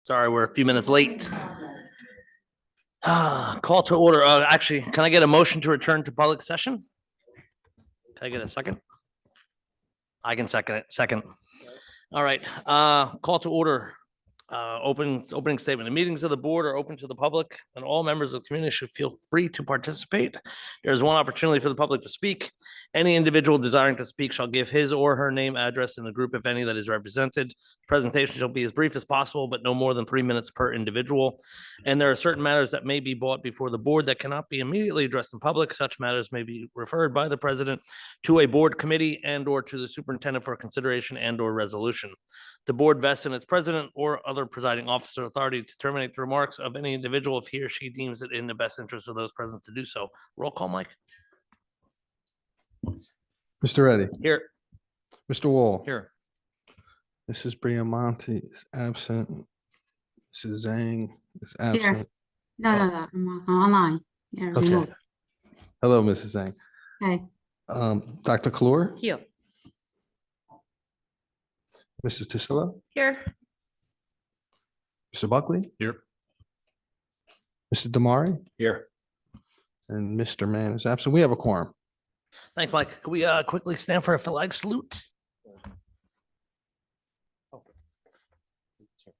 Sorry, we're a few minutes late. Call to order. Actually, can I get a motion to return to public session? Can I get a second? I can second it. Second. All right. Call to order. Opening statement. The meetings of the board are open to the public, and all members of the community should feel free to participate. There is one opportunity for the public to speak. Any individual desiring to speak shall give his or her name, address, and the group, if any, that is represented. Presentation shall be as brief as possible, but no more than 3 minutes per individual. And there are certain matters that may be brought before the board that cannot be immediately addressed in public. Such matters may be referred by the president to a board committee and or to the superintendent for consideration and or resolution. The board vests in its president or other presiding officer authority to terminate the remarks of any individual if he or she deems it in the best interest of those present to do so. Roll call, Mike. Mr. Reddy. Here. Mr. Wall. Here. Mrs. Briamonte is absent. Mrs. Zhang is absent. Here. No, I'm online. Yeah, Okay. remote. Hello, Mrs. Zhang. Hey, Dr. Klor, here. Mrs. Tisila, Here. Mr. Buckley, Here. Mr. Damari, Here. and Mr. Mann is absent. We have a quorum. Thanks, Mike. Can we quickly stand for a flag salute?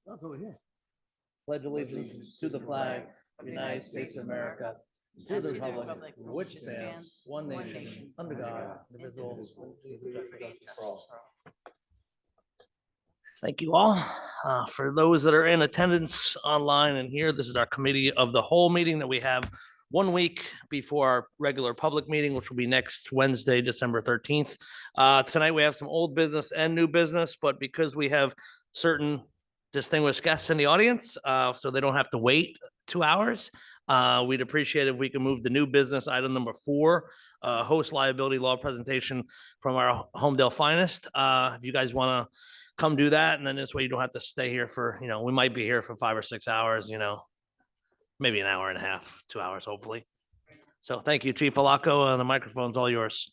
That's over here. Pledge allegiance to the flag of the United States of America, to the republic which stands one nation under God, indivisible, with justice for all. Thank you all. For those that are in attendance online and here, this is our committee of the whole meeting that we have 1 week before our regular public meeting, which will be next Wednesday, December 13th. Tonight, we have some old business and new business, but because we have certain distinguished guests in the audience, so they don't have to wait 2 hours, we'd appreciate if we can move the new business item number 4, host liability law presentation from our Holmdel finest. If you guys want to come do that, and then this way you don't have to stay here for, we might be here for 5 or 6 hours, maybe an hour and a half, 2 hours, hopefully. So thank you, Chief Alaco, and the microphone's all yours.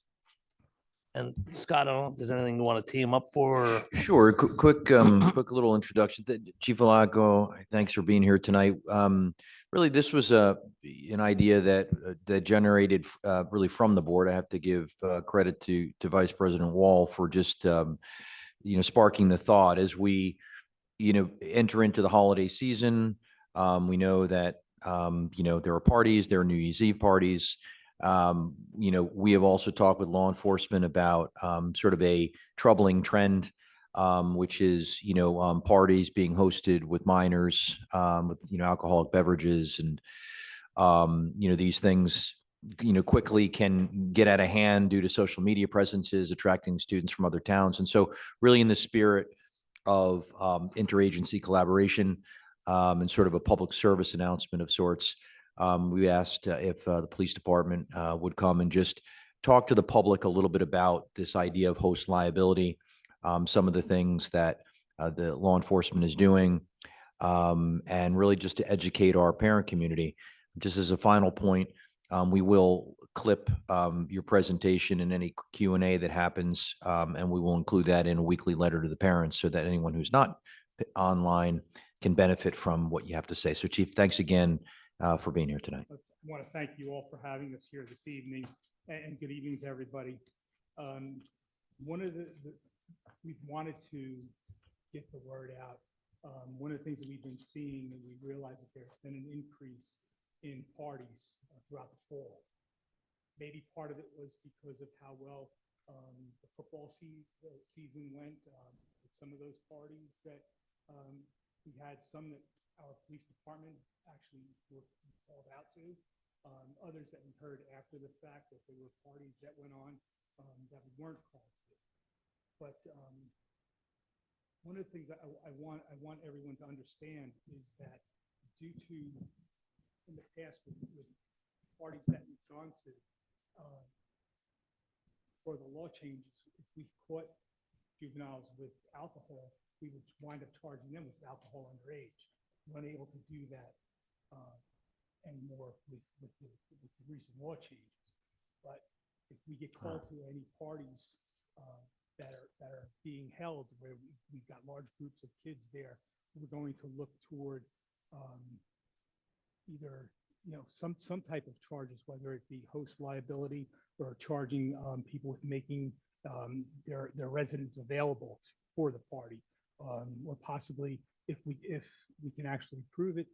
And Scott, I don't know if there's anything you want to team up for? Sure. Quick little introduction. Chief Alaco, thanks for being here tonight. Really, this was an idea that generated really from the board. I have to give credit to Vice President Wall for just sparking the thought as we enter into the holiday season. We know that there are parties, there are New Year's Eve parties. We have also talked with law enforcement about sort of a troubling trend, which is, parties being hosted with minors, with, alcoholic beverages. And, these things, quickly can get out of hand due to social media presences, attracting students from other towns. And so really in the spirit of interagency collaboration and sort of a public service announcement of sorts, we asked if the police department would come and just talk to the public a little bit about this idea of host liability, some of the things that the law enforcement is doing, and really just to educate our parent community. Just as a final point, we will clip your presentation in any Q&A that happens, and we will include that in a weekly letter to the parents so that anyone who's not online can benefit from what you have to say. So, Chief, thanks again for being here tonight. I want to thank you all for having us here this evening, and good evening to everybody. One of we've wanted to get the word out. One of the things that we've been seeing, and we realized that there's been an increase in parties throughout the fall. Maybe part of it was because of how well the football season went. With some of those parties that we had, some that our police department actually were called out to. Others that we heard after the fact that there were parties that went on that we weren't called to. But one of the things that I want everyone to understand is that due to in the past with parties that we've gone to for the law changes, if we caught juveniles with alcohol, we would wind up charging them with alcohol underage. We're unable to do that anymore with the recent law changes. But if we get called to any parties that are being held where we've got large groups of kids there, we're going to look toward either, some type of charges, whether it be host liability or charging people with making their residence available for the party, or possibly if we can actually prove it,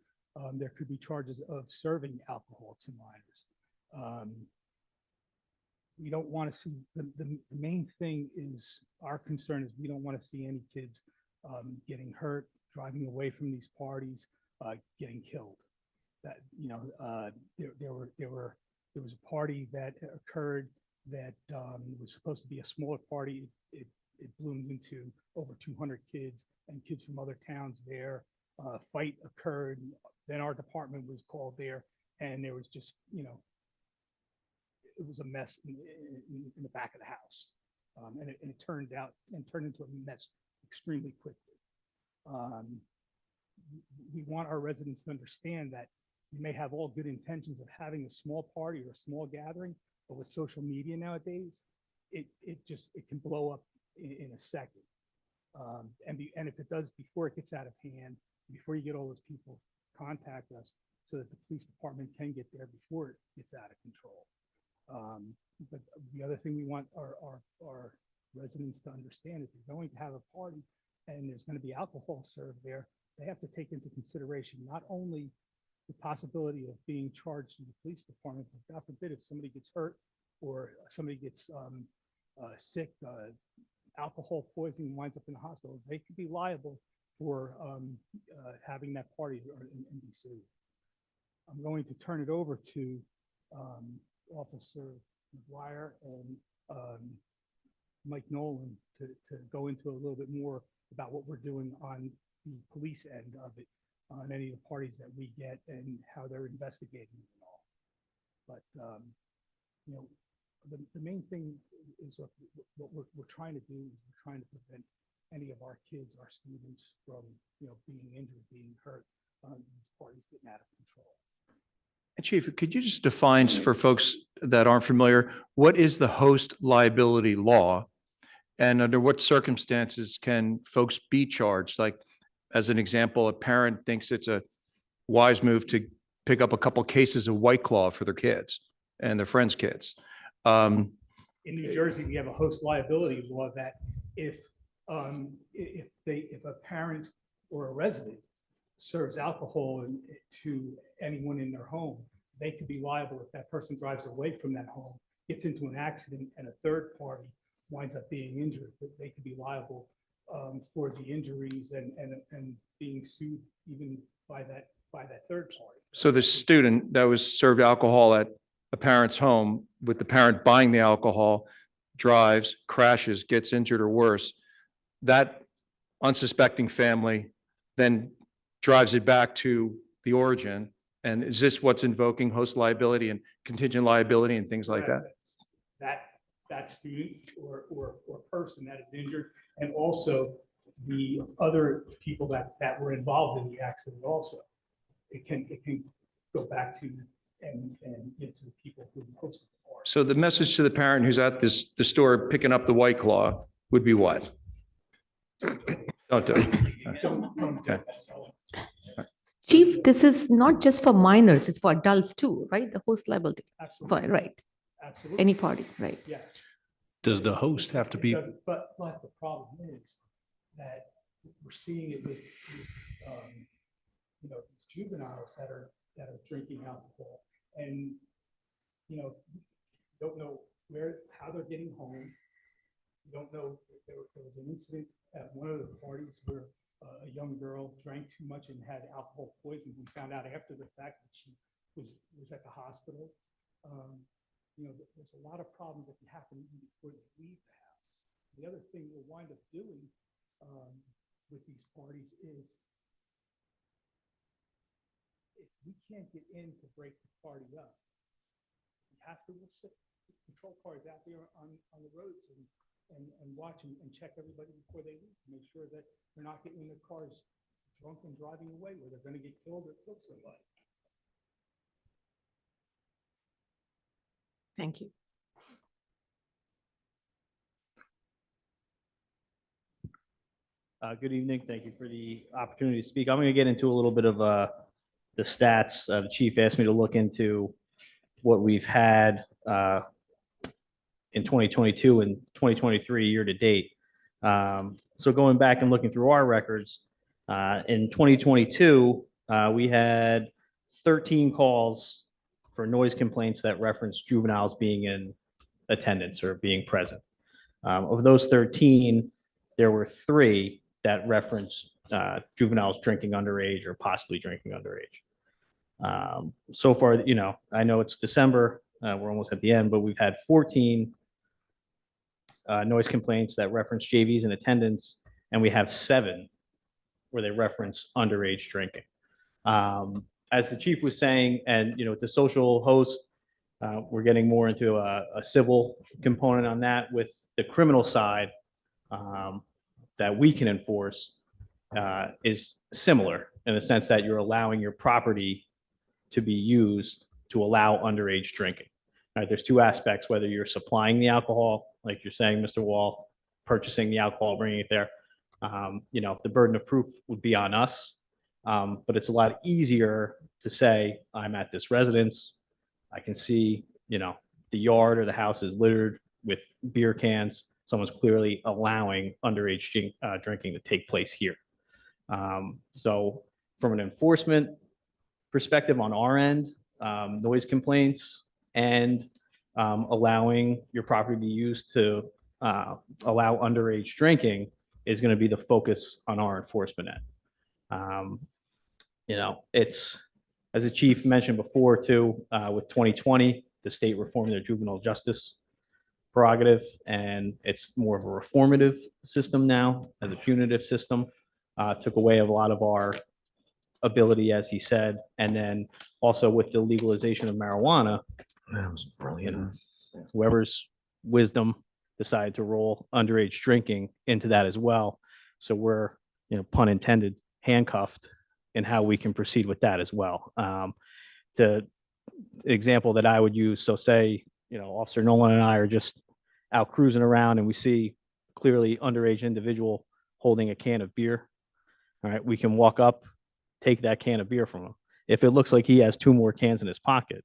there could be charges of serving alcohol to minors. We don't want to see the main thing is our concern is we don't want to see any kids getting hurt, driving away from these parties, getting killed. That there was a party that occurred that was supposed to be a smaller party. It bloomed into over 200 kids and kids from other towns there. Fight occurred. Then our department was called there, and there was just it was a mess in the back of the house, and it turned into a mess extremely quickly. We want our residents to understand that you may have all good intentions of having a small party or a small gathering, but with social media nowadays, it can blow up in a second. And if it does, before it gets out of hand, before you get all those people, contact us so that the police department can get there before it gets out of control. But the other thing we want our residents to understand is if you're going to have a party and there's going to be alcohol served there, they have to take into consideration not only the possibility of being charged in the police department, but God forbid if somebody gets hurt or somebody gets sick, alcohol poisoning, winds up in the hospital, they could be liable for having that party and be sued. I'm going to turn it over to Officer McGuire and Mike Nolan to go into a little bit more about what we're doing on the police end of it, on any of the parties that we get and how they're investigating and all. But the main thing is what we're trying to do is we're trying to prevent any of our kids, our students, from being injured, being hurt, these parties getting out of control. And Chief, could you just define for folks that aren't familiar, what is the host liability law? And under what circumstances can folks be charged? Like, as an example, a parent thinks it's a wise move to pick up a couple cases of White Claw for their kids and their friends' kids. In New Jersey, we have a host liability law that if a parent or a resident serves alcohol to anyone in their home, they could be liable if that person drives away from that home, gets into an accident, and a third party winds up being injured. They could be liable for the injuries and being sued even by that third party. So the student that was served alcohol at a parent's home with the parent buying the alcohol, drives, crashes, gets injured or worse, that unsuspecting family then drives it back to the origin. And is this what's invoking host liability and contingent liability and things like that? That student or person that is injured, and also the other people that were involved in the accident also. It can go back to and get to the people who hosted the party. So the message to the parent who's at the store picking up the White Claw would be what? Don't do it. Don't Okay. Chief, this is not just for minors, it's for adults too, right? The host liability, for, Absolutely. right? Absolutely. Any party, right? Yes. Does the host have to It be, doesn't, but the problem is that we're seeing it with these juveniles that are drinking alcohol, and don't know how they're getting home. You don't know. There was an incident at one of the parties where a young girl drank too much and had alcohol poisoning. We found out after the fact that she was at the hospital. There's a lot of problems that can happen even before they leave the house. The other thing we'll wind up doing with these parties is if we can't get in to break the party up, we'll sit patrol cars out there on the roads and watch and check everybody before they leave to make sure that they're not getting in their cars drunk and driving away where they're going to get killed or kill somebody. Thank you. Good evening. Thank you for the opportunity to speak. I'm going to get into a little bit of the stats. The chief asked me to look into what we've had in 2022 and 2023 year to date. So going back and looking through our records, in 2022, we had 13 calls for noise complaints that referenced juveniles being in attendance or being present. Of those 13, there were 3 that referenced juveniles drinking underage or possibly drinking underage. So far, you know, I know it's December, we're almost at the end, but we've had 14 noise complaints that reference JVs in attendance, and we have 7 where they reference underage drinking. As the chief was saying, and you know, the social host, we're getting more into a civil component on that. With the criminal side that we can enforce is similar in the sense that you're allowing your property to be used to allow underage drinking. All right, there's 2 aspects, whether you're supplying the alcohol, like you're saying, Mr. Wall, purchasing the alcohol, bringing it there. You know, the burden of proof would be on us, but it's a lot easier to say, I'm at this residence, I can see, you know, the yard or the house is littered with beer cans. Someone's clearly allowing underage drinking to take place here. So from an enforcement perspective on our end, noise complaints and allowing your property to be used to allow underage drinking is going to be the focus on our enforcement end. You know, it's, as the chief mentioned before too, with 2020, the state reformed their juvenile justice prerogative, and it's more of a reformative system now as a punitive system. Took away a lot of our ability, as he said, and then also with the legalization of marijuana, That was brilliant. whoever's wisdom decided to roll underage drinking into that as well. So we're, you know, pun intended, handcuffed in how we can proceed with that as well. The example that I would use, so say, you know, Officer Nolan and I are just out cruising around and we see clearly underage individual holding a can of beer. All right, we can walk up, take that can of beer from him. If it looks like he has 2 more cans in his pocket,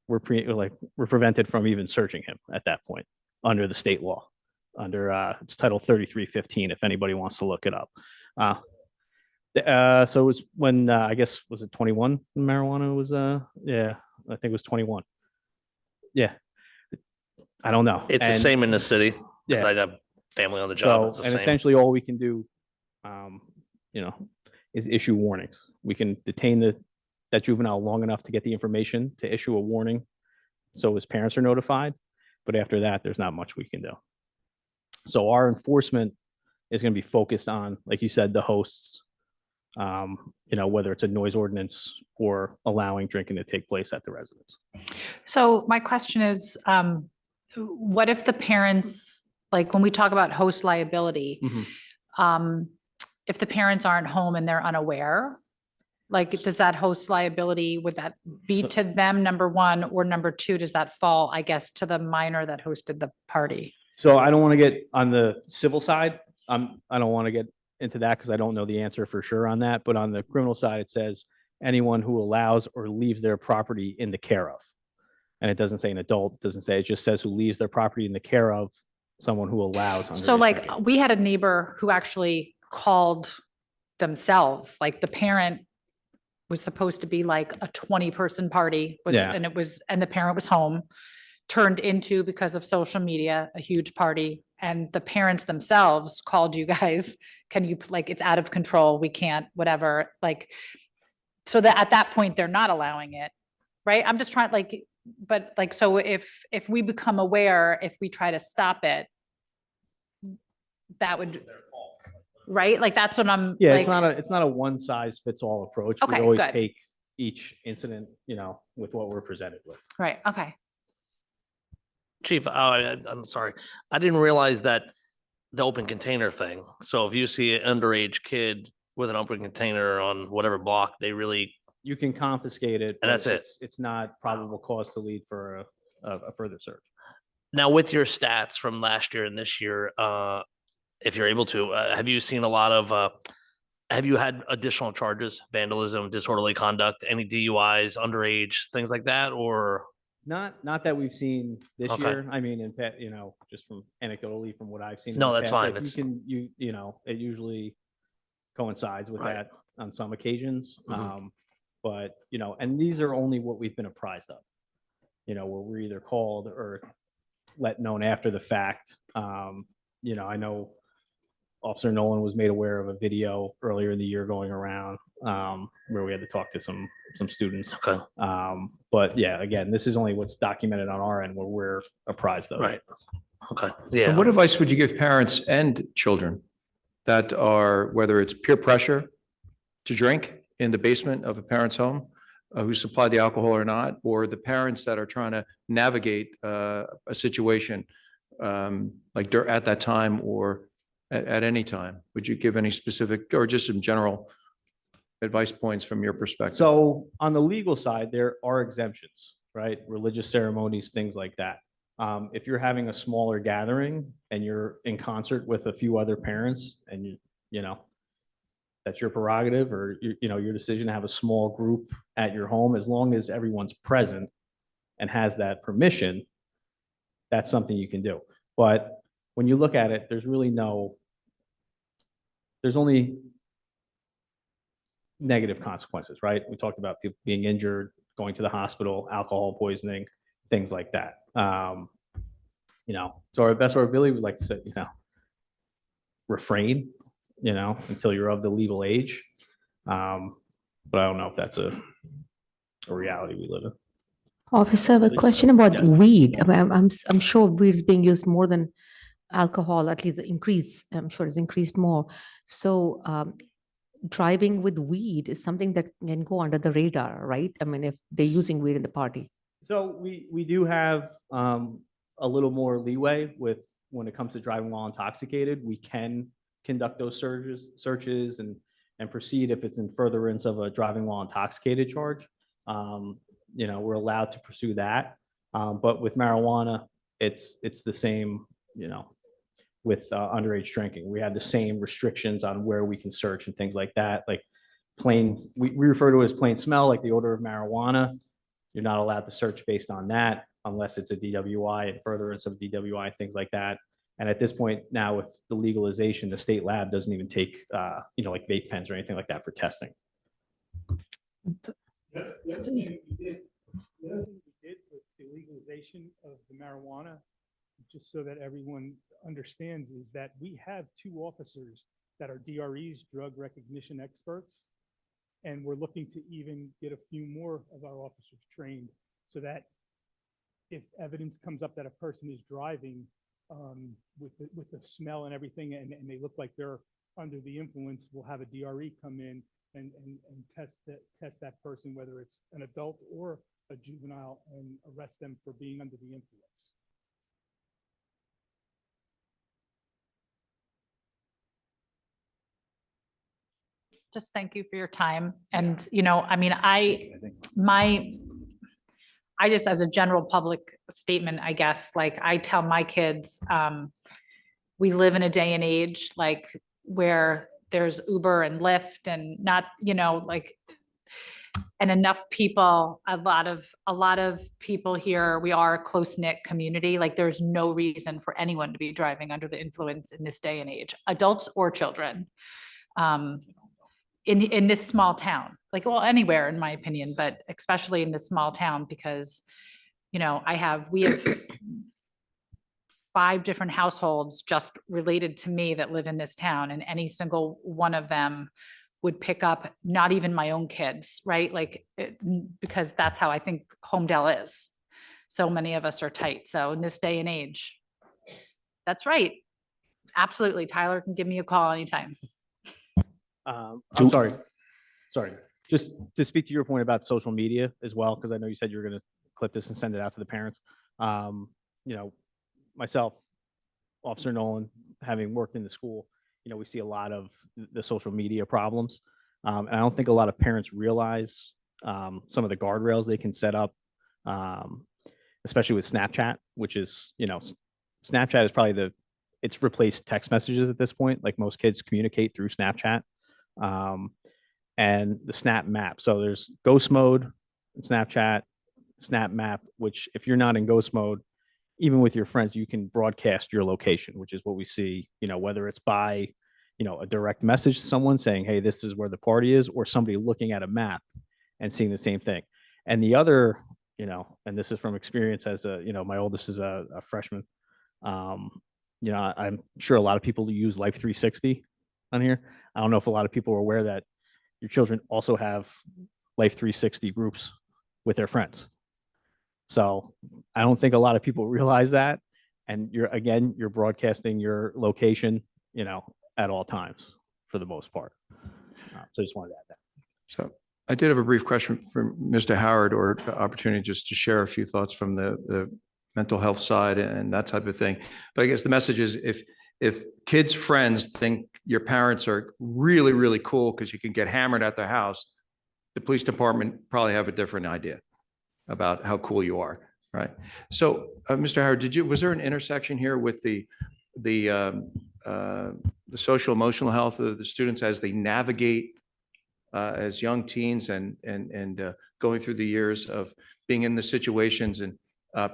we're prevented from even searching him at that point under the state law, under it's Title 3315, if anybody wants to look it up. So it was when I guess, was it 21 marijuana was yeah, I think it was 21. Yeah, I don't know. It's the And same in the city. yeah. I have family on the job. It's So, the and same. essentially all we can do, you know, is issue warnings. We can detain that juvenile long enough to get the information to issue a warning so his parents are notified. But after that, there's not much we can do. So our enforcement is going to be focused on, like you said, the hosts, you know, whether it's a noise ordinance or allowing drinking to take place at the residence. So my question is, what if the parents, like when we talk about host liability, if the parents aren't home and they're unaware, like does that host liability, would that be to them, number one, or number two, does that fall, I guess, to the minor that hosted the party? So I don't want to get on the civil side. I don't want to get into that because I don't know the answer for sure on that. But on the criminal side, it says anyone who allows or leaves their property in the care of. And it doesn't say an adult, it doesn't say, it just says who leaves their property in the care of someone who allows. So underage like drinking. we had a neighbor who actually called themselves, like the parent was supposed to be like a 20-person party Yeah. and the parent was home, turned into, because of social media, a huge party. And the parents themselves called you guys, can you, like, it's out of control, we can't, whatever, like, so that at that point, they're not allowing it, right? I'm just trying, like, but like, so if we become aware, if we try to stop it, that would, right? Like, that's what I'm. Yeah, like, it's not a one size fits all approach. We Okay, always good. take each incident, you know, with what we're presented with. Right, okay. Chief, I'm sorry. I didn't realize that the open container thing. So if you see an underage kid with an open container on whatever block, they really, You can confiscate it. And that's but it. It's not probable cause to lead for a further search. now with your stats from last year and this year, if you're able to, have you seen a lot of, have you had additional charges, vandalism, disorderly conduct, any DUIs, underage, things like that, or? Not that we've seen this Okay. year. I mean, you know, just from anecdotally from what I've seen. in No, the that's past, fine. like, It's- you know, it usually coincides with Right. that on some occasions. Mhm. But, you know, and these are only what we've been apprised of, you know, where we're either called or let known after the fact. You know, I know Officer Nolan was made aware of a video earlier in the year going around, where we had to talk to some students. Okay, But yeah, again, this is only what's documented on our end where we're apprised of. right. Okay, And yeah. what advice would you give parents and children that are, whether it's peer pressure to drink in the basement of a parent's home, who supplied the alcohol or not, or the parents that are trying to navigate a situation like at that time or at any time? Would you give any specific or just some general advice points from your perspective? So on the legal side, there are exemptions, right? Religious ceremonies, things like that. If you're having a smaller gathering and you're in concert with a few other parents and you know, that's your prerogative or you know, your decision to have a small group at your home, as long as everyone's present and has that permission, that's something you can do. But when you look at it, there's only negative consequences, right? We talked about people being injured, going to the hospital, alcohol poisoning, things like that. You know, so our best of our ability, we'd like to say, you know, refrain, you know, until you're of the legal age. But I don't know if that's a reality we live in. Officer, I have a question about Yes. weed. I'm sure weed is being used more than alcohol, at least the increase, I'm sure it's increased more. So driving with weed is something that can go under the radar, right? I mean, if they're using weed in the party. So we do have a little more leeway with when it comes to driving while intoxicated. We can conduct those searches and proceed if it's in furtherance of a driving while intoxicated charge. You know, we're allowed to pursue that. But with marijuana, it's the same, you know, with underage drinking. We have the same restrictions on where we can search and things like that. Like we refer to it as plain smell, like the odor of marijuana. You're not allowed to search based on that unless it's a DWI and furtherance of DWI, things like that. And at this point now with the legalization, the state lab doesn't even take, you know, like vape pens or anything like that for testing. The other thing we did with the legalization of the marijuana, just so that everyone understands, is that we have 2 officers that are DREs, drug recognition experts. And we're looking to even get a few more of our officers trained so that if evidence comes up that a person is driving with the smell and everything, and they look like they're under the influence, we'll have a DRE come in and test that person, whether it's an adult or a juvenile, and arrest them for being under the influence. Just thank you for your time. And, you know, I mean, I just, as a general public statement, I guess, like I tell my kids, we live in a day and age like where there's Uber and Lyft and not, you know, like, and enough people, a lot of people here, we are a close-knit community. Like there's no reason for anyone to be driving under the influence in this day and age, adults or children. In this small town, like, well, anywhere in my opinion, but especially in this small town, because, you know, we have 5 different households just related to me that live in this town, and any single one of them would pick up, not even my own kids, right? Like, because that's how I think Holmdel is. So many of us are tight. So in this day and age, that's right. Absolutely. Tyler can give me a call anytime. I'm sorry. Just to speak to your point about social media as well, because I know you said you were going to clip this and send it out to the parents. You know, myself, Officer Nolan, having worked in the school, you know, we see a lot of the social media problems. And I don't think a lot of parents realize some of the guardrails they can set up, especially with Snapchat, which is, you know, Snapchat is probably it's replaced text messages at this point. Like most kids communicate through Snapchat. And the Snap Map. So there's ghost mode, Snapchat, Snap Map, which if you're not in ghost mode, even with your friends, you can broadcast your location, which is what we see, whether it's by, a direct message to someone saying, hey, this is where the party is, or somebody looking at a map and seeing the same thing. And the other, and this is from experience as my oldest is a freshman. I'm sure a lot of people use Life 360 on here. I don't know if a lot of people are aware that your children also have Life 360 groups with their friends. So I don't think a lot of people realize that. And you're broadcasting your location, at all times for the most part. So I just wanted to add that. So I did have a brief question for Mr. Howard, or opportunity just to share a few thoughts from the mental health side and that type of thing. But I guess the message is if kids' friends think your parents are really, really cool because you can get hammered at their house, the police department probably have a different idea about how cool you are, right? So, Mr. Howard, was there an intersection here with the social emotional health of the students as they navigate as young teens and going through the years of being in the situations, and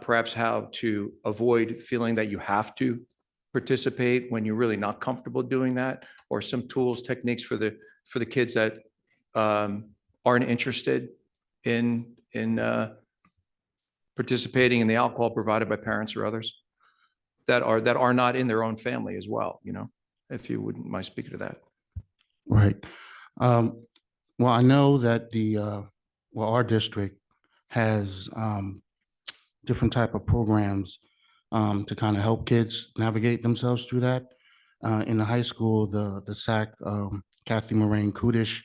perhaps how to avoid feeling that you have to participate when you're really not comfortable doing that, or some tools, techniques for the kids that aren't interested in participating in the alcohol provided by parents or others that are not in their own family as well, if you wouldn't mind speaking to that. Right. Well, I know that our district has different type of programs to kind of help kids navigate themselves through that. In the high school, the SAC, Kathy Moraine Kudish,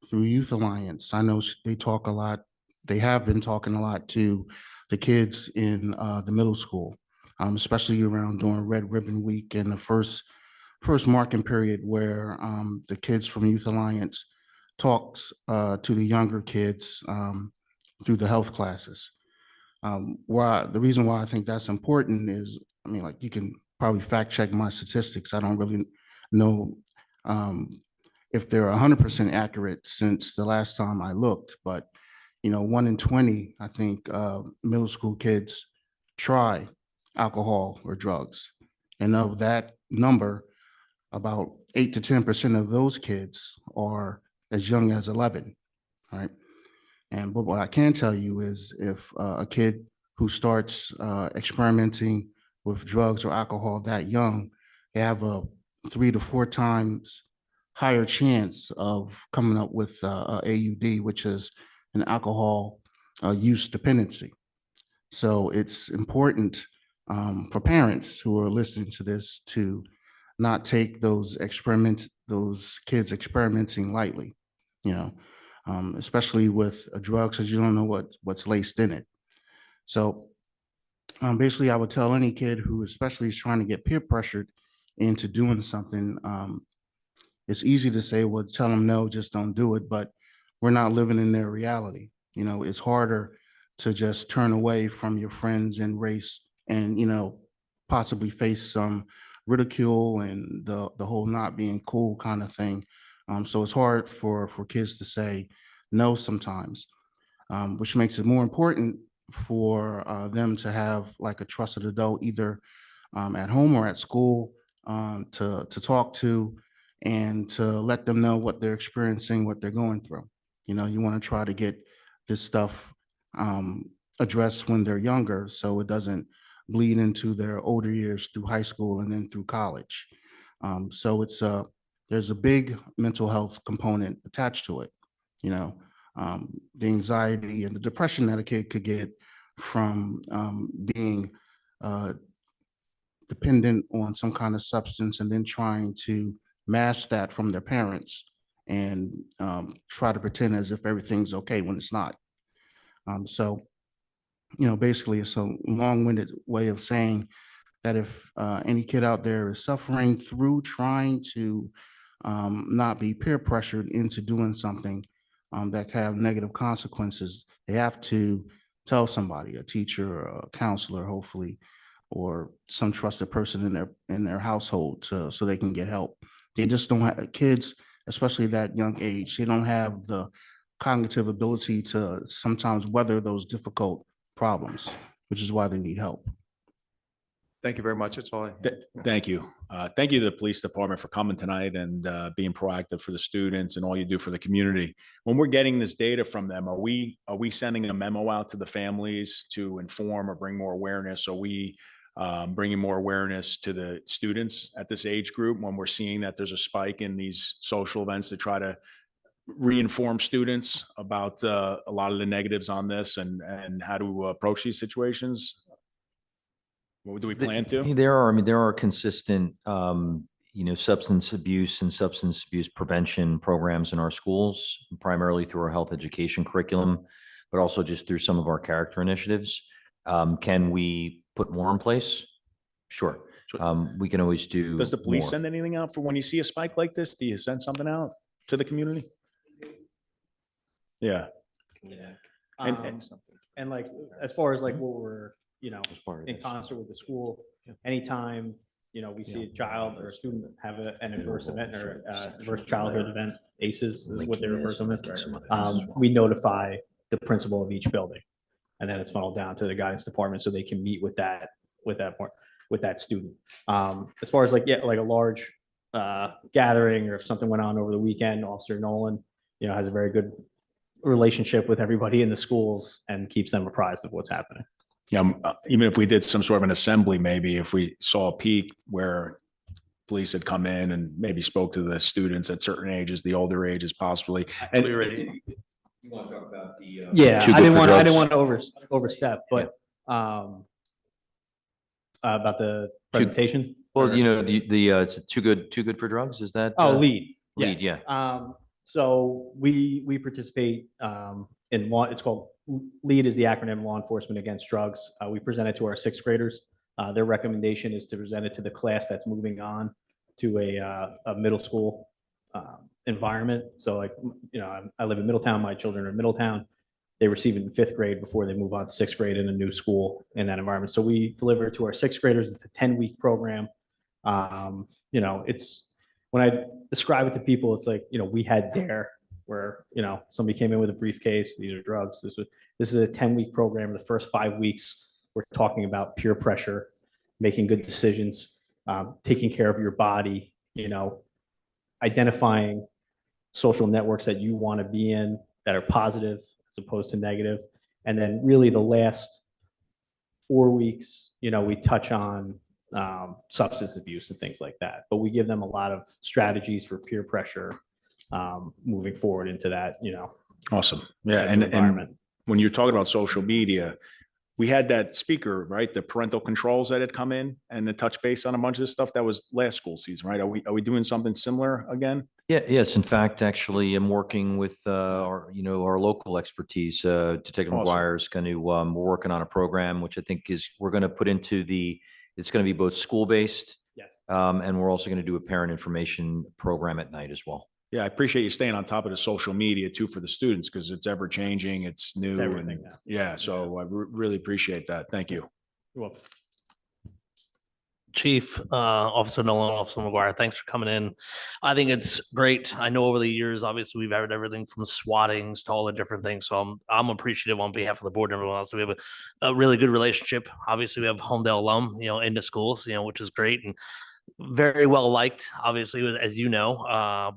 through Youth Alliance, I know they talk a lot. They have been talking a lot to the kids in the middle school, especially around during Red Ribbon Week and the first marking period where the kids from Youth Alliance talks to the younger kids through the health classes. The reason why I think that's important is, like, you can probably fact check my statistics. I don't really know if they're 100% accurate since the last time I looked, but 1 in 20, I think, middle school kids try alcohol or drugs. And of that number, about 8 to 10% of those kids are as young as 11, right? But what I can tell you is if a kid who starts experimenting with drugs or alcohol that young, they have a 3 to 4 times higher chance of coming up with AUD, which is an alcohol use dependency. So it's important for parents who are listening to this to not take those kids experimenting lightly, especially with drugs, because you don't know what's laced in it. So basically, I would tell any kid who especially is trying to get peer pressured into doing something, it's easy to say, well, tell them no, just don't do it. But we're not living in their reality. It's harder to just turn away from your friends and race and, possibly face some ridicule and the whole not being cool kind of thing. So it's hard for kids to say no sometimes, which makes it more important for them to have like a trusted adult, either at home or at school, to talk to and to let them know what they're experiencing, what they're going through. You want to try to get this stuff addressed when they're younger, so it doesn't bleed into their older years through high school and then through college. So there's a big mental health component attached to it. The anxiety and the depression that a kid could get from being dependent on some kind of substance and then trying to mask that from their parents and try to pretend as if everything's okay when it's not. So, basically it's a long-winded way of saying that if any kid out there is suffering through trying to not be peer pressured into doing something that can have negative consequences, they have to tell somebody, a teacher or a counselor, hopefully, or some trusted person in their household so they can get help. They just don't have kids, especially that young age. They don't have the cognitive ability to sometimes weather those difficult problems, which is why they need help. Thank you very much. That's all I. Thank you. Thank you to the police department for coming tonight and being proactive for the students and all you do for the community. When we're getting this data from them, are we sending a memo out to the families to inform or bring more awareness? Are we bringing more awareness to the students at this age group when we're seeing that there's a spike in these social events to try to re-inform students about a lot of the negatives on this and how to approach these situations? What do we plan to? There are consistent, substance abuse and substance abuse prevention programs in our schools, primarily through our health education curriculum, but also just through some of our character initiatives. Can we put more in place? Sure. We can always do. Does the police more. send anything out for when you see a spike like this? Do you send something out to the community? Yeah. And like, as far as like what we're, in concert with the school, anytime, we see a child or a student have an adverse event or adverse childhood event, ACEs is what they refer to them as, we notify the principal of each building. And then it's funneled down to the guidance department so they can meet with that student. As far as like a large gathering, or if something went on over the weekend, Officer Nolan, has a very good relationship with everybody in the schools and keeps them apprised of what's happening. Yeah, even if we did some sort of an assembly, maybe if we saw a peak where police had come in and maybe spoke to the students at certain ages, the older ages possibly. And We ready? you want to talk about the Yeah, Too I good didn't for want to drugs. overstep, but about the presentation. Well, or- it's too good for drugs. Is that? Lead. Lead, yeah. So we participate in law. It's called LEAD, is the acronym Law Enforcement Against Drugs. We present it to our sixth graders. Their recommendation is to present it to the class that's moving on to a middle school environment. So like, I live in Middletown. My children are in Middletown. They receive it in fifth grade before they move on to sixth grade in a new school in that environment. So we deliver it to our sixth graders. It's a 10-week program. It's, when I describe it to people, it's like, we had DARE, where, somebody came in with a briefcase. These are drugs. This is a 10-week program. The first 5 weeks, we're talking about peer pressure, making good decisions, taking care of your body, identifying social networks that you want to be in that are positive as opposed to negative. And then really the last 4 weeks, we touch on substance abuse and things like that. But we give them a lot of strategies for peer pressure moving forward into that, awesome. Yeah. type of environment. And when you're talking about social media, we had that speaker, right? The parental controls that had come in and the touch base on a bunch of this stuff. That was last school season, right? Are we doing something similar again? Yeah, yes. In fact, actually, I'm working with our local expertise. Detective Awesome. McGuire is going to. We're working on a program which I think we're going to put into it's going to be both school-based. Yes. And we're also going to do a parent information program at night as well. Yeah, I appreciate you staying on top of the social media too for the students, because it's ever changing, it's new. everything And now. yeah, so I really appreciate that. Thank you. You're welcome. Chief, Officer Nolan, Officer McGuire, thanks for coming in. I think it's great. I know over the years, obviously, we've had everything from swattings to all the different things. So I'm appreciative on behalf of the board and everyone else. We have a really good relationship. Obviously, we have Holmdel alum, in the schools, which is great. And very well liked, obviously, as you know,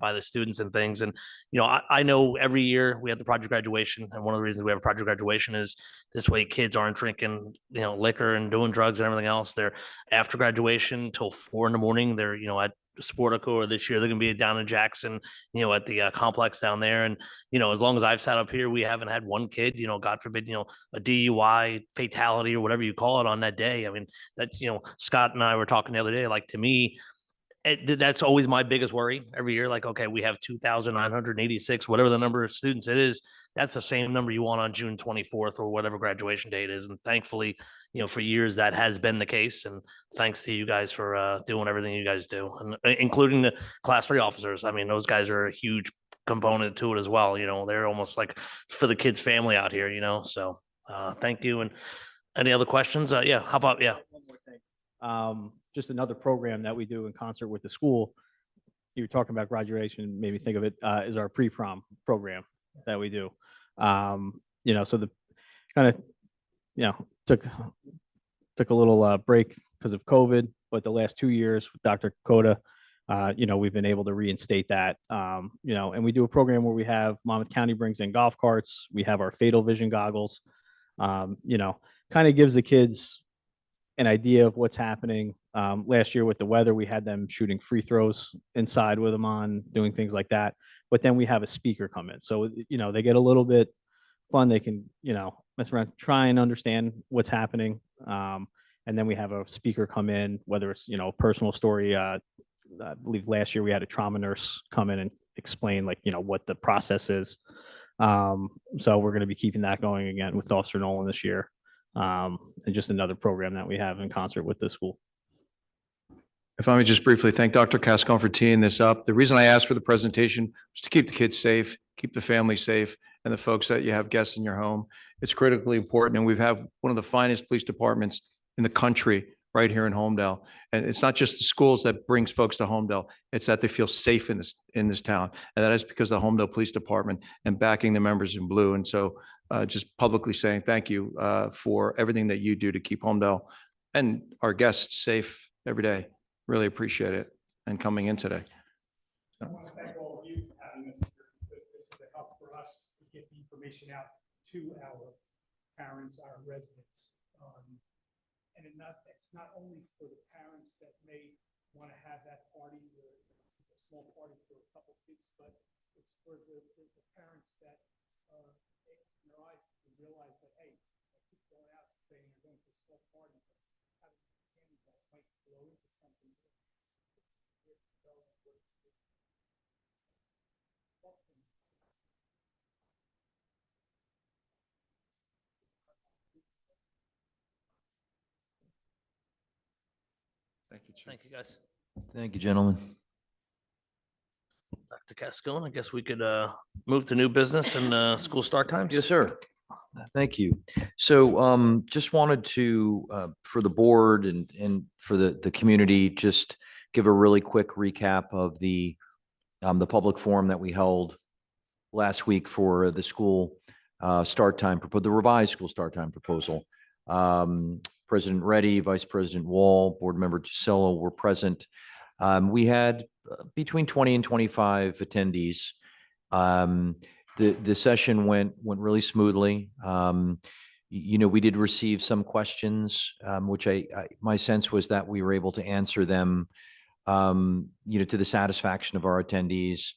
by the students and things. And, I know every year we have the project graduation. And one of the reasons we have a project graduation is this way kids aren't drinking, liquor and doing drugs and everything else. They're after graduation till 4 a.m. They're, at Sportico, or this year they're going to be down in Jackson, at the complex down there. And, as long as I've sat up here, we haven't had one kid, God forbid, a DUI fatality or whatever you call it on that day. I mean, that's, Scott and I were talking the other day, like, to me, that's always my biggest worry every year. Like, okay, we have 2,986, whatever the number of students it is. That's the same number you want on June 24th or whatever graduation date is. And thankfully, for years that has been the case. And thanks to you guys for doing everything you guys do, and including the class 3 officers. I mean, those guys are a huge component to it as well. They're almost like for the kids' family out here, so thank you. And any other questions? Yeah. How about, yeah. One more thing. Just another program that we do in concert with the school. You were talking about graduation, made me think of it, is our pre-prom program that we do. So the kind of, took a little break because of COVID, but the last 2 years with Dr. Koda, we've been able to reinstate that. And we do a program where we have Monmouth County brings in golf carts. We have our Fatal Vision goggles. Kind of gives the kids an idea of what's happening. Last year with the weather, we had them shooting free throws inside with them on, doing things like that. But then we have a speaker come in. So, they get a little bit fun. They can, mess around, try and understand what's happening. And then we have a speaker come in, whether it's, a personal story. I believe last year we had a trauma nurse come in and explain what the process is. So we're going to be keeping that going again with Officer Nolan this year. And just another program that we have in concert with the school. If I may just briefly thank Dr. Cascon for teeing this up. The reason I asked for the presentation was to keep the kids safe, keep the family safe, and the folks that you have guests in your home. It's critically important. And we've have one of the finest police departments in the country right here in Holmdel. And it's not just the schools that brings folks to Holmdel. It's that they feel safe in this town. And that is because of the Holmdel Police Department and backing the members in blue. And so just publicly saying thank you for everything that you do to keep Holmdel and our guests safe every day. Really appreciate it and coming in today. I want to thank all of you for having us here, because this is a help for us to get the information out to our parents, our residents. And it's not only for the parents that may want to have that party, a small party for a couple of kids, but it's for the parents that in their eyes to realize that, hey, I keep going out saying they're going to a small party, but having family that might grow into something. Thank you, Chief. Thank you, guys. Thank you, gentlemen. Dr. Cascone, I guess we could move to new business and school start times. Yes, sir. Thank you. So just wanted to, for the board and for the community, just give a really quick recap of the public forum that we held last week for the school start time, the revised school start time proposal. President Reddy, Vice President Wall, Board Member Gisela were present. We had between 20 and 25 attendees. The session went really smoothly. We did receive some questions, which my sense was that we were able to answer them, to the satisfaction of our attendees.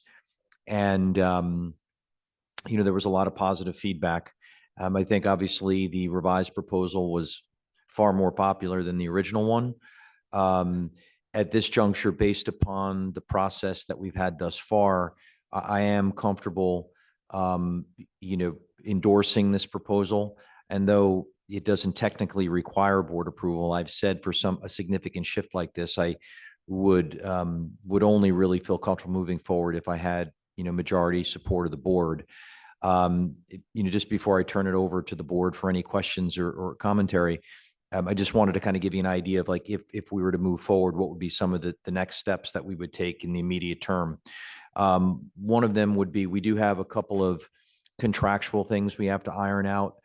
And, there was a lot of positive feedback. I think obviously the revised proposal was far more popular than the original one. At this juncture, based upon the process that we've had thus far, I am comfortable, endorsing this proposal. And though it doesn't technically require board approval, I've said for a significant shift like this, I would only really feel comfortable moving forward if I had, majority support of the board. Just before I turn it over to the board for any questions or commentary, I just wanted to kind of give you an idea of if we were to move forward, what would be some of the next steps that we would take in the immediate term. One of them would be, we do have a couple of contractual things we have to iron out.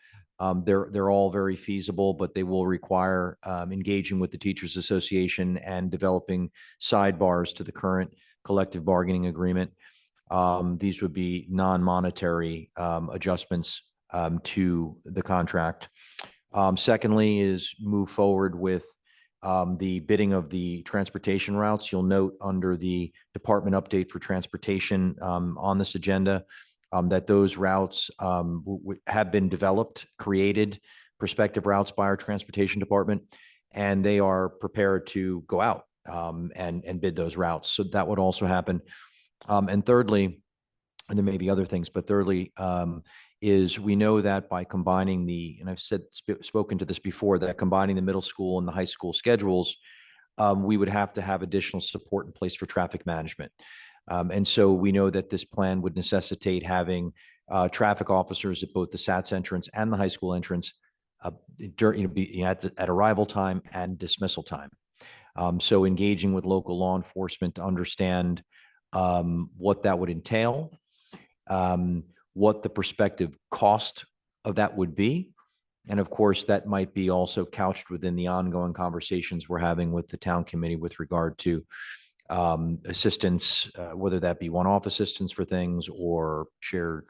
They're all very feasible, but they will require engaging with the Teachers Association and developing sidebars to the current collective bargaining agreement. These would be non-monetary adjustments to the contract. Secondly is move forward with the bidding of the transportation routes. You'll note under the department update for transportation on this agenda that those routes have been developed, created prospective routes by our transportation department, and they are prepared to go out and bid those routes. So that would also happen. And thirdly, and there may be other things, but thirdly, is we know that by combining and I've spoken to this before, that combining the middle school and the high school schedules, we would have to have additional support in place for traffic management. And so we know that this plan would necessitate having traffic officers at both the SATS entrance and the high school entrance at arrival time and dismissal time. So engaging with local law enforcement to understand what that would entail, what the prospective cost of that would be. And of course, that might be also couched within the ongoing conversations we're having with the town committee with regard to assistance, whether that be one-off assistance for things or shared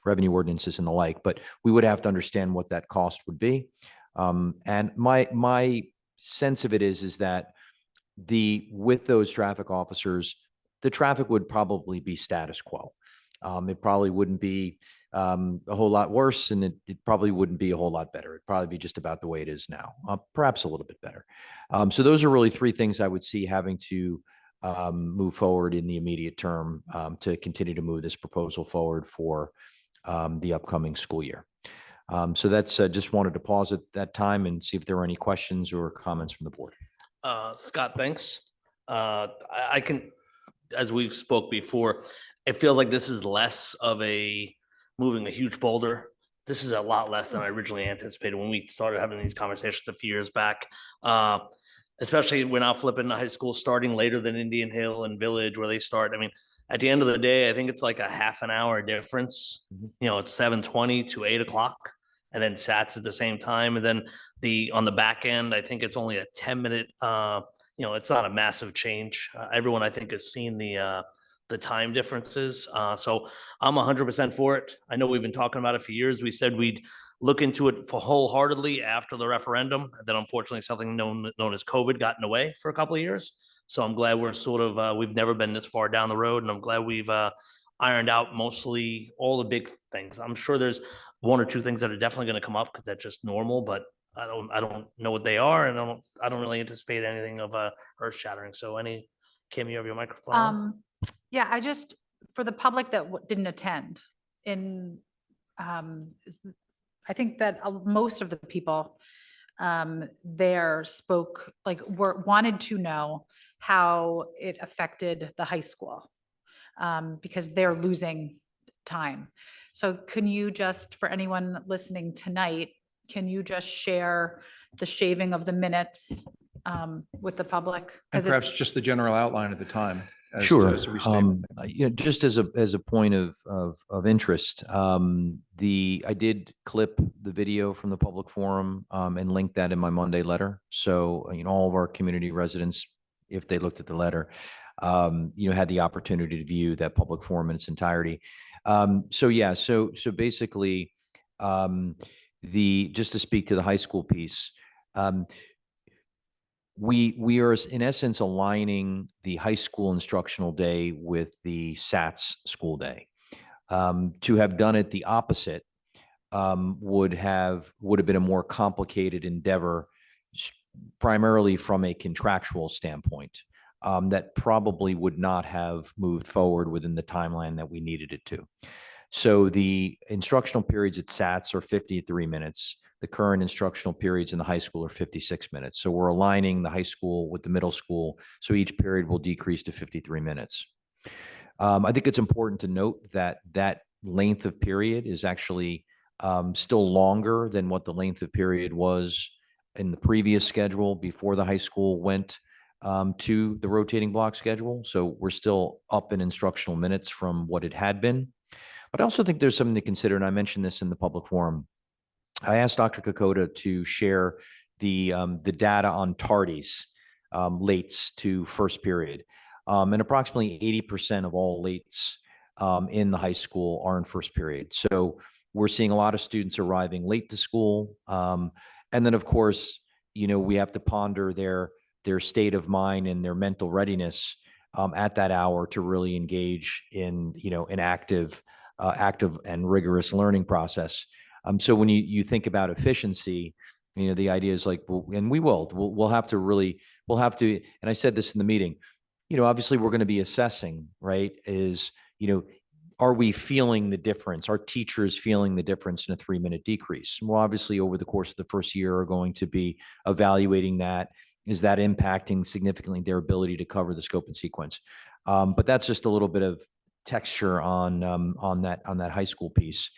revenue ordinances and the like. But we would have to understand what that cost would be. And my sense of it is that with those traffic officers, the traffic would probably be status quo. It probably wouldn't be a whole lot worse, and it probably wouldn't be a whole lot better. It'd probably be just about the way it is now, perhaps a little bit better. So those are really three things I would see having to move forward in the immediate term to continue to move this proposal forward for the upcoming school year. So that's just wanted to pause at that time and see if there were any questions or comments from the board. Scott, thanks. I can, as we've spoke before, it feels like this is less of a moving a huge boulder. This is a lot less than I originally anticipated when we started having these conversations a few years back. Especially we're now flipping to high school starting later than Indian Hill and Village where they start. I mean, at the end of the day, I think it's like a half an hour difference. You know, it's 7:20 to 8 o'clock. And then SATs at the same time. And then on the back end, I think it's only a 10-minute, it's not a massive change. Everyone I think has seen the time differences. So I'm 100% for it. I know we've been talking about it for years. We said we'd look into it for wholeheartedly after the referendum. And then unfortunately something known as COVID got in the way for a couple of years. So I'm glad we're sort of, we've never been this far down the road. And I'm glad we've ironed out mostly all the big things. I'm sure there's one or two things that are definitely going to come up because that's just normal, but I don't know what they are, and I don't really anticipate anything of earth shattering. So Kim, you have your microphone on? Yeah, I just, for the public that didn't attend, I think that most of the people there spoke, wanted to know how it affected the high school because they're losing time. So can you just, for anyone listening tonight, can you just share the shaving of the minutes with the public? And perhaps just the general outline at the time. Sure. As a restatement. Just as a point of interest, I did clip the video from the public forum and link that in my Monday letter. So, all of our community residents, if they looked at the letter, had the opportunity to view that public forum in its entirety. So basically, just to speak to the high school piece, we are in essence aligning the high school instructional day with the SATS school day. To have done it the opposite would have been a more complicated endeavor, primarily from a contractual standpoint. That probably would not have moved forward within the timeline that we needed it to. So the instructional periods at SATS are 53 minutes. The current instructional periods in the high school are 56 minutes. So we're aligning the high school with the middle school. So each period will decrease to 53 minutes. I think it's important to note that length of period is actually still longer than what the length of period was in the previous schedule before the high school went to the rotating block schedule. So we're still up in instructional minutes from what it had been. But I also think there's something to consider, and I mentioned this in the public forum. I asked Dr. Kokoda to share the data on tardies, lates to first period. And approximately 80% of all lates in the high school are in first period. So we're seeing a lot of students arriving late to school. And then, of course, we have to ponder their state of mind and their mental readiness at that hour to really engage in, an active and rigorous learning process. So when you think about efficiency, the idea is and we'll have to, and I said this in the meeting, obviously we're going to be assessing, right? Are we feeling the difference? Are teachers feeling the difference in a 3-minute decrease? Well, obviously over the course of the first year are going to be evaluating that. Is that impacting significantly their ability to cover the scope and sequence? But that's just a little bit of texture on that high school piece.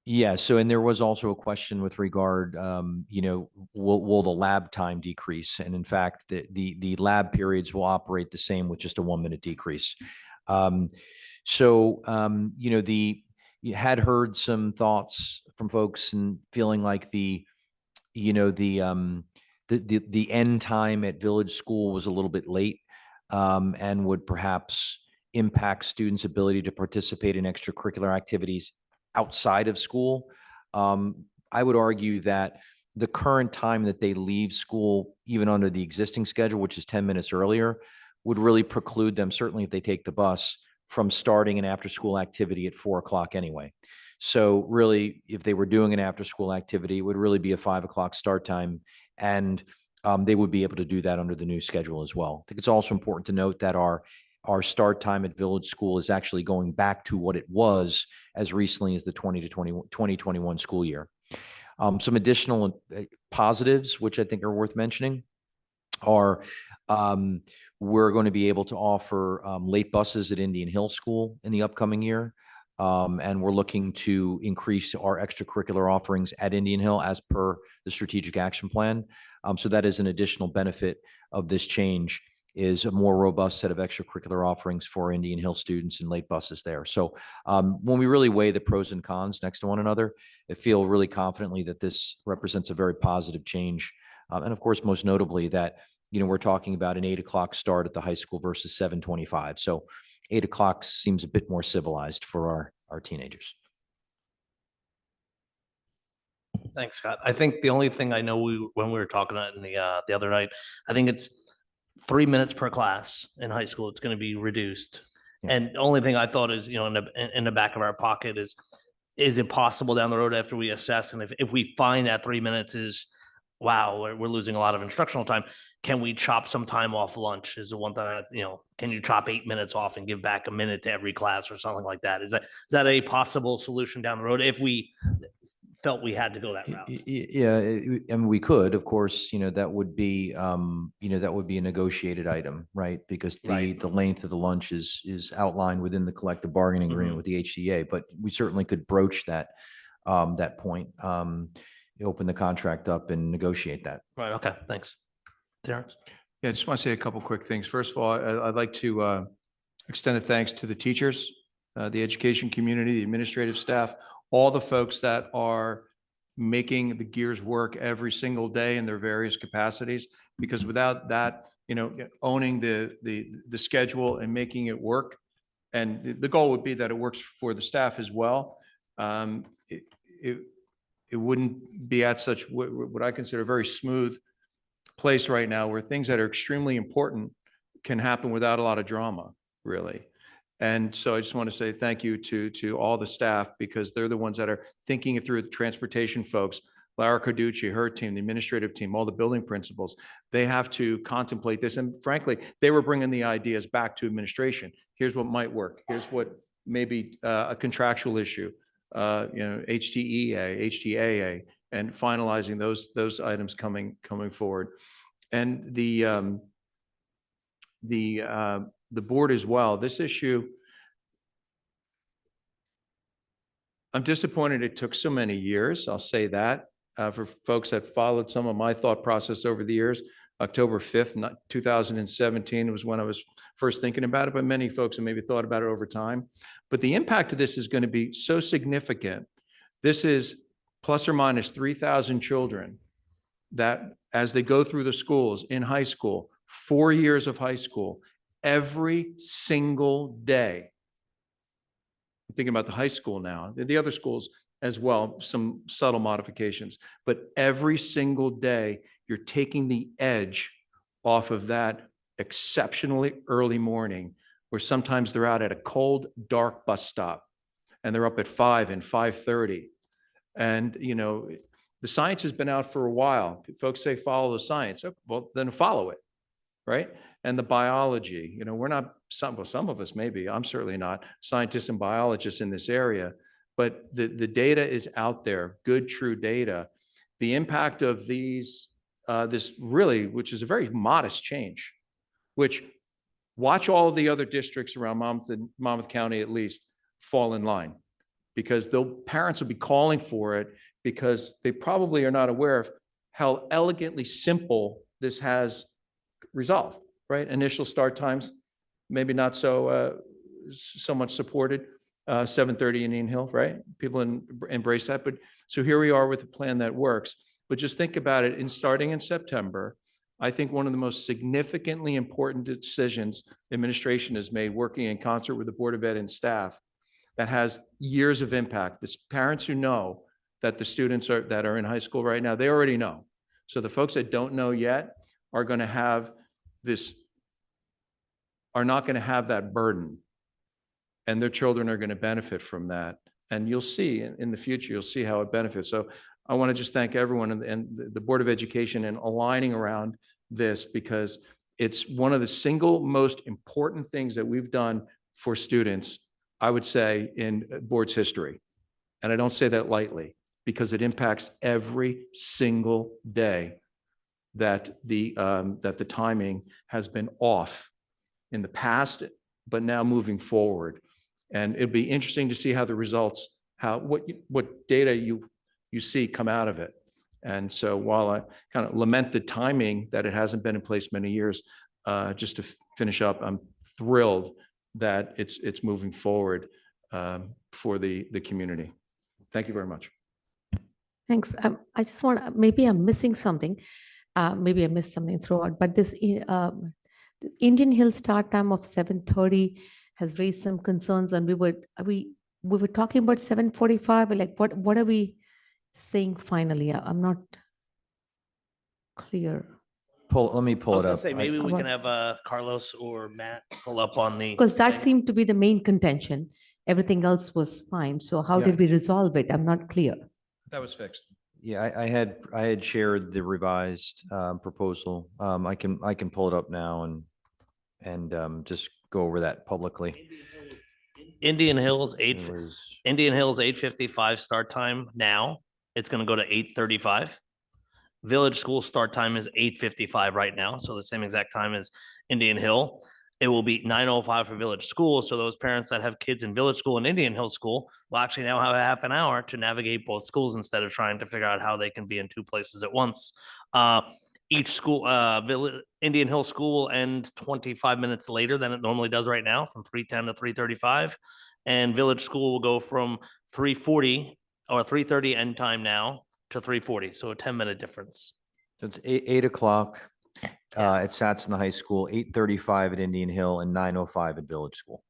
Yeah, so and there was also a question with regard, will the lab time decrease? And in fact, the lab periods will operate the same with just a 1-minute decrease. You had heard some thoughts from folks and feeling like the end time at Village School was a little bit late, and would perhaps impact students' ability to participate in extracurricular activities outside of school. I would argue that the current time that they leave school, even under the existing schedule, which is 10 minutes earlier, would really preclude them, certainly if they take the bus, from starting an after-school activity at 4 o'clock anyway. So really, if they were doing an after-school activity, it would really be a 5 o'clock start time, and they would be able to do that under the new schedule as well. I think it's also important to note that our start time at Village School is actually going back to what it was as recently as the 2021 school year. Some additional positives, which I think are worth mentioning, are we're going to be able to offer late buses at Indian Hill School in the upcoming year. And we're looking to increase our extracurricular offerings at Indian Hill as per the strategic action plan. So that is an additional benefit of this change, is a more robust set of extracurricular offerings for Indian Hill students and late buses there. So when we really weigh the pros and cons next to one another, I feel really confidently that this represents a very positive change. And of course, most notably that, we're talking about an 8 o'clock start at the high school versus 7:25. So 8 o'clock seems a bit more civilized for our teenagers. Thanks, Scott. I think the only thing I know when we were talking in the other night, I think it's 3 minutes per class in high school. It's going to be reduced. Yeah. And the only thing I thought is, in the back of our pocket is it possible down the road after we assess, and if we find that 3 minutes is, wow, we're losing a lot of instructional time, can we chop some time off lunch? Is the one thing, can you chop 8 minutes off and give back a minute to every class or something like that? Is that a possible solution down the road if we felt we had to go that route? Yeah, I mean, we could, of course, that would be, that would be a negotiated item, right? Because Right. the length of the lunch is outlined within the collective bargaining agreement with the HCA, but we certainly could broach that point, open the contract up and negotiate that. Right. Okay. Thanks. Terrence? Yeah, I just want to say a couple quick things. First of all, I'd like to extend a thanks to the teachers, the education community, the administrative staff, all the folks that are making the gears work every single day in their various capacities. Because without that, owning the schedule and making it work, and the goal would be that it works for the staff as well. It wouldn't be at such what I consider a very smooth place right now, where things that are extremely important can happen without a lot of drama, really. And so I just want to say thank you to all the staff, because they're the ones that are thinking it through. The transportation folks, Lara Carducci, her team, the administrative team, all the building principals, they have to contemplate this. And frankly, they were bringing the ideas back to administration. Here's what might work. Here's what maybe a contractual issue, HTEA, HTAA, and finalizing those items coming forward. And the board as well. This issue, I'm disappointed it took so many years. I'll say that. For folks that followed some of my thought process over the years, October 5th, 2017 was when I was first thinking about it, but many folks have maybe thought about it over time. But the impact of this is going to be so significant. This is plus or minus 3,000 children that, as they go through the schools in high school, 4 years of high school, every single day. I'm thinking about the high school now, the other schools as well, some subtle modifications, but every single day you're taking the edge off of that exceptionally early morning, where sometimes they're out at a cold, dark bus stop and they're up at 5 and 5:30. And, the science has been out for a while. Folks say, follow the science. Well, then follow it, right? And the biology, we're not, some of us maybe, I'm certainly not scientists and biologists in this area, but the data is out there, good, true data. The impact of this really, which is a very modest change, which watch all of the other districts around Monmouth County at least fall in line. because the parents will be calling for it because they probably are not aware of how elegantly simple this has resolved, right? Initial start times, maybe not so much supported. 7:30 Indian Hill, right? People embrace that. But so here we are with a plan that works. But just think about it, starting in September, I think one of the most significantly important decisions administration has made, working in concert with the Board of Ed and staff, that has years of impact. The parents who know that the students that are in high school right now, they already know. So the folks that don't know yet are going to have are not going to have that burden, and their children are going to benefit from that. And you'll see in the future, you'll see how it benefits. So I want to just thank everyone and the Board of Education in aligning around this, because it's one of the single most important things that we've done for students, I would say, in board's history. And I don't say that lightly, because it impacts every single day that the timing has been off in the past, but now moving forward. And it'd be interesting to see how the results, what data you see come out of it. And so while I kind of lament the timing that it hasn't been in place many years, just to finish up, I'm thrilled that it's moving forward for the community. Thank you very much. Thanks. I just want, maybe I'm missing something. Maybe I missed something throughout, but this Indian Hill start time of 7:30 has raised some concerns, and we were talking about 7:45. Like, what are we saying finally? I'm not clear. Let me I pull was it gonna up. say, maybe we want- can have Carlos or Matt pull up on the. Because that thing. seemed to be the main contention. Everything else was fine. So how Yeah. did we resolve it? I'm not clear. That was fixed. Yeah, I had shared the revised proposal. I can pull it up now and just go over that publicly. Indian Hills It was, Indian Hills 8:55 start time now. It's gonna go to 8:35. Village School start time is 8:55 right now, so the same exact time as Indian Hill. It will be 9:05 for Village School, so those parents that have kids in Village School and Indian Hill School will actually now have a half an hour to navigate both schools instead of trying to figure out how they can be in two places at once. Each school, Indian Hill School will end 25 minutes later than it normally does right now, from 3:10 to 3:35. And Village School will go from 3:40 or 3:30 end time now to 3:40, so a 10-minute difference. so it's 8 o'clock at Satsuma High School, 8:35 at Indian Hill, and 9:05 at Village School.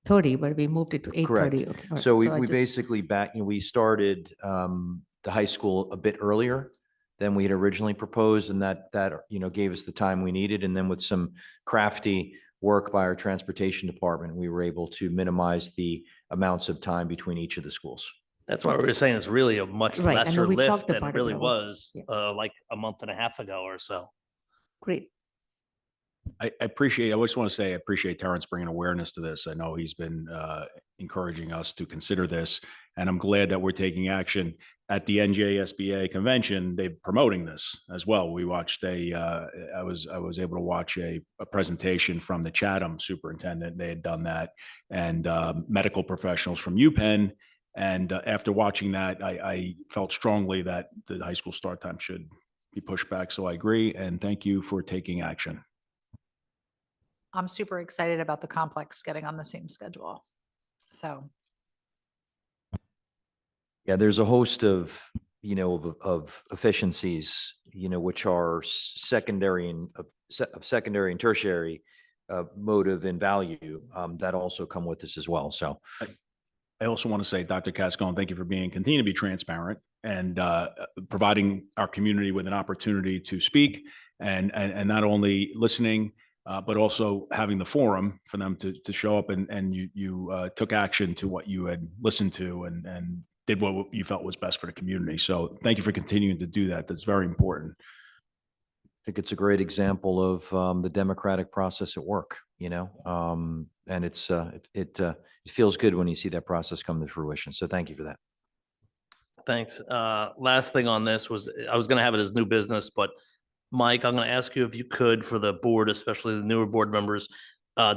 30, but we moved it to 8:30. Okay, all right. So we I just- basically we started the high school a bit earlier than we had originally proposed, and that gave us the time we needed. And then with some crafty work by our transportation department, we were able to minimize the amounts of time between each of the schools. That's why we were saying it's really a much Right, I know lesser we lift talked than about it it, really but I was was- like a month and a half ago or so. Great. I just want to say, I appreciate Terrence bringing awareness to this. I know he's been encouraging us to consider this, and I'm glad that we're taking action. At the NJSBA convention, they're promoting this as well. We watched I was able to watch a presentation from the Chatham superintendent. They had done that, and medical professionals from UPenn. And after watching that, I felt strongly that the high school start time should be pushed back. So I agree, and thank you for taking action. I'm super excited about the complex getting on the same schedule. So Yeah, there's a host of, of efficiencies, which are secondary and tertiary motive and value that also come with this as well. So I also want to say, Dr. Cascone, thank you for continue to be transparent and providing our community with an opportunity to speak and not only listening, but also having the forum for them to show up and you took action to what you had listened to and did what you felt was best for the community. So thank you for continuing to do that. That's very important. I think it's a great example of the democratic process at work, and it feels good when you see that process come to fruition. So thank you for that. Thanks. Last thing on this was, I was gonna have it as new business, but Mike, I'm gonna ask you if you could, for the board, especially the newer board members,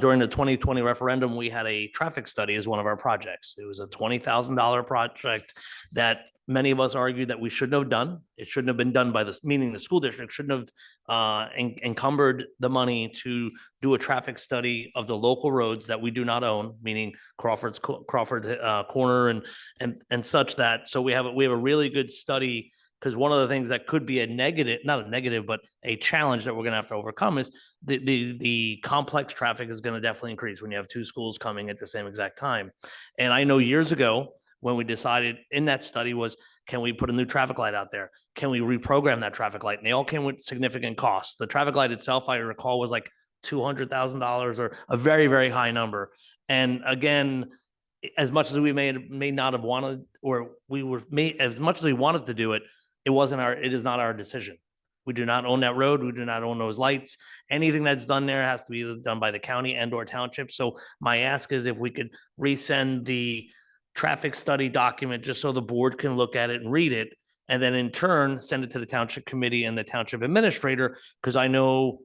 during the 2020 referendum, we had a traffic study as one of our projects. It was a $20,000 project that many of us argued that we shouldn't have done. It shouldn't have been done by the, meaning the school district shouldn't have encumbered the money to do a traffic study of the local roads that we do not own, meaning Crawford Corner and such that. So we have a really good study, because one of the things that could be a negative, not a negative, but a challenge that we're going to have to overcome is the complex traffic is going to definitely increase when you have two schools coming at the same exact time. And I know years ago when we decided in that study was, can we put a new traffic light out there? Can we reprogram that traffic light? And they all came with significant costs. The traffic light itself, I recall, was like $200,000 or a very, very high number. And again, as much as we may not have wanted, or as much as we wanted to do it, it is not our decision. We do not own that road. We do not own those lights. Anything that's done there has to be done by the county and or township. So my ask is if we could resend the traffic study document just so the board can look at it and read it, and then in turn send it to the township committee and the township administrator, because I know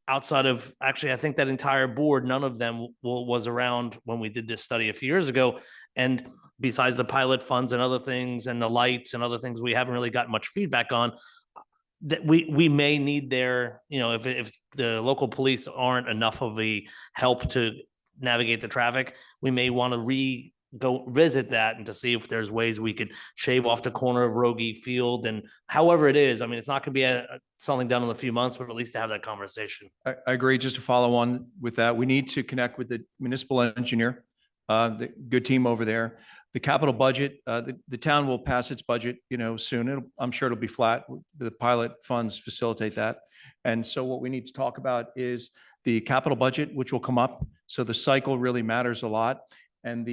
outside of, actually, I think that entire board, none of them was around when we did this study a few years ago. And besides the pilot funds and other things and the lights and other things we haven't really got much feedback on, that we may need their, if the local police aren't enough of a help to navigate the traffic, we may want to go visit that and to see if there's ways we could shave off the corner of Rogie Field, and however it is. I mean, it's not going to be something done in a few months, but at least to have that conversation. I agree. Just to follow on with that, we need to connect with the municipal engineer, the good team over there. The capital budget, the town will pass its budget, soon. I'm sure it'll be flat. The pilot funds facilitate that. And so what we need to talk about is the capital budget, which will come up. So the cycle really matters a lot. And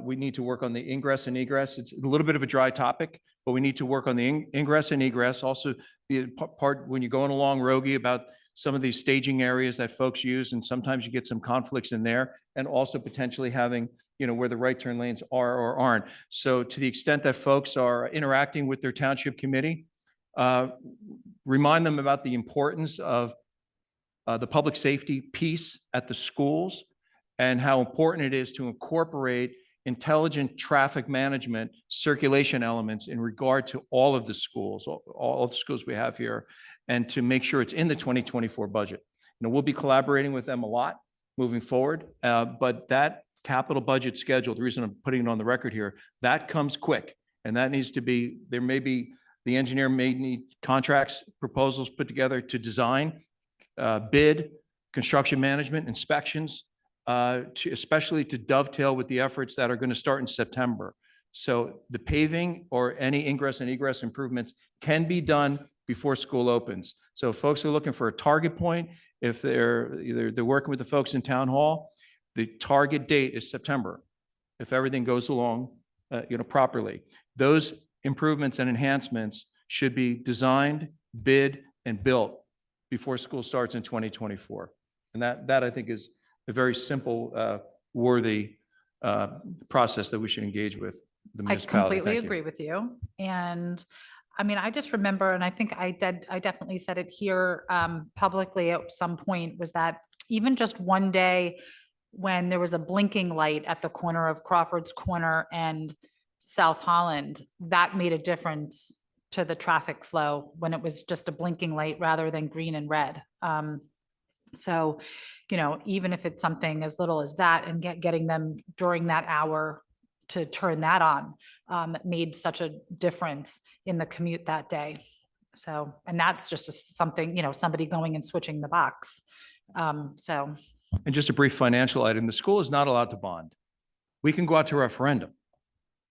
we need to work on the ingress and egress. It's a little bit of a dry topic, but we need to work on the ingress and egress. Also, the part when you're going along Rogie about some of these staging areas that folks use, and sometimes you get some conflicts in there, and also potentially having, where the right turn lanes are or aren't. So to the extent that folks are interacting with their township committee, remind them about the importance of the public safety piece at the schools, and how important it is to incorporate intelligent traffic management circulation elements in regard to all of the schools, all of the schools we have here, and to make sure it's in the 2024 budget. We'll be collaborating with them a lot moving forward, but that capital budget schedule, the reason I'm putting it on the record here, that comes quick, and that needs to be, the engineer may need contracts, proposals put together to design, bid, construction management, inspections, especially to dovetail with the efforts that are going to start in September. So the paving or any ingress and egress improvements can be done before school opens. So if folks are looking for a target point, if they're working with the folks in town hall, the target date is September. If everything goes along, properly, those improvements and enhancements should be designed, bid, and built before school starts in 2024. And that I think is a very simple, worthy process that we should engage with the I municipality. completely Thank you. agree with you. And I mean, I just remember, and I think I definitely said it here publicly at some point, was that even just one day when there was a blinking light at the corner of Crawford's Corner and South Holland, that made a difference to the traffic flow when it was just a blinking light rather than green and red. So, even if it's something as little as that, and getting them during that hour to turn that on, made such a difference in the commute that day. So, and that's just something, somebody going and switching the box. So. And just a brief financial item, the school is not allowed to bond. We can go out to referendum,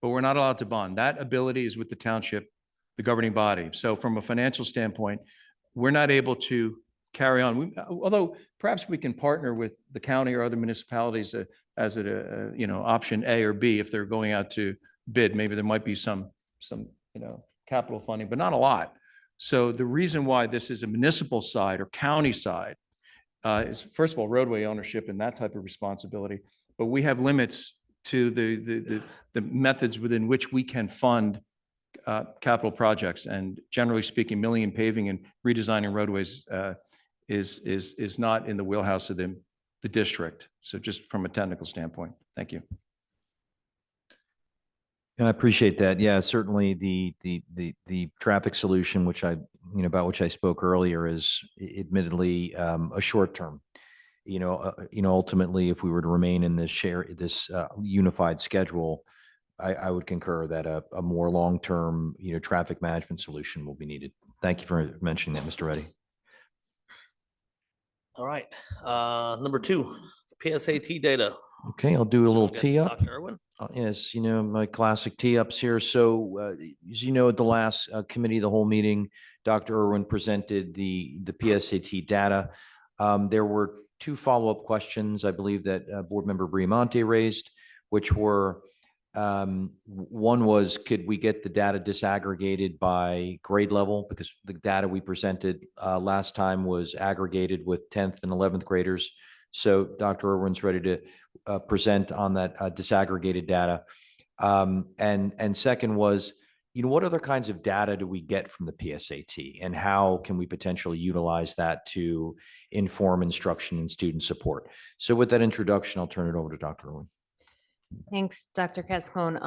but we're not allowed to bond. That ability is with the township, the governing body. So from a financial standpoint, we're not able to carry on. Although perhaps we can partner with the county or other municipalities as option A or B if they're going out to bid. Maybe there might be some capital funding, but not a lot. So the reason why this is a municipal side or county side is, first of all, roadway ownership and that type of responsibility. But we have limits to the methods within which we can fund capital projects. And generally speaking, milling and paving and redesigning roadways is not in the wheelhouse of the the district. So just from a technical standpoint, thank you. I appreciate that. Yeah, certainly the traffic solution, which about which I spoke earlier, is admittedly a short term. Ultimately, if we were to remain in this unified schedule, I would concur that a more long-term, traffic management solution will be needed. Thank you for mentioning that, Mr. Reddy. All right, number 2, PSAT data. Okay, I'll do a little I guess tee up. Dr. Irwin? Yes, my classic tee ups here. So, as you know, at the last committee, the whole meeting, Dr. Irwin presented the PSAT data. There were 2 follow-up questions, I believe, that Board Member Briamonte raised, which were, one was, could we get the data disaggregated by grade level? Because the data we presented last time was aggregated with 10th and 11th graders. So Dr. Irwin's ready to present on that disaggregated data. And second was, what other kinds of data do we get from the PSAT, and how can we potentially utilize that to inform instruction and student support? So with that introduction, I'll turn it over to Dr. Irwin. Thanks, Dr. Cascone.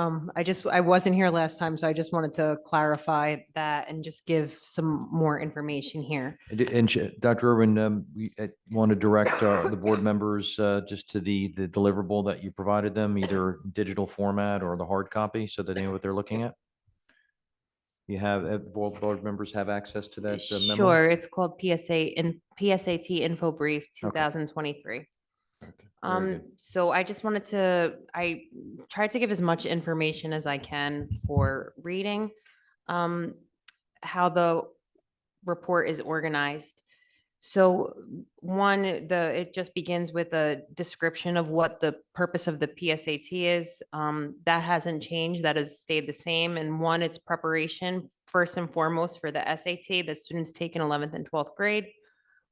I wasn't here last time, so I just wanted to clarify that and just give some more information here. Dr. Irwin, we want to direct the board members just to the deliverable that you provided them, either digital format or the hard copy, so that they know what they're looking at. You have board members have access to that memo? Sure, it's called PSAT Info Brief 2023. Okay, very good. So I tried to give as much information as I can for reading, how the report is organized. So it just begins with a description of what the purpose of the PSAT is. That hasn't changed. That has stayed the same. And 1, it's preparation first and foremost for the SAT that students take in 11th and 12th grade,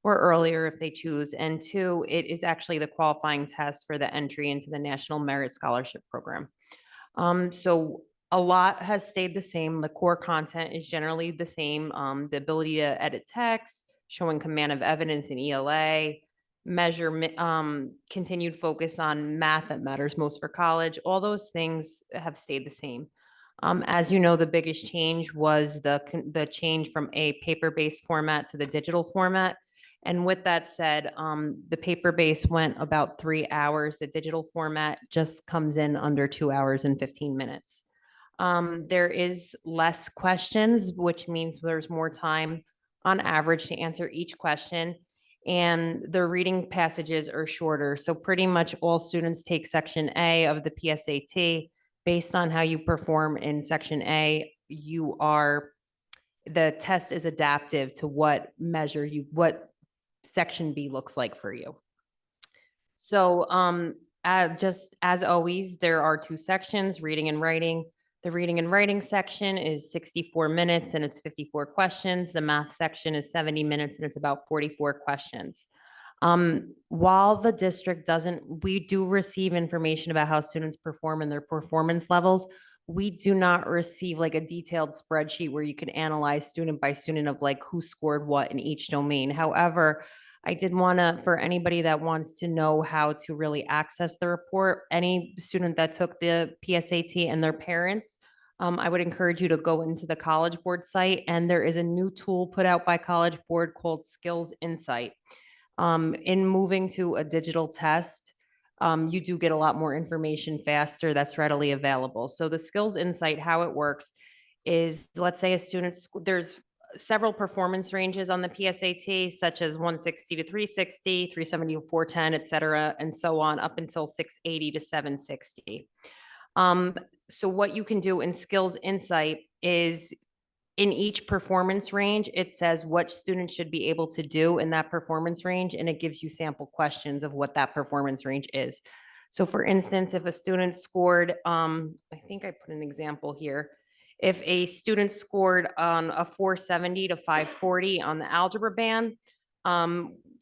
or earlier if they choose. And 2, it is actually the qualifying test for the entry into the National Merit Scholarship Program. So a lot has stayed the same. The core content is generally the same. The ability to edit text, showing command of evidence in ELA, continued focus on math that matters most for college. All those things have stayed the same. As you know, the biggest change was the change from a paper-based format to the digital format. And with that said, the paper-based went about 3 hours. The digital format just comes in under 2 hours and 15 minutes. There is less questions, which means there's more time on average to answer each question. And the reading passages are shorter. So pretty much all students take section A of the PSAT. Based on how you perform in section A, the test is adaptive to what section B looks like for you. So just as always, there are 2 sections, reading and writing. The reading and writing section is 64 minutes and it's 54 questions. The math section is 70 minutes and it's about 44 questions. While the district we do receive information about how students perform and their performance levels. We do not receive like a detailed spreadsheet where you can analyze student by student of like who scored what in each domain. However, I did want to, for anybody that wants to know how to really access the report, any student that took the PSAT and their parents, I would encourage you to go into the College Board site, and there is a new tool put out by College Board called Skills Insight. In moving to a digital test, you do get a lot more information faster that's readily available. So the Skills Insight, how it works is, let's say a student, there's several performance ranges on the PSAT, such as 160 to 360, 370 to 410, et cetera, and so on, up until 680 to 760. So what you can do in Skills Insight is, in each performance range, it says what students should be able to do in that performance range, and it gives you sample questions of what that performance range is. So for instance, if a student scored, I think I put an example here. If a student scored on a 470 to 540 on the algebra band,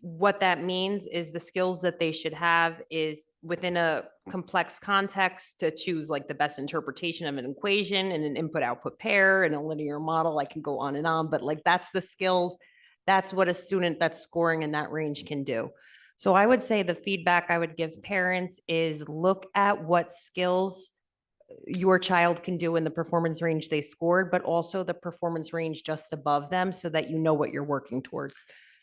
what that means is the skills that they should have is within a complex context to choose like the best interpretation of an equation and an input-output pair and a linear model. I can go on, but like that's the skills. That's what a student that's scoring in that range can do. So I would say the feedback I would give parents is look at what skills your child can do in the performance range they scored, but also the performance range just above them so that you know what you're working towards.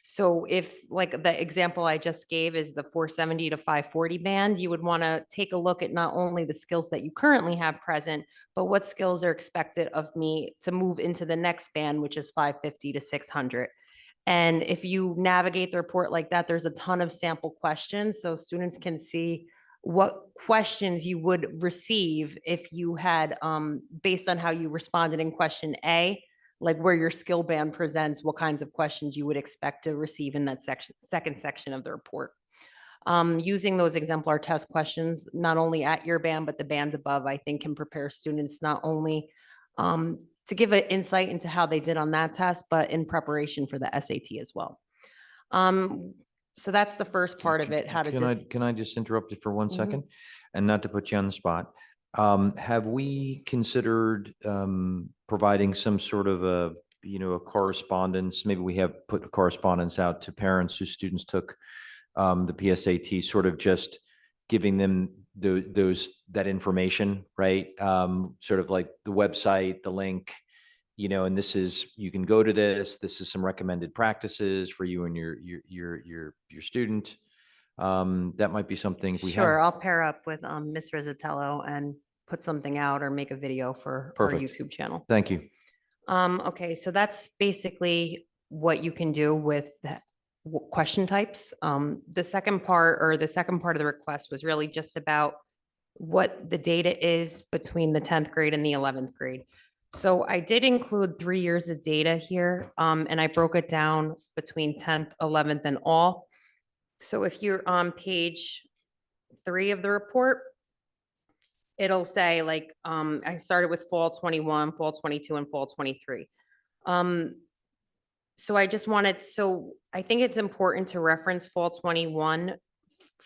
So if like the example I just gave is the 470 to 540 band, you would want to take a look at not only the skills that you currently have present, but what skills are expected of me to move into the next band, which is 550 to 600. And if you navigate the report like that, there's a ton of sample questions so students can see what questions you would receive if you had, based on how you responded in question A, like where your skill band presents, what kinds of questions you would expect to receive in that section, second section of the report. Using those exemplar test questions, not only at your band, but the bands above, I think can prepare students not only to give an insight into how they did on that test, but in preparation for the SAT as well. So that's the first part of it, how to Can I just interrupt you for 1 Mhm. second? And not to put you on the spot. Have we considered providing some sort of a correspondence? Maybe we have put a correspondence out to parents whose students took the PSAT, sort of just giving them that information, right? Sort of like the website, the link, and this is, you can go to this is some recommended practices for you and your student. That might be something if we Sure, have. I'll pair up with Ms. Rizzatello and put something out or make a video for our Perfect. YouTube channel. Thank you. Okay, so that's basically what you can do with question types. The second part of the request was really just about what the data is between the 10th grade and the 11th grade. So I did include 3 years of data here, and I broke it down between 10th, 11th, and all. So if you're on page 3 of the report, it'll say like, I started with fall 21, fall 22, and fall 23. So I just wanted, so I think it's important to reference fall 21.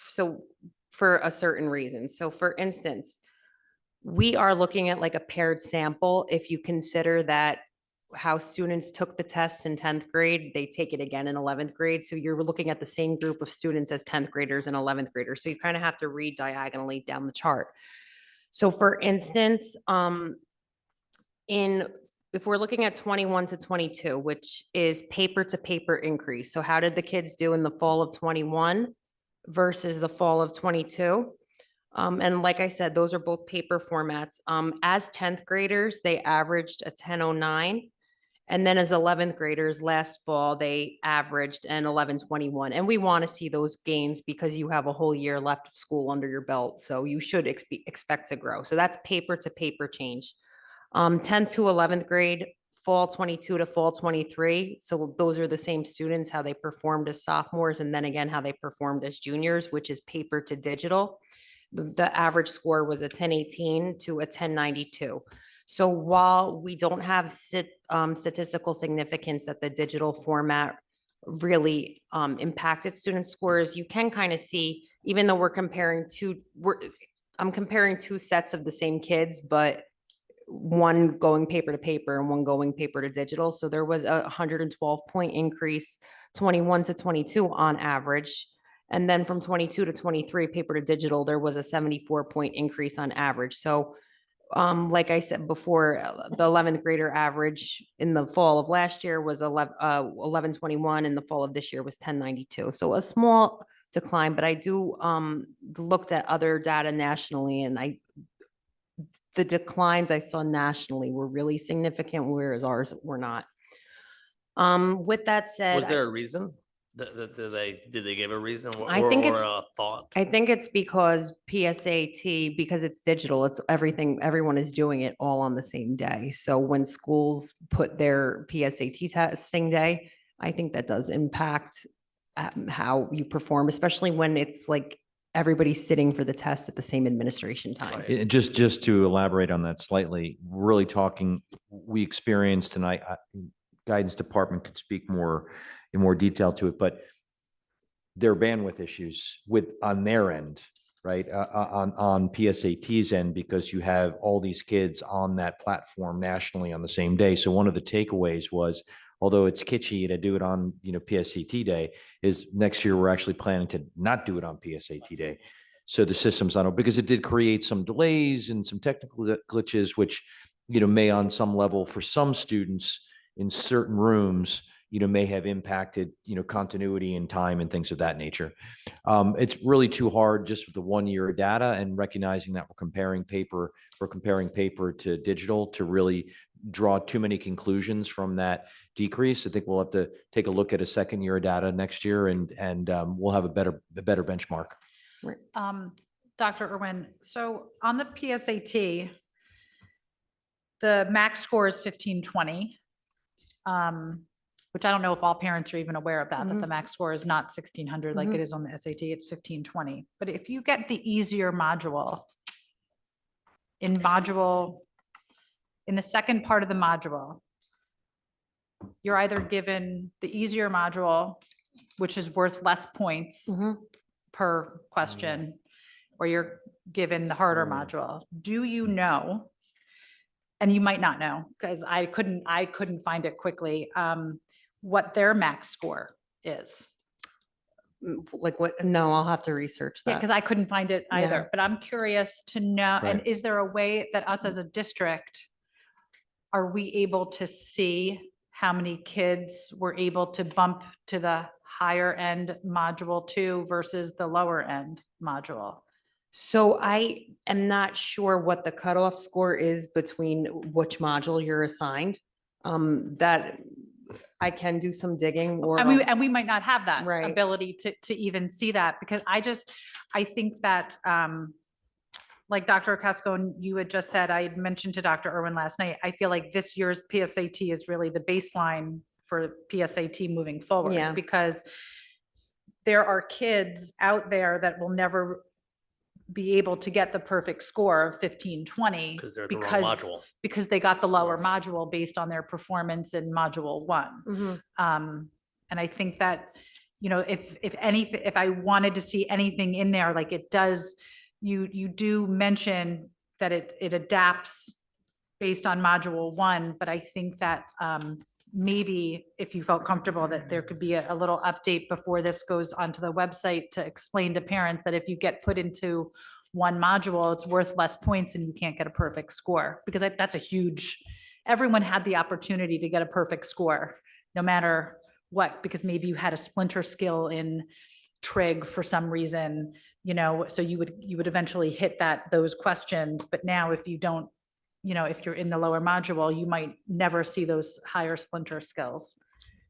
So for a certain reason. So for instance, we are looking at like a paired sample. If you consider that how students took the test in 10th grade, they take it again in 11th grade. So you're looking at the same group of students as 10th graders and 11th graders. So you kind of have to read diagonally down the chart. So for instance, if we're looking at 21 to 22, which is paper to paper increase. So how did the kids do in the fall of 21 versus the fall of 22? And like I said, those are both paper formats. As 10th graders, they averaged a 1009. And then as 11th graders last fall, they averaged an 1121. And we want to see those gains because you have a whole year left of school under your belt. So you should expect to grow. So that's paper to paper change. 10th to 11th grade, fall 22 to fall 23. So those are the same students, how they performed as sophomores, and then again, how they performed as juniors, which is paper to digital. The average score was a 1018 to a 1092. So while we don't have statistical significance that the digital format really impacted student scores, you can kind of see, even though I'm comparing two sets of the same kids, but one going paper to paper and one going paper to digital. So there was a 112-point increase, 21 to 22 on average. And then from 22 to 23, paper to digital, there was a 74-point increase on average. So like I said before, the 11th grader average in the fall of last year was 1121, and the fall of this year was 1092. So a small decline, but I do looked at other data nationally, and the declines I saw nationally were really significant, whereas ours were not. With that said, Was there a reason? Did they give a reason I think it's- or a thought? I think it's because PSAT, because it's digital, it's everything, everyone is doing it all on the same day. So when schools put their PSAT testing day, I think that does impact how you perform, especially when it's like everybody's sitting for the test at the same administration time. Right. Just to elaborate on that slightly, really talking, we experienced tonight, guidance department could speak more in more detail to it, but there are bandwidth issues on their end, right? On PSAT's end, because you have all these kids on that platform nationally on the same day. So one of the takeaways was although it's kitschy to do it on, PSAT day, is next year we're actually planning to not do it on PSAT day. So the system's on, because it did create some delays and some technical glitches, which, may on some level for some students in certain rooms, may have impacted, continuity and time and things of that nature. It's really too hard just with the 1 year of data, and recognizing that we're comparing paper to digital to really draw too many conclusions from that decrease. I think we'll have to take a look at a second year of data next year, and we'll have a better benchmark. Dr. Irwin, so on the PSAT, the max score is 1520. Which I don't know if all parents are even aware of that the max score is not 1600 like it is on the SAT, it's 1520. But if you get the easier module, in the second part of the module, you're either given the easier module, which is worth less points per question, or you're given the harder module. Do you know, and you might not know, because I couldn't find it quickly, what their max score is? Like what? No, I'll have to research Yeah, that. because I couldn't find it Yeah. either, but I'm curious to know, and Right. is there a way that us as a district, are we able to see how many kids were able to bump to the higher end module 2 versus the lower end module? So I am not sure what the cutoff score is between which module you're assigned. That I can do some digging, or And we might not have that Right. ability to even see that, because I think that, like Dr. Casco, and you had just said, I had mentioned to Dr. Irwin last night, I feel like this year's PSAT is really the baseline for PSAT moving forward. Yeah. Because there are kids out there that will never be able to get the perfect score of 1520 Because they're at the wrong module. because they got the lower module based on their performance in module 1. Mhm. And I think that, if anything, if I wanted to see anything in there, like it does, you do mention that it adapts based on module 1, but I think that, maybe if you felt comfortable that there could be a little update before this goes onto the website to explain to parents that if you get put into one module, it's worth less points and you can't get a perfect score, because that's a huge, everyone had the opportunity to get a perfect score, no matter what, because maybe you had a splinter skill in trig for some reason, so you would eventually hit those questions. But now if you don't, if you're in the lower module, you might never see those higher splinter skills.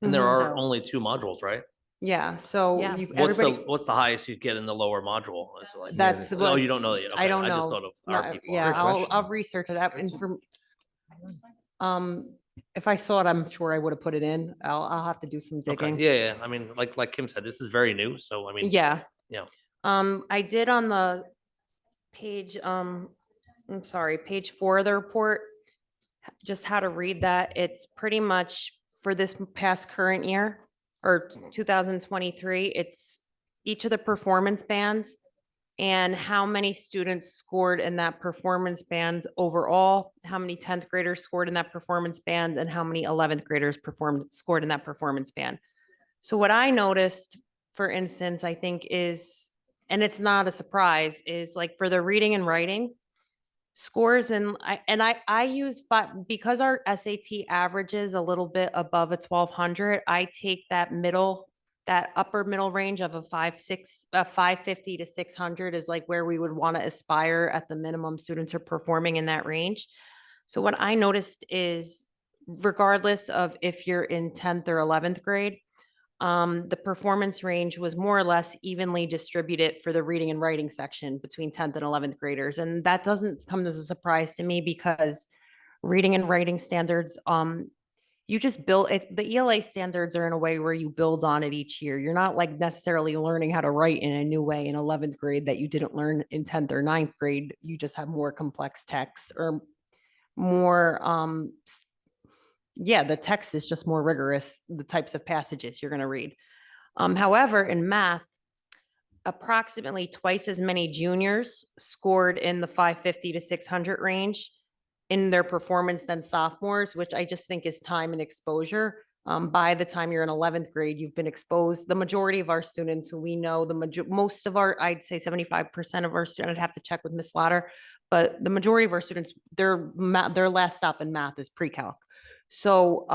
And there are So- only 2 modules, right? Yeah, so Yeah. everybody, What's the highest you'd get in the lower module? Is it like- that's Oh, what, you don't know that yet. I Okay, don't just know. thought of Not- our people. yeah, Great I'll question. research it out, and if I saw it, I'm sure I would have put it in. I'll have to do some Okay, digging. yeah, I mean, like Kim said, this is very new, so I mean. Yeah. Yeah. I did on the page, I'm sorry, page 4 of the report, just how to read that. It's pretty much for this past current year, or 2023, it's each of the performance bands and how many students scored in that performance band overall, how many 10th graders scored in that performance band, and how many 11th graders scored in that performance band. So what I noticed, for instance, I think is, and it's not a surprise, is like for the reading and writing scores, and I use, but because our SAT average is a little bit above a 1200, I take that upper middle range of a 550 to 600 is like where we would want to aspire at the minimum. Students are performing in that range. So what I noticed is, regardless of if you're in 10th or 11th grade, the performance range was more or less evenly distributed for the reading and writing section between 10th and 11th graders. And that doesn't come as a surprise to me, because reading and writing standards, you just build it. The ELA standards are in a way where you build on it each year. You're not like necessarily learning how to write in a new way in 11th grade that you didn't learn in 10th or 9th grade. You just have more complex texts, or more, the text is just more rigorous, the types of passages you're going to read. However, in math, approximately twice as many juniors scored in the 550 to 600 range in their performance than sophomores, which I just think is time and exposure. By the time you're in 11th grade, you've been exposed. The majority of our students who we know, most of our, I'd say 75% of our students, I'd have to check with Miss Slaughter, but the majority of our students, their last stop in math is pre-calc. So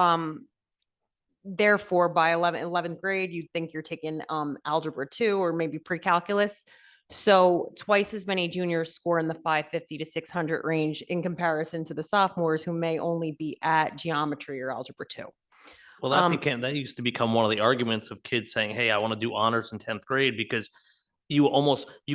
therefore, by 11th grade, you'd think you're taking algebra 2 or maybe pre-calculus. So twice as many juniors score in the 550 to 600 range in comparison to the sophomores who may only be at geometry or algebra 2. Well, that used to become one of the arguments of kids saying, hey, I want to do honors in 10th grade because you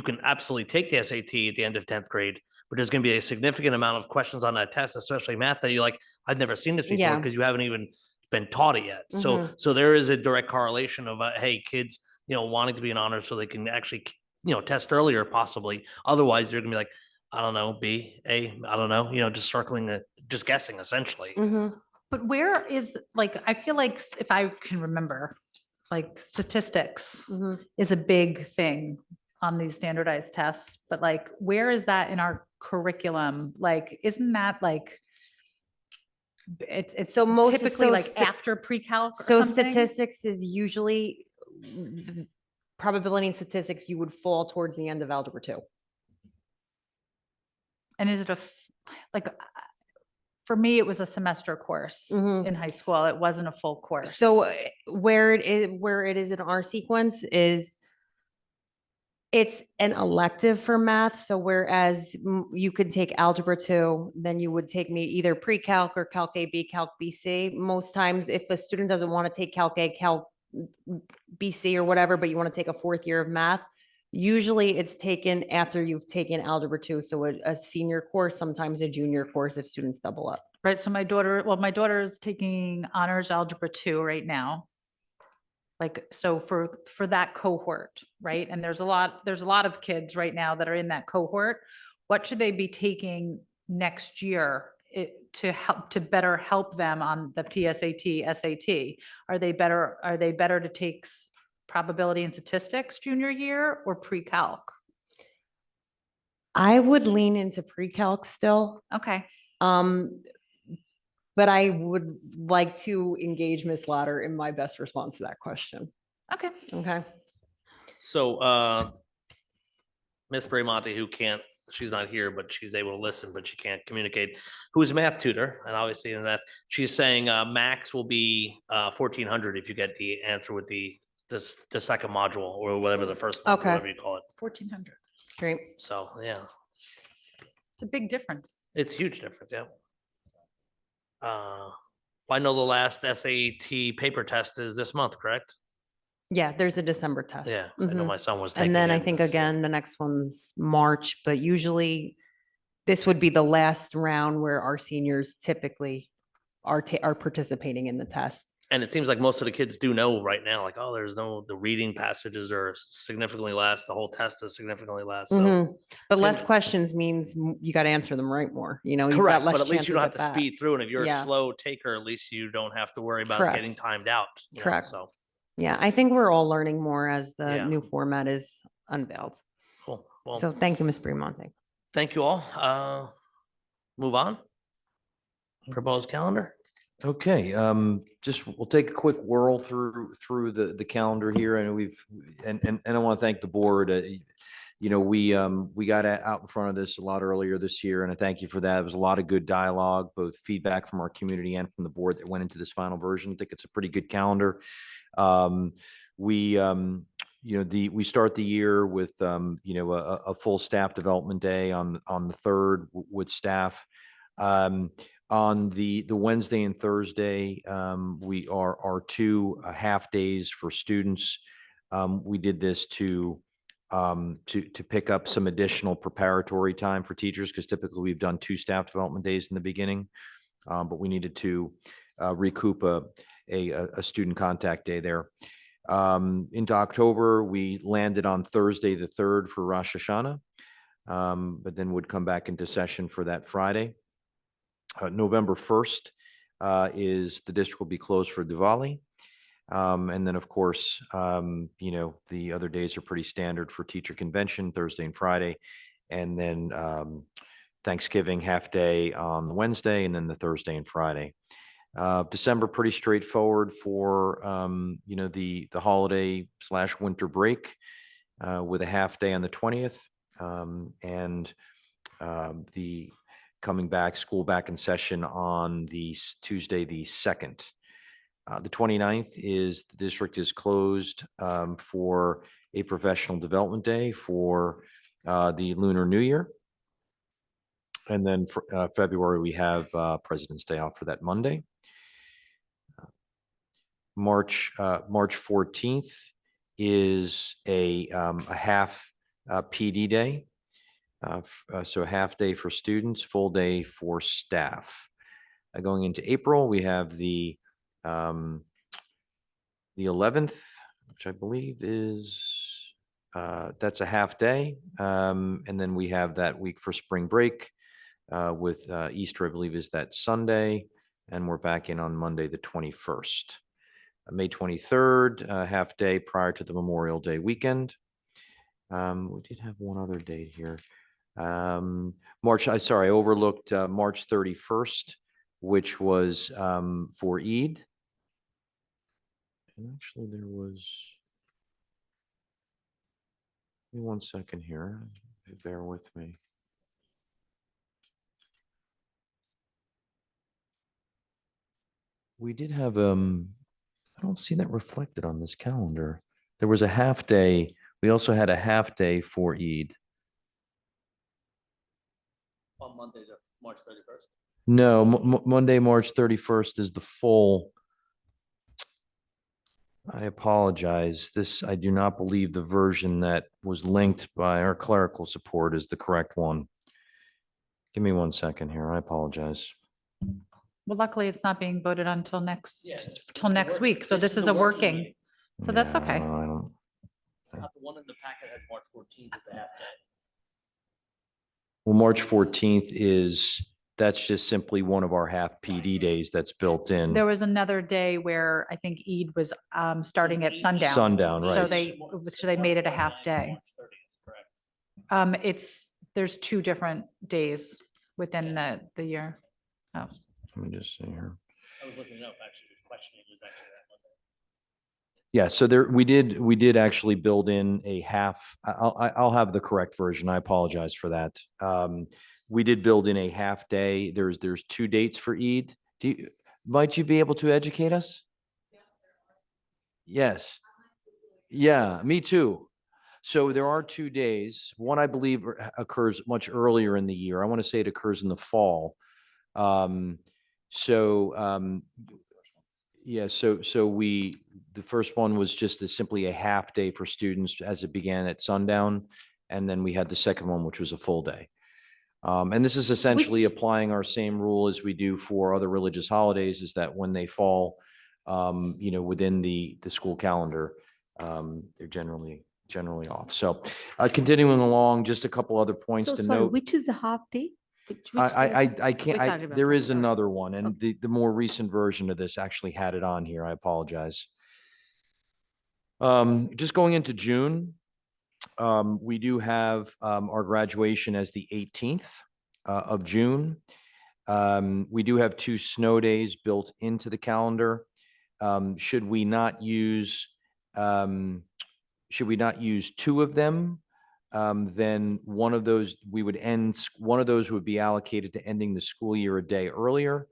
can absolutely take the SAT at the end of 10th grade, but there's going to be a significant amount of questions on that test, especially math, that you're like, I've never seen this before Yeah. because you haven't even been taught it yet. So there is a direct correlation of, hey, kids, wanting to be an honor so they can actually, test earlier possibly. Otherwise, they're going to be like, I don't know, B, A, I don't know, just circling, just guessing essentially. But where is, like, I feel like if I can remember, like statistics is a big thing on these standardized tests, but like, where is that in our curriculum? Like, isn't that like, it's So most- typically so like sta- after pre-calc or So something? statistics is usually probability and statistics, you would fall towards the end of algebra 2. And is it like, for me, it was a semester course in high school. It wasn't a full course. So where it is in our sequence is it's an elective for math. So whereas you could take algebra 2, then you would take either pre-calc or calc A, B, calc BC. Most times if a student doesn't want to take calc A, calc BC or whatever, but you want to take a 4th year of math, usually it's taken after you've taken algebra 2. So a senior course, sometimes a junior course if students double up. Right, so my daughter is taking honors algebra 2 right now. Like, so for that cohort, right? And there's a lot of kids right now that are in that cohort. What should they be taking next year to better help them on the PSAT, SAT? Are they better to take probability and statistics junior year or pre-calc? I would lean into pre-calc still. Okay. But I would like to engage Ms. Lauder in my best response to that question. Okay. Okay. So Miss Bramonte, she's not here, but she's able to listen, but she can't communicate, who is a math tutor. And obviously in that, she's saying max will be 1,400 if you get the answer with the second module or whatever the first one, Okay. whatever you call it. 1,400. Great. So, yeah, It's a big difference. it's a huge difference. Yeah. I know the last SAT paper test is this month, correct? Yeah, there's a December test. Yeah, I know Mhm. my son was taking. And then I it think this- again, the next one's March, but usually this would be the last round where our seniors typically are participating in the test. And it seems like most of the kids do know right now, like, oh, the reading passages are significantly less. The whole test is significantly less. So Mhm. But less seems- questions means you got to answer them right more, you've got correct, less but at least you don't have chances to at that. speed through. And if you're Yeah. a slow taker, at least you don't have to worry about getting Correct. timed out. Correct. So Yeah, I think we're all learning more as the Yeah. new format is unveiled. cool. Well, So thank you, Ms. Bramonte. thank you all. Move on. Proposed calendar. Okay, we'll take a quick whirl through the calendar here, and and I want to thank the board. We got out in front of this a lot earlier this year, and I thank you for that. It was a lot of good dialogue, both feedback from our community and from the board that went into this final version. I think it's a pretty good calendar. We start the year with a full staff development day on the 3rd with staff. On the Wednesday and Thursday, we are our 2 half days for students. We did this to pick up some additional preparatory time for teachers, because typically we've done 2 staff development days in the beginning, but we needed to recoup a student contact day there. Into October, we landed on Thursday the 3rd for Rosh Hashanah, but then would come back into session for that Friday. November 1st is the district will be closed for Diwali. And then, of course, the other days are pretty standard for teacher convention, Thursday and Friday. And then Thanksgiving half day on Wednesday, and then the Thursday and Friday. December, pretty straightforward for, the holiday / winter break with a half day on the 20th. And the coming back, school back in session on the Tuesday, the 2nd. The 29th is, the district is closed for a professional development day for the Lunar New Year. And then for February, we have President's Day off for that Monday. March 14th is a half PD day. So a half day for students, full day for staff. Going into April, we have the 11th, which I believe is, that's a half day. And then we have that week for spring break with Easter, I believe is that Sunday. And we're back in on Monday, the 21st. May 23rd, half day prior to the Memorial Day weekend. We did have one other date here. I overlooked March 31st, which was for Eid. And actually there was, give me 1 second here, bear with me. We did have, I don't see that reflected on this calendar. There was a half day. We also had a half day for Eid. On Monday, March 31st. No, Monday, March 31st is the full. I apologize. I do not believe the version that was linked by our clerical support is the correct one. Give me 1 second here. I apologize. Well, luckily it's not being voted on till next, Yeah, till next week. So this is a working, so that's Yeah, okay. I don't. It's not the one in the packet has March 14th as a half day. Well, March 14th that's just simply one of our half PD days that's built in. There was another day where I think Eid was starting at sundown. Sundown, So right. they made it a half day. There's 2 different days within the year. Oh. Let me just see here. I was looking it up, actually, the questioning was actually that Monday. Yeah, so we did actually build in a half. I'll have the correct version. I apologize for that. We did build in a half day. There's 2 dates for Eid. Might you be able to educate us? Yes. Yeah, me too. So there are 2 days. One, I believe, occurs much earlier in the year. I want to say it occurs in the fall. Yeah, so the first one was just simply a half day for students as it began at sundown. And then we had the second one, which was a full day. And this is essentially applying our same rule as we do for other religious holidays, is that when they fall, within the school calendar, they're generally off. So continuing along, just a couple other points So to sorry, note. which is the half day? Which day? I can't, can't remember. there is Okay. another one, and the more recent version of this actually had it on here. I apologize. Just going into June, we do have our graduation as the 18th of June. We do have 2 snow days built into the calendar. Should we not use 2 of them? Then one of those would be allocated to ending the school year a day earlier.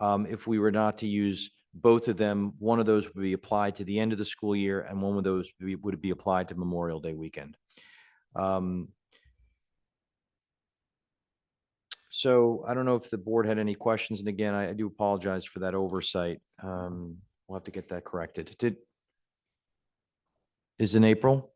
If we were not to use both of them, one of those would be applied to the end of the school year, and one of those would be applied to Memorial Day weekend. So I don't know if the board had any questions. And again, I do apologize for that oversight. We'll have to get that corrected. Is in April?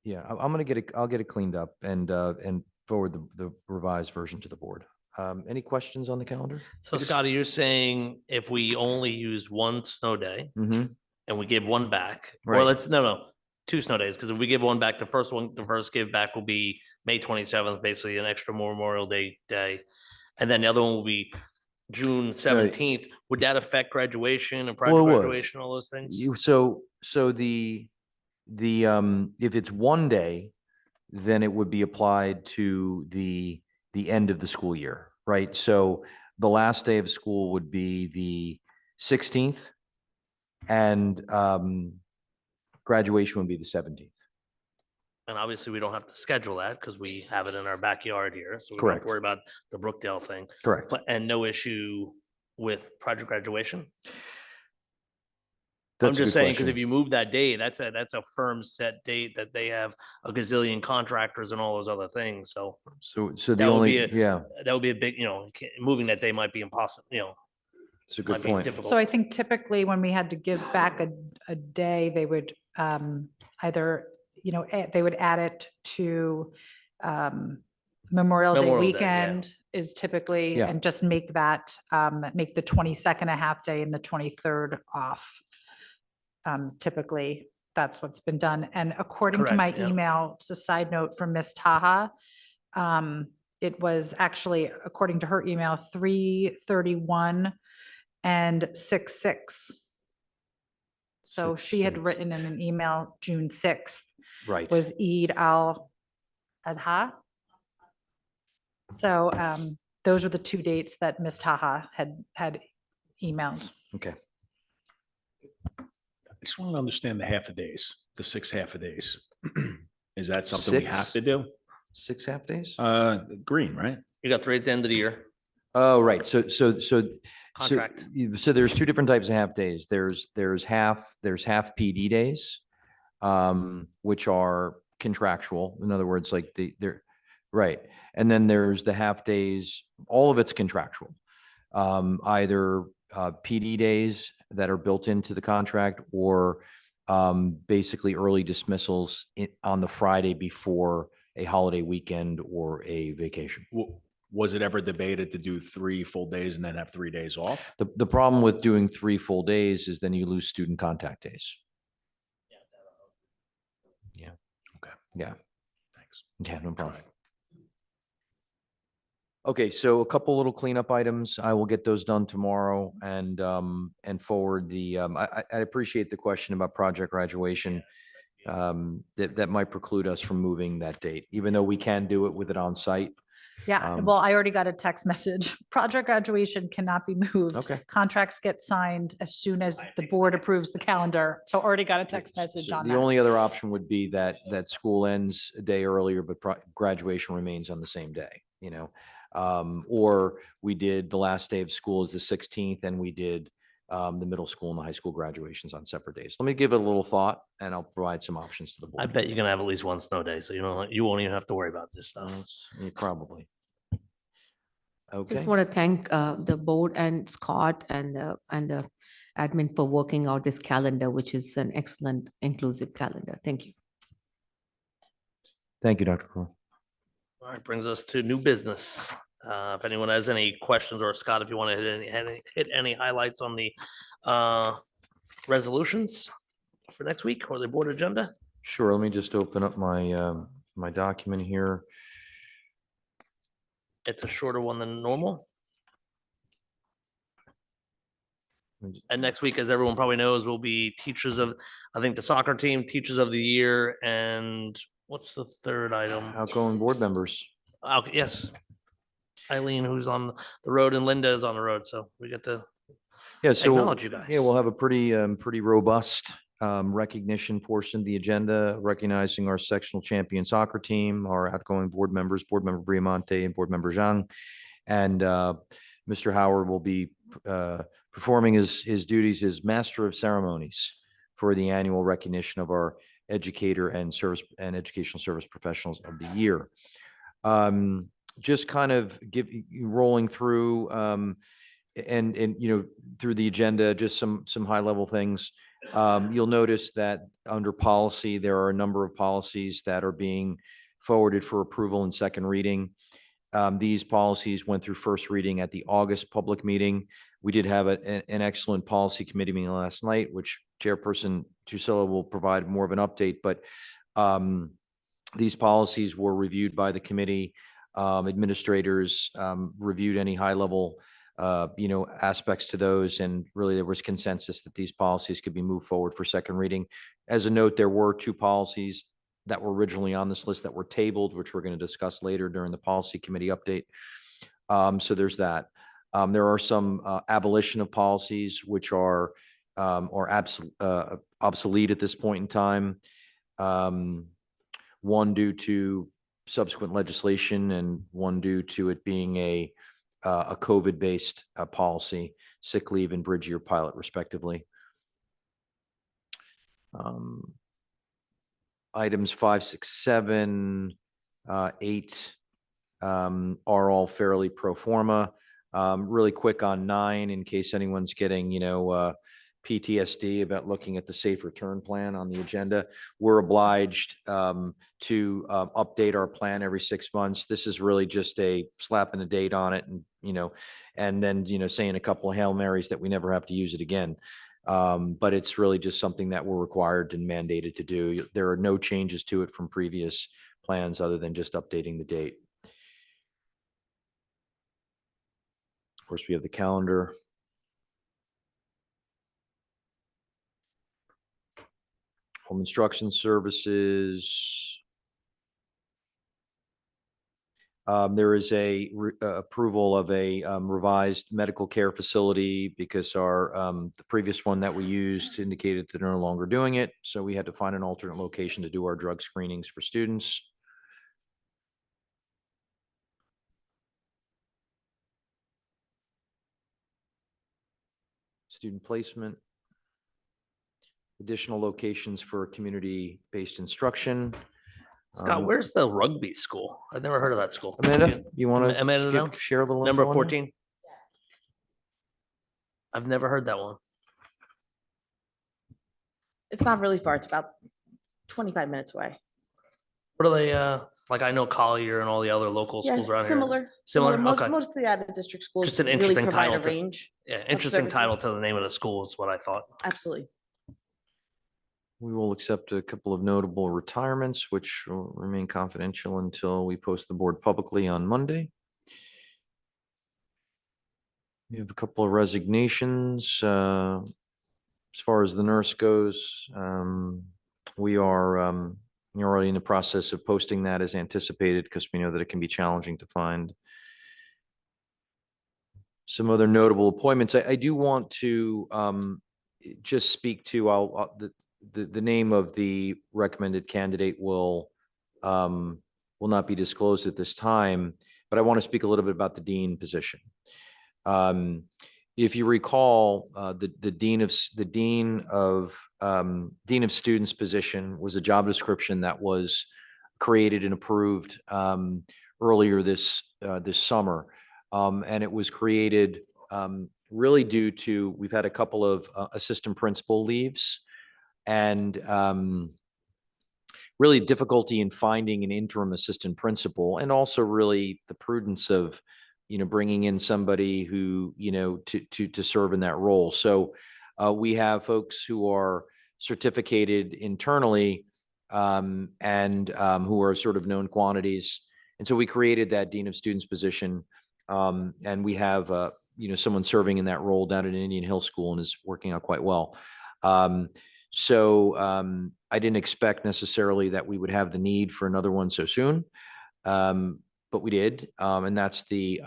Yeah, I'll get it cleaned up and forward the revised version to the board. Any questions on the calendar? So Scotty, you're saying if we only use 1 snow day Mm-hmm. and we give 1 back, or Right. no, 2 snow days, because if we give 1 back, the first give back will be May 27th, basically an extra Memorial Day. And then the other one will be June 17th. Would that affect graduation and prior Well, to it would. graduation, all those things? So the if it's one day, then it would be applied to the end of the school year, right? So the last day of school would be the 16th, and graduation would be the 17th. And obviously, we don't have to schedule that because we have it in our backyard here, so we don't have Correct. to worry about the Brookdale thing. Correct. But, and no issue with project graduation? That's I'm a just good saying, because question. if you move that date, that's a firm set date that they have a gazillion contractors and all those other things, so So that the would only, be a- yeah, that would be a big, moving that day might be impossible, it's a might good be point. difficult. So I think typically when we had to give back a day, they would either, they would add it to Memorial Day Memorial Day, yeah. weekend is typically, Yeah. and just make that, make the 22nd a half day and the 23rd off. Typically, that's what's been done. And according to my Correct, yeah. email, it's a side note from Miss Taha. It was actually, according to her email, 3/31 and 6/6. So she had 6/6. written in an email, June 6th Right. was Eid al-Adha. So those were the two dates that Ms. Taha had emailed. Okay. I just want to understand the half a days, the 6 half a days. Is that something we have 6? to do? 6 half days? Green, right? You got 3 at the end of the year, Oh, right. So contract. So there's 2 different types of half days. There's half PD days, which are contractual. In other words, like they're right. And then there's the half days, all of it's contractual. Either PD days that are built into the contract, or basically early dismissals on the Friday before a holiday weekend or a vacation. Was it ever debated to do 3 full days and then have 3 days off? The problem with doing 3 full days is then you lose student contact days. Yeah. Okay. Yeah. Thanks. Yeah, no problem. Okay, so a couple little cleanup items. I will get those done tomorrow and forward the, I appreciate the question about project graduation. That might preclude us from moving that date, even though we can do it with it on site. Yeah, Um, well, I already got a text message. Project graduation cannot be moved. Okay. Contracts get signed as soon as the board approves the calendar. So already got a text message So on the that. only other option would be that school ends a day earlier, but graduation remains on the same day, or we did the last day of school is the 16th, and we did the middle school and the high school graduations on separate days. Let me give it a little thought, and I'll provide some options to the board. I bet you're gonna have at least one snow day, so you won't even have to worry about this stuff. Yeah, probably. Okay. Just want to thank the board and Scott and the admin for working out this calendar, which is an excellent inclusive calendar. Thank you. Thank you, Dr. Crowe. All right, brings us to new business. If anyone has any questions, or Scott, if you want to hit any highlights on the resolutions for next week or the board agenda? Sure. Let me just open up my my document here. It's a shorter one than normal. And next week, as everyone probably knows, will be teachers of, I think, the soccer team, teachers of the year, and what's the third item? Outgoing board members. Yes. Eileen, who's on the road, and Linda is on the road, so we get to Yeah, so acknowledge you guys. yeah, we'll have a pretty robust recognition portion of the agenda, recognizing our sectional champion soccer team, our outgoing board members, Board Member Briamonte and Board Member Zhang. And Mr. Howard will be performing his duties as Master of Ceremonies for the annual recognition of our educator and educational service professionals of the year. Just kind of rolling through and through the agenda, just some high level things. You'll notice that under policy, there are a number of policies that are being forwarded for approval in second reading. These policies went through first reading at the August public meeting. We did have an excellent policy committee meeting last night, which Chairperson Drusilla will provide more of an update, but these policies were reviewed by the committee. Administrators reviewed any high level aspects to those. And really there was consensus that these policies could be moved forward for second reading. As a note, there were 2 policies that were originally on this list that were tabled, which we're going to discuss later during the policy committee update. So there's that. There are some abolition of policies which are obsolete at this point in time. One due to subsequent legislation and one due to it being a COVID-based policy, sick leave and bridge year pilot respectively. Items 5, 6, 7, 8 are all fairly pro forma. Really quick on 9, in case anyone's getting, PTSD about looking at the safe return plan on the agenda. We're obliged to update our plan every 6 months. This is really just a slapping a date on it and, and then, saying a couple of Hail Marys that we never have to use it again. But it's really just something that we're required and mandated to do. There are no changes to it from previous plans other than just updating the date. Of course, we have the calendar. Home instruction services. There is a approval of a revised medical care facility because the previous one that we used indicated that they're no longer doing it. So we had to find an alternate location to do our drug screenings for students. Student placement. Additional locations for community-based instruction. Scott, where's the rugby school? I've never heard of that school. Amanda, you want Amanda, no? to share a little Number info on that? 14? I've never heard that one. It's not really far. It's about 25 minutes away. What are they, like I know Collier and all the other local Yeah, schools around here. similar. Similar, Most, okay. most of the out-of-district schools Just an really interesting provide title a to- range. Yeah, interesting title services. to the name of the school is what I thought. Absolutely. We will accept a couple of notable retirements, which will remain confidential until we post the board publicly on Monday. We have a couple of resignations. As far as the nurse goes, we're already in the process of posting that as anticipated because we know that it can be challenging to find. Some other notable appointments. I do want to just speak to the name of the recommended candidate will not be disclosed at this time, but I want to speak a little bit about the dean position. If you recall, the dean of students position was a job description that was created and approved earlier this summer, and it was created really due to we've had a couple of assistant principal leaves. And really difficulty in finding an interim assistant principal, and also really the prudence of, bringing in somebody who, to serve in that role. So we have folks who are certificated internally and who are sort of known quantities. And so we created that dean of students position, and we have, someone serving in that role down at Indian Hill School and is working out quite well. So I didn't expect necessarily that we would have the need for another one so soon, but we did, and that's the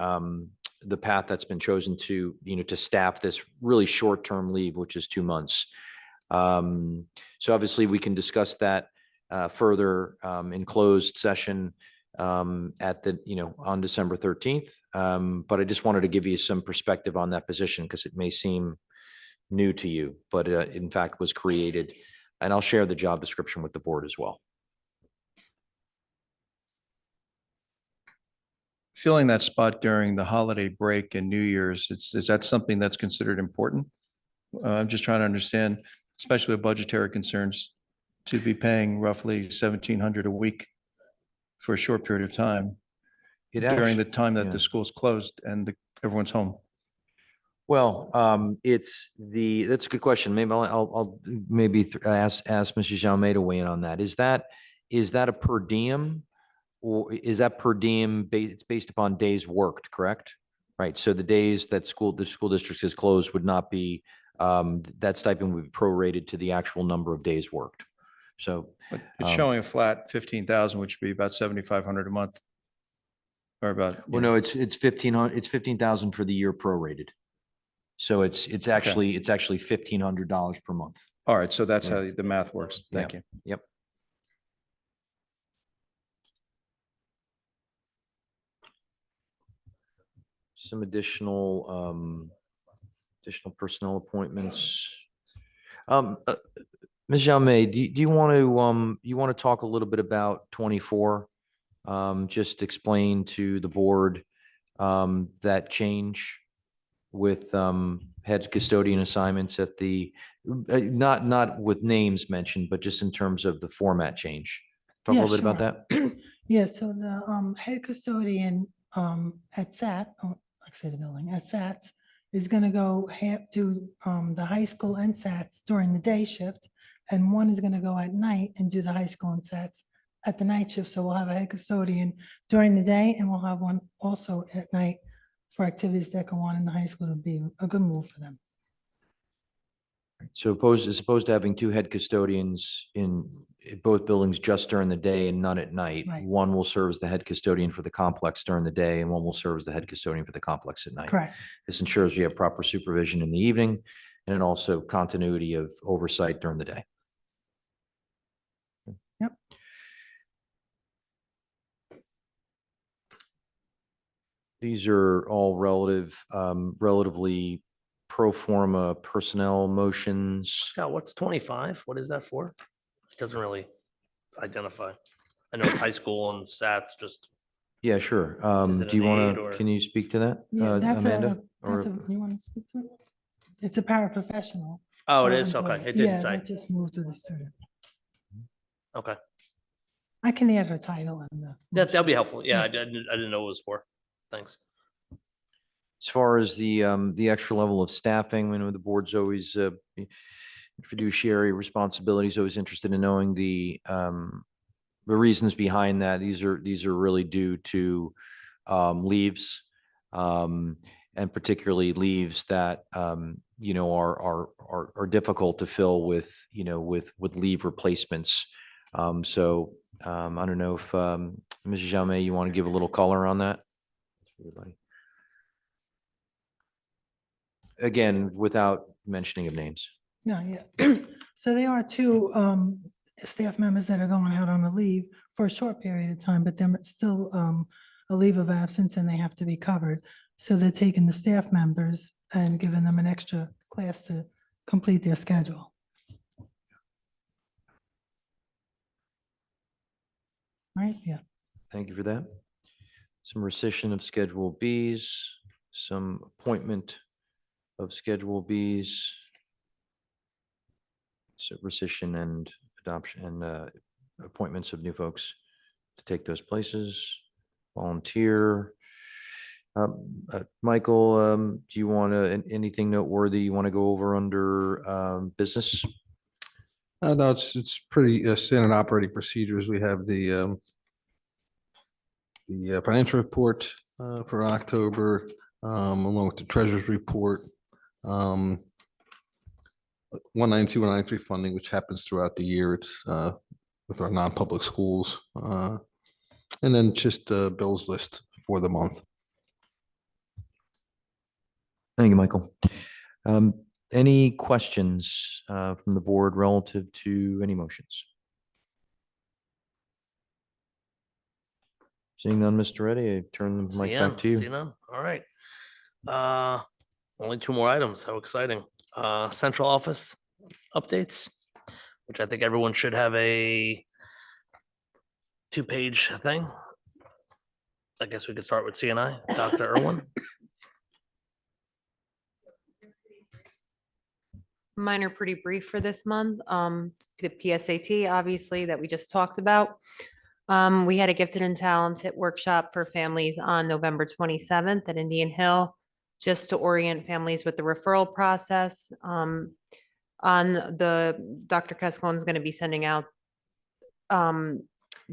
path that's been chosen to to staff this really short-term leave, which is 2 months. So obviously we can discuss that further in closed session at the on December 13th. But I just wanted to give you some perspective on that position because it may seem new to you, but in fact was created, and I'll share the job description with the board as well. Filling that spot during the holiday break and New Year's, is that something that's considered important? I'm just trying to understand, especially with budgetary concerns, to be paying roughly $1,700 a week for a short period of time during the time that the school's closed and everyone's home. Well, that's a good question. Maybe I'll ask Mrs. Xiaomei to weigh in on that. Is that a per diem, or is that per diem? It's based upon days worked, correct? Right, so the days that the school district is closed would not be, that stipend would be prorated to the actual number of days worked. So, But it's Um, showing a flat 15,000, which would be about 7,500 a month. Or about, you well, know, no, it's 1,500, it's 15,000 for the year prorated. So it's actually $1,500 per month. all right, so that's how Yeah. the math works. Thank Yeah. you. Yep. Some additional personnel appointments. Ms. Jameh, do you want to, you want to talk a little bit about 24? Just explain to the board that change with head custodian assignments at the, not with names mentioned, but just in terms of the format change. Talk a Yeah, little bit about that. Yeah, so the head custodian at SAT, like I say the building, at SATs is gonna go to the high school and SATs during the day shift. And one is gonna go at night and do the high school and SATs at the night shift. So we'll have a head custodian during the day and we'll have one also at night for activities that go on in the high school. To be a good move for them. So as opposed to having two head custodians in both buildings just during the day and none at night, Right. one will serve as the head custodian for the complex during the day and one will serve as the head custodian for the complex at night. Correct. This ensures you have proper supervision in the evening and then also continuity of oversight during the day. Yep. These are all relatively pro forma personnel motions. Scott, what's 25? What is that for? It doesn't really identify. I know it's high school and stats, just, Yeah, sure. Is it Do you an want aid to, or- can you speak to that, Yeah, that's Amanda? you want to speak to it? It's a paraprofessional. oh, it is? Okay, employee. it didn't Yeah, say. that just moved to the student. Okay, I can add her title and the. that'll be helpful. Yeah, Yeah. I didn't know what it was for. Thanks. As far as the extra level of staffing, I know the board's always fiduciary responsibilities, always interested in knowing the reasons behind that. These are really due to leaves, and particularly leaves that you know are difficult to fill with with leave replacements. So I don't know if Mrs. Jameh, you want to give a little color on that? Everybody. Again, without mentioning of names. No, yeah. So there are two staff members that are going out on a leave for a short period of time, but they're still a leave of absence and they have to be covered. So they're taking the staff members and giving them an extra class to complete their schedule. Right, yeah. Thank you for that. Some rescission of Schedule Bs, some appointment of Schedule Bs. So rescission and adoption and appointments of new folks to take those places. Volunteer. Michael, do you want to, anything noteworthy you want to go over under business? No, it's pretty standard operating procedures. We have the financial report for October, along with the treasurer's report. 192, 193 funding, which happens throughout the year. It's with our non-public schools. And then just the bills list for the month. Thank you, Michael. Any questions from the board relative to any motions? Seeing none, Mr. Reddy, I turn the mic back to See you. none? All right. Only two more items. How exciting. Central office updates, which I think everyone should have a 2-page thing. I guess we could start with CNI, Dr. Irwin. Mine are pretty brief for this month. The PSAT, obviously, that we just talked about. We had a gifted and talented workshop for families on November 27th at Indian Hill, just to orient families with the referral process. Dr. Cascone is going to be sending out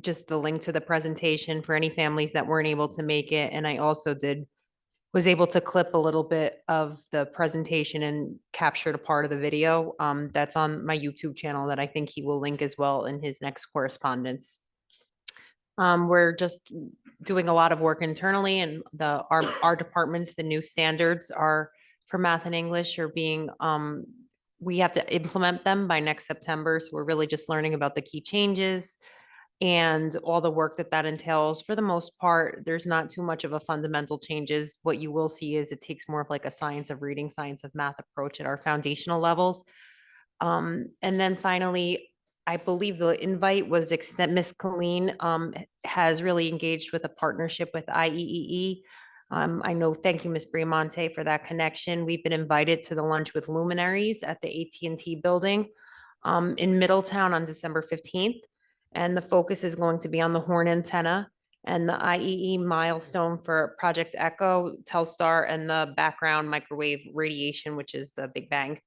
just the link to the presentation for any families that weren't able to make it. And I also did was able to clip a little bit of the presentation and captured a part of the video. That's on my YouTube channel that I think he will link as well in his next correspondence. We're just doing a lot of work internally, and our departments, the new standards are for math and English are being, we have to implement them by next September. So we're really just learning about the key changes and all the work that that entails. For the most part, there's not too much of a fundamental changes. What you will see is it takes more of like a science of reading, science of math approach at our foundational levels. And then finally, I believe the invite was Miss Colleen has really engaged with a partnership with IEEE. I know, thank you, Ms. Briamonte, for that connection. We've been invited to the Lunch with Luminaries at the AT&T building in Middletown on December 15th. And the focus is going to be on the horn antenna and the IEE milestone for Project Echo, Telstar, and the background microwave radiation, which is the Big Bang.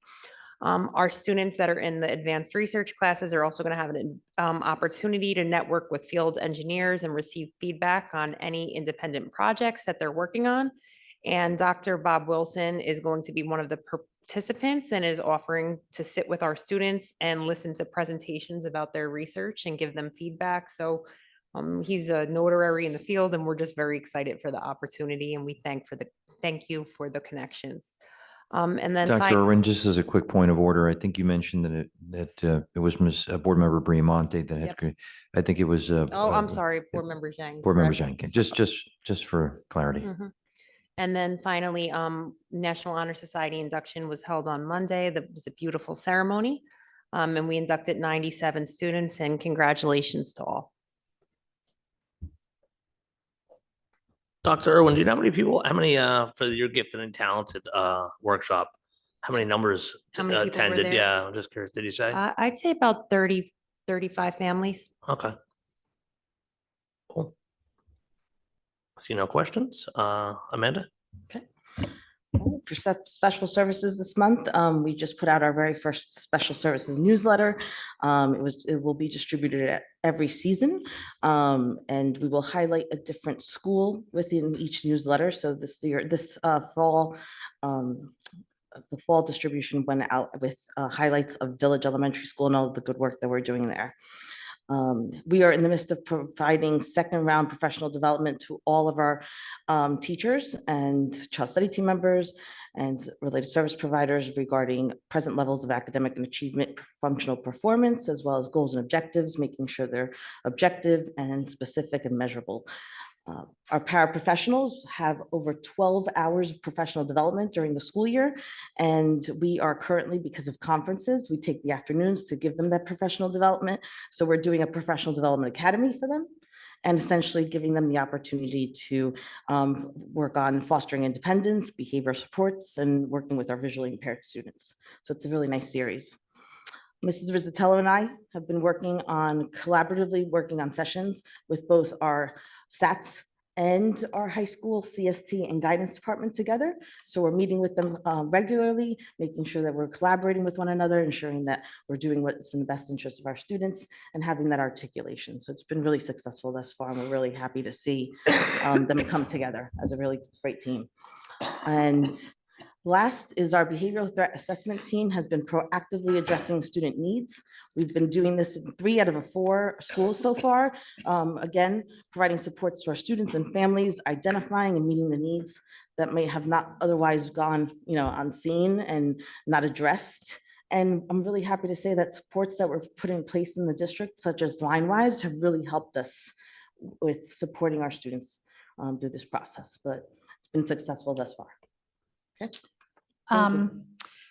Our students that are in the advanced research classes are also going to have an opportunity to network with field engineers and receive feedback on any independent projects that they're working on. And Dr. Bob Wilson is going to be one of the participants and is offering to sit with our students and listen to presentations about their research and give them feedback. So he's a notary in the field, and we're just very excited for the opportunity, and we thank you for the connections. And then Dr. Irwin, just as a quick point of order, I think you mentioned that it was Ms. Board Member Briamonte that had, Yep. I think it was. I'm sorry, Board Member Zhang. Board Member correct. Zhang, just for clarity. Mhm. And then finally, National Honor Society induction was held on Monday. That was a beautiful ceremony. And we inducted 97 students, and congratulations to all. Dr. Irwin, do you know how many for your gifted and talented workshop, how many numbers How many people were attended? there? Yeah, I'm just curious. Did you say? I'd say about 30, 35 families. Okay. Cool. See no questions. Amanda? For special services this month, we just put out our very first special services newsletter. It will be distributed at every season, and we will highlight a different school within each newsletter. So this fall, the fall distribution went out with highlights of Village Elementary School and all of the good work that we're doing there. We are in the midst of providing second round professional development to all of our teachers and child study team members and related service providers regarding present levels of academic and achievement functional performance, as well as goals and objectives, making sure they're objective and specific and measurable. Our paraprofessionals have over 12 hours of professional development during the school year. And we are currently, because of conferences, we take the afternoons to give them that professional development. So we're doing a professional development academy for them and essentially giving them the opportunity to work on fostering independence, behavioral supports, and working with our visually impaired students. So it's a really nice series. Mrs. Rizzatello and I have been collaboratively working on sessions with both our SATs and our high school CST and guidance department together. So we're meeting with them regularly, making sure that we're collaborating with one another, ensuring that we're doing what's in the best interest of our students and having that articulation. So it's been really successful thus far, and we're really happy to see them come together as a really great team. And last is our behavioral threat assessment team has been proactively addressing student needs. We've been doing this in 3 out of 4 schools so far. Again, providing support to our students and families, identifying and meeting the needs that may have not otherwise gone, unseen and not addressed. And I'm really happy to say that supports that were put in place in the district, such as LineWise, have really helped us with supporting our students through this process, but it's been successful thus far. Okay.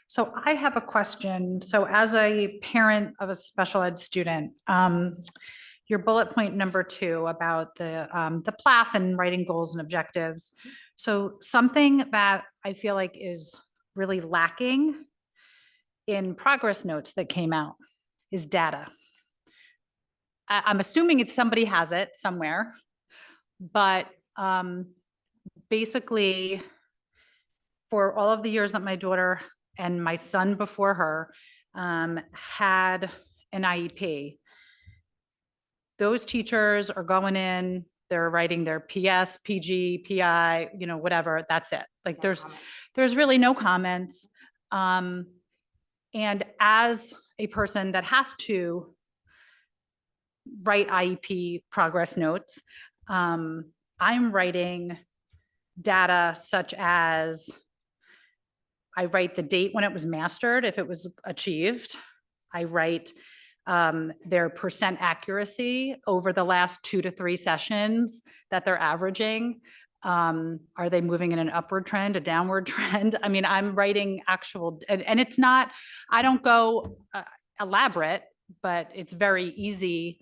So I have a question. So as a parent of a special ed student, your bullet point number 2 about the PLAF and writing goals and objectives. So something that I feel like is really lacking in progress notes that came out is data. I'm assuming somebody has it somewhere, but basically, for all of the years that my daughter and my son before her had an IEP, those teachers are going in, they're writing their PS, PG, PI, whatever, that's it. Like there's really no comments. And as a person that has to write IEP progress notes, I'm writing data such as I write the date when it was mastered, if it was achieved. I write their percent accuracy over the last 2 to 3 sessions that they're averaging. Are they moving in an upward trend, a downward trend? I mean, I'm writing actual, and it's not, I don't go elaborate, but it's very easy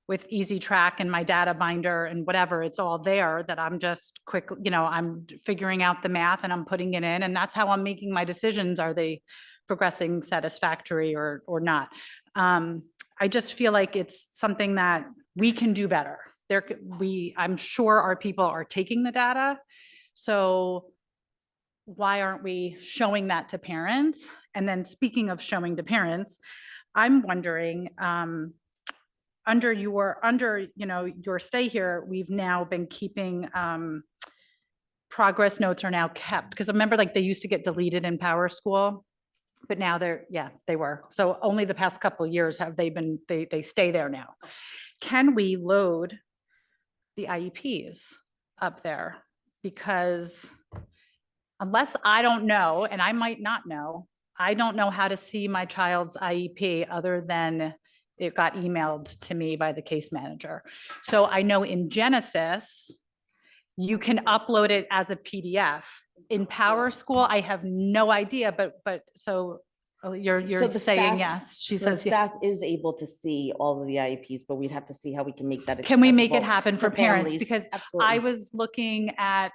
with Easy Track and my data binder and whatever, it's all there that I'm just quick, I'm figuring out the math and I'm putting it in, and that's how I'm making my decisions. Are they progressing satisfactory or not? I just feel like it's something that we can do better. I'm sure our people are taking the data. So why aren't we showing that to parents? And then speaking of showing to parents, I'm wondering, under your stay here, we've now been keeping progress notes are now kept, because remember, like, they used to get deleted in Power School, but now they were. So only the past couple of years have they been, they stay there now. Can we load the IEPs up there? Because unless I don't know, and I might not know, I don't know how to see my child's IEP other than it got emailed to me by the case manager. So I know in Genesis, you can upload it as a PDF. In Power School, I have no idea, but so you're So the saying staff- yes. She so the says, yeah. staff is able to see all of the IEPs, but we'd have to see how we can make that. Can we make it accessible happen for parents? families. Because Absolutely. I was looking at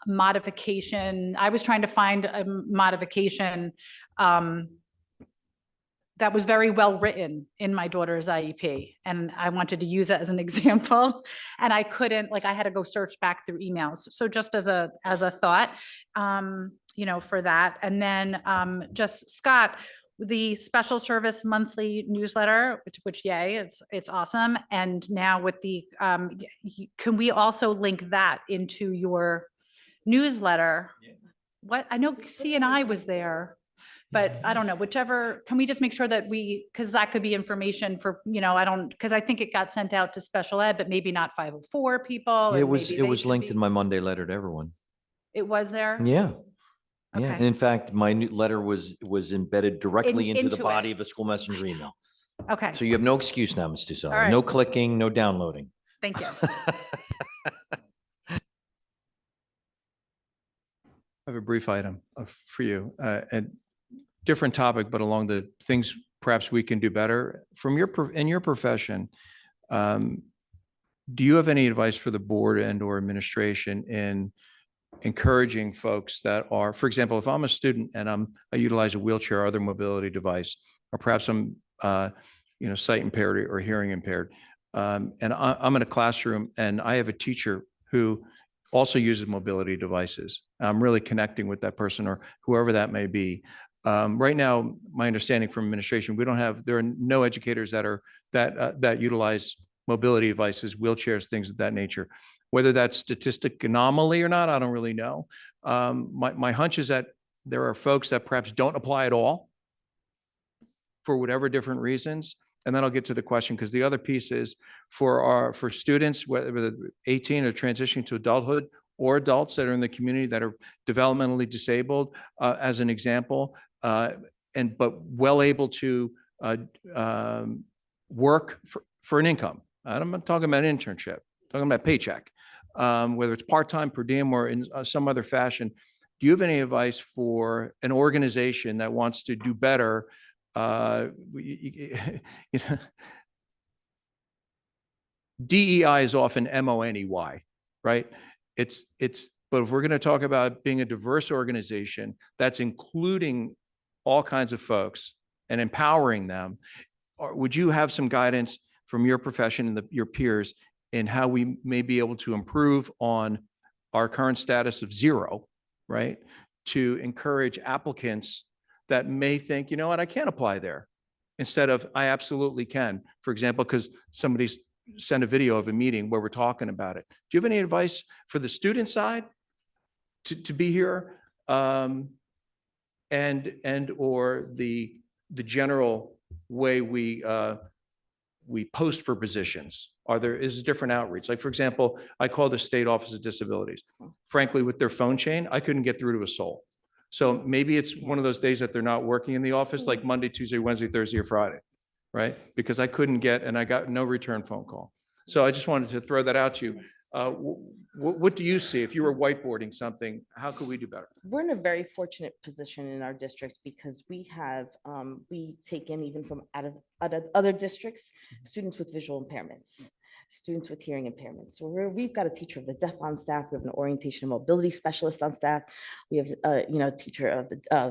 modification. I was trying to find a modification that was very well written in my daughter's IEP. And I wanted to use it as an example. And I couldn't, like, I had to go search back through emails. So just as a thought, for that. And then just Scott, the special service monthly newsletter, which yay, it's awesome. And now with the, can we also link that into your newsletter? What, I know CNI was there, but I don't know, whichever, can we just make sure that because that could be information for, because I think it got sent out to special ed, but maybe not 504 people. It and was, maybe it they was should linked be- in my Monday letter to everyone. It was there? Yeah. Yeah. Okay. And in fact, my new letter was embedded directly into the into body it. of the school messenger email. Okay, So you have no excuse now, Ms. All Tusala. right. No clicking, no downloading. thank you. I have a brief item for you, and different topic, but along the things perhaps we can do better. From in your profession, do you have any advice for the board and or administration in encouraging folks that are, for example, if I'm a student and I utilize a wheelchair or other mobility device, or perhaps I'm sight impaired or hearing impaired, and I'm in a classroom and I have a teacher who also uses mobility devices. I'm really connecting with that person or whoever that may be. Right now, my understanding from administration, there are no educators that utilize mobility devices, wheelchairs, things of that nature. Whether that's statistic anomaly or not, I don't really know. My hunch is that there are folks that perhaps don't apply at all for whatever different reasons. And then I'll get to the question, because the other piece is for students, whether they're 18 or transitioning to adulthood, or adults that are in the community that are developmentally disabled, as an example, but well able to work for an income. I'm not talking about internship, I'm talking about paycheck, whether it's part-time, per diem, or in some other fashion. Do you have any advice for an organization that wants to do better? DEI is often MONEY, right? But if we're going to talk about being a diverse organization that's including all kinds of folks and empowering them, would you have some guidance from your profession and your peers in how we may be able to improve on our current status of 0, right? To encourage applicants that may think, I can't apply there, instead of I absolutely can. For example, because somebody's send a video of a meeting where we're talking about it. Do you have any advice for the student side to be here? And or the general way we post for positions? Is different outreach? Like, for example, I call the State Office of Disabilities. Frankly, with their phone chain, I couldn't get through to a soul. So maybe it's one of those days that they're not working in the office, like Monday, Tuesday, Wednesday, Thursday, or Friday, right? Because I couldn't get, and I got no return phone call. So I just wanted to throw that out to you. What do you see? If you were whiteboarding something, how could we do better? We're in a very fortunate position in our district because we have, we take in even from out of other districts, students with visual impairments, students with hearing impairments. So we've got a teacher of the deaf on staff. We have an orientation and mobility specialist on staff. We have, a teacher of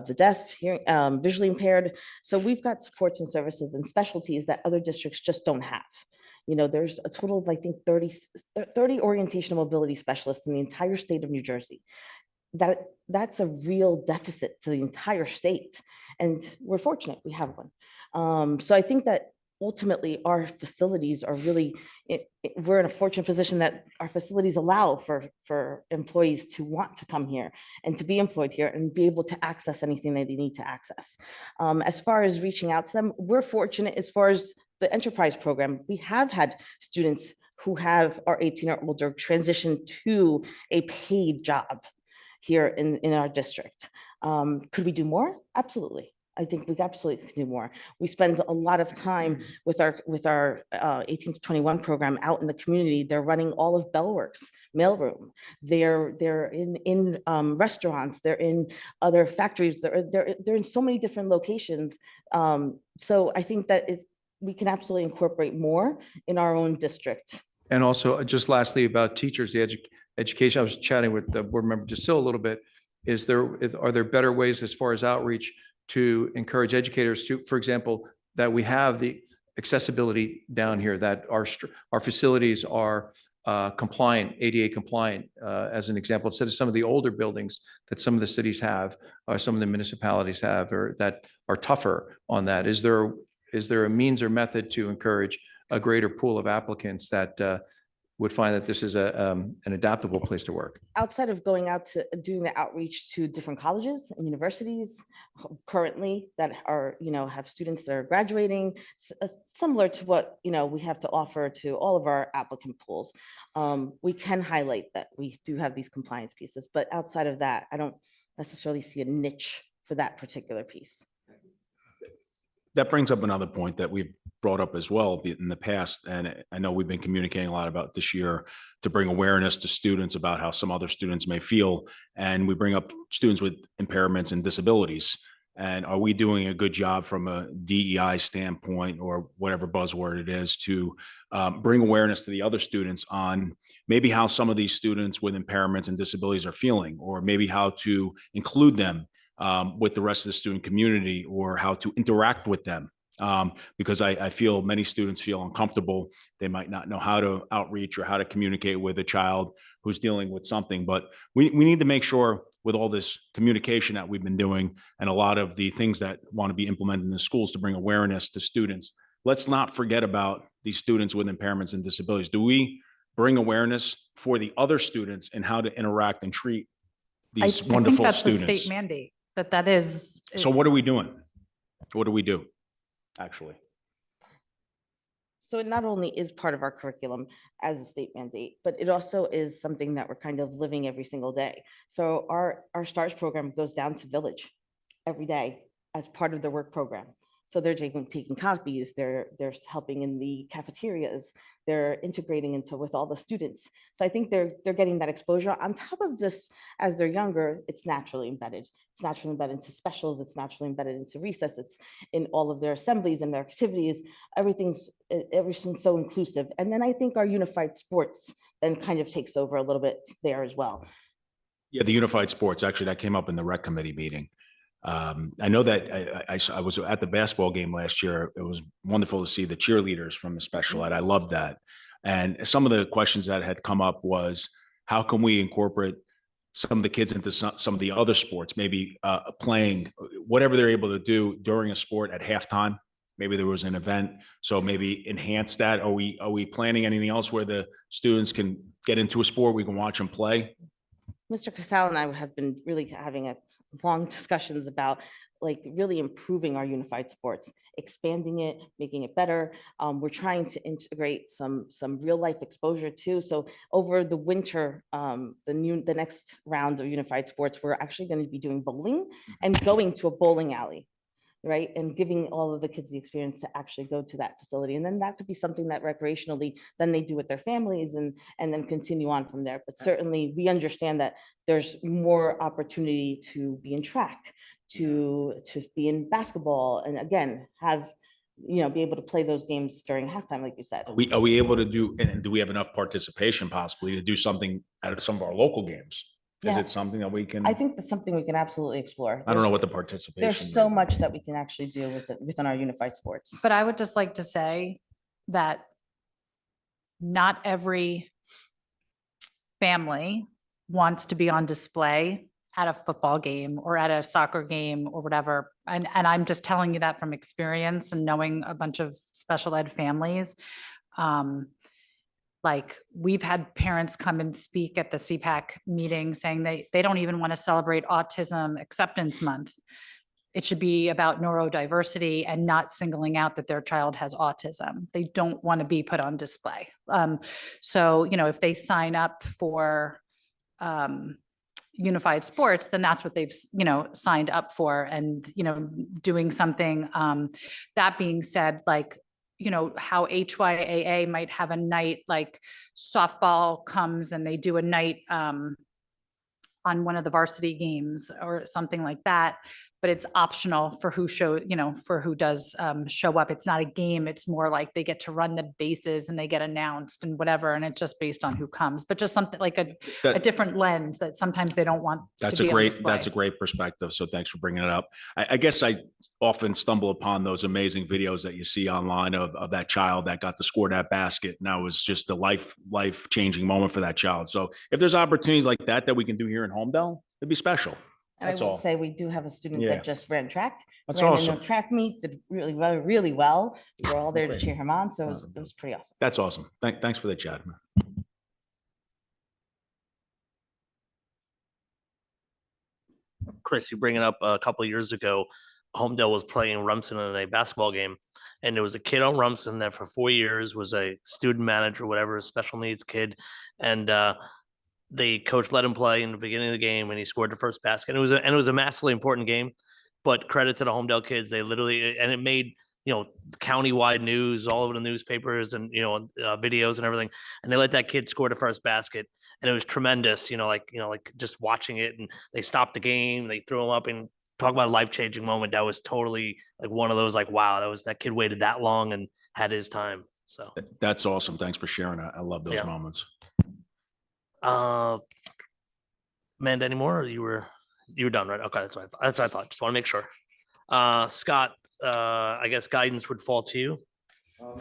the deaf, hearing, visually impaired. So we've got supports and services and specialties that other districts just don't have. There's a total of, I think, 30 orientation and mobility specialists in the entire state of New Jersey. That's a real deficit to the entire state. And we're fortunate we have one. So I think that ultimately our facilities are really, we're in a fortunate position that our facilities allow for employees to want to come here and to be employed here and be able to access anything that they need to access. As far as reaching out to them, we're fortunate as far as the enterprise program. We have had students who are 18 or older transition to a paid job here in our district. Could we do more? Absolutely. I think we absolutely can do more. We spend a lot of time with our 18 to 21 program out in the community. They're running all of Bellworks mailroom. They're in restaurants. They're in other factories. They're in so many different locations. So I think that we can absolutely incorporate more in our own district. And also, just lastly, about teachers, the education, I was chatting with the board member Jasil a little bit. Are there better ways as far as outreach to encourage educators to, for example, that we have the accessibility down here, that our facilities are compliant, ADA compliant, as an example, instead of some of the older buildings that some of the cities have, or some of the municipalities have, or that are tougher on that? Is there a means or method to encourage a greater pool of applicants that would find that this is an adaptable place to work? Outside of going out to doing the outreach to different colleges and universities currently that are, have students that are graduating, similar to what, we have to offer to all of our applicant pools, we can highlight that we do have these compliance pieces, but outside of that, I don't necessarily see a niche for that particular piece. That brings up another point that we've brought up as well in the past. And I know we've been communicating a lot about this year to bring awareness to students about how some other students may feel. And we bring up students with impairments and disabilities. And are we doing a good job from a DEI standpoint, or whatever buzzword it is, to bring awareness to the other students on maybe how some of these students with impairments and disabilities are feeling, or maybe how to include them with the rest of the student community, or how to interact with them. Because I feel many students feel uncomfortable. They might not know how to outreach or how to communicate with a child who's dealing with something. But we need to make sure, with all this communication that we've been doing and a lot of the things that want to be implemented in the schools to bring awareness to students, let's not forget about these students with impairments and disabilities. Do we bring awareness for the other students and how to interact and treat these wonderful that's students? the state mandate, that is. So what are we doing? What do we do, actually? So it not only is part of our curriculum as a state mandate, but it also is something that we're kind of living every single day. So our STARS program goes down to Village every day as part of their work program. So they're taking copies, they're helping in the cafeterias, they're integrating with all the students. So I think they're getting that exposure. On top of this, as they're younger, it's naturally embedded. It's naturally embedded into specials, it's naturally embedded into recess, it's in all of their assemblies and their activities. Everything's so inclusive. And then I think our unified sports then kind of takes over a little bit there as well. Yeah, the unified sports, actually, that came up in the rec committee meeting. I know that I was at the basketball game last year. It was wonderful to see the cheerleaders from the special ed. I loved that. And some of the questions that had come up was, how can we incorporate some of the kids into some of the other sports, maybe playing whatever they're able to do during a sport at halftime, maybe there was an event. So maybe enhance that. Are we planning anything else where the students can get into a sport, we can watch them play? Mr. Casal and I have been really having a long discussions about like really improving our unified sports, expanding it, making it better. We're trying to integrate some real life exposure too. So over the winter, the next round of unified sports, we're actually going to be doing bowling and going to a bowling alley, right? And giving all of the kids the experience to actually go to that facility. And then that could be something that recreationally, then they do with their families and then continue on from there. But certainly we understand that there's more opportunity to be in track, to be in basketball. And again, have, be able to play those games during halftime, like you said. Are we able to do, and do we have enough participation possibly to do something out of some of our local games? Is Yeah. it something that we can? I think that's something we can absolutely explore. I don't know what the There's participation. so rate- much that we can actually do within our unified sports. But I would just like to say that not every family wants to be on display at a football game or at a soccer game or whatever. And I'm just telling you that from experience and knowing a bunch of special ed families. Like we've had parents come and speak at the CPAC meeting saying they don't even want to celebrate Autism Acceptance Month. It should be about neurodiversity and not singling out that their child has autism. They don't want to be put on display. So, if they sign up for unified sports, then that's what they've, signed up for and, doing something. That being said, like, how HYAA might have a night, like softball comes and they do a night on one of the varsity games or something like that. But it's optional for who for who does show up. It's not a game. It's more like they get to run the bases and they get announced and whatever. And it's just based on who comes, but just something like a different lens that sometimes they don't want. That's to a be on great, display. that's a great perspective. So thanks for bringing it up. I guess I often stumble upon those amazing videos that you see online of that child that got to score that basket. And that was just a life-changing moment for that child. So if there's opportunities like that we can do here in Holmdel, it'd be special. And That's I will all. say, we do have a student Yeah. that just ran track. That's ran awesome. in a track meet, did really, really, really well. We were all there to Great. cheer him on. So it was pretty awesome. That's awesome. Thanks for the chat. Chris, you bring it up a couple of years ago, Holmdel was playing Rumson in a basketball game. And there was a kid on Rumson that for 4 years was a student manager, whatever, a special needs kid. And the coach let him play in the beginning of the game and he scored the first basket. And it was a massively important game, but credit to the Holmdel kids. They literally, and it made, countywide news all over the newspapers and, videos and everything. And they let that kid score the first basket. And it was tremendous, like just watching it, and they stopped the game, they threw him up, and talk about a life-changing moment. That was totally like one of those, like, wow, that kid waited that long and had his time. So That's awesome. Thanks for sharing. I love those Yeah. moments. Amanda, anymore? Or you were done, right? Okay, that's what I thought. Just want to make sure. Scott, I guess guidance would fall to you. No,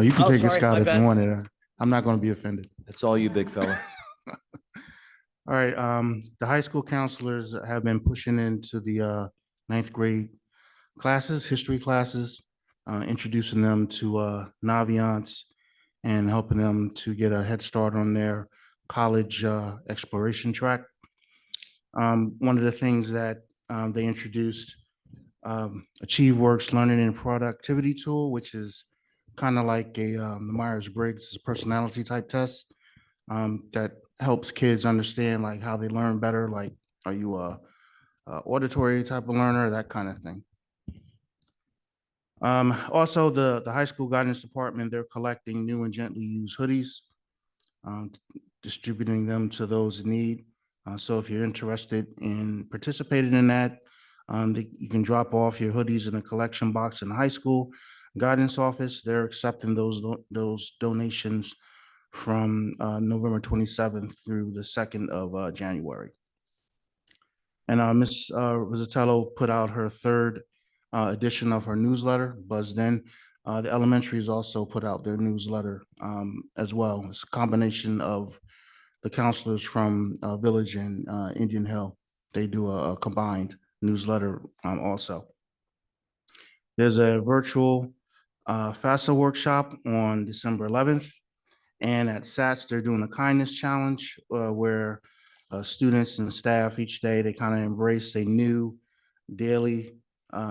you can Oh, take it, sorry, Scott, my if you bad. want it. I'm not going to be offended. It's all you, big fella. All right, the high school counselors have been pushing into the ninth grade classes, history classes, introducing them to Naviance and helping them to get a head start on their college exploration track. One of the things that they introduced, AchieveWorks Learning and Productivity Tool, which is kind of like the Myers-Briggs personality type test that helps kids understand like how they learn better. Like, are you a auditory type of learner, that kind of thing. Also, the high school guidance department, they're collecting new and gently used hoodies, distributing them to those in need. So if you're interested in participating in that, you can drop off your hoodies in a collection box in the high school guidance office. They're accepting those donations from November 27th through the 2nd of January. And Ms. Rosatello put out her third edition of her newsletter, Buzzed In. The elementaries also put out their newsletter as well. It's a combination of the counselors from Village and Indian Hill. They do a combined newsletter also. There's a virtual FAFSA workshop on December 11th. And at SATS, they're doing a kindness challenge where students and staff each day, they kind of embrace a new daily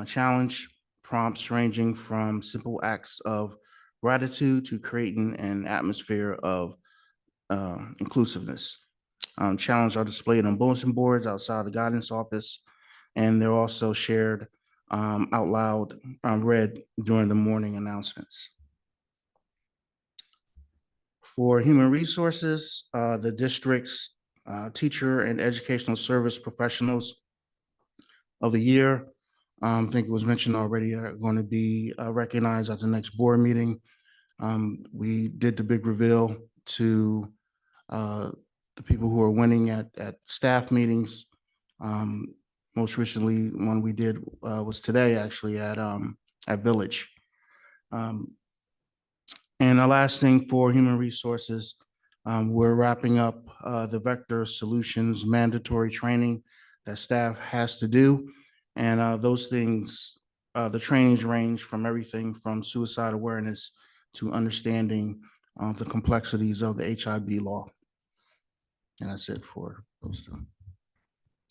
challenge, prompts ranging from simple acts of gratitude to creating an atmosphere of inclusiveness. Challenges are displayed on bulletin boards outside the guidance office, and they're also shared out loud, read during the morning announcements. For human resources, the district's teacher and educational service professionals of the year, I think it was mentioned already, are going to be recognized at the next board meeting. We did the big reveal to the people who are winning at staff meetings. Most recently, one we did was today, actually, at Village. And the last thing for human resources, we're wrapping up the Vector Solutions mandatory training that staff has to do. And those things, the trainings range from everything from suicide awareness to understanding the complexities of the HIB law. And that's it for those two,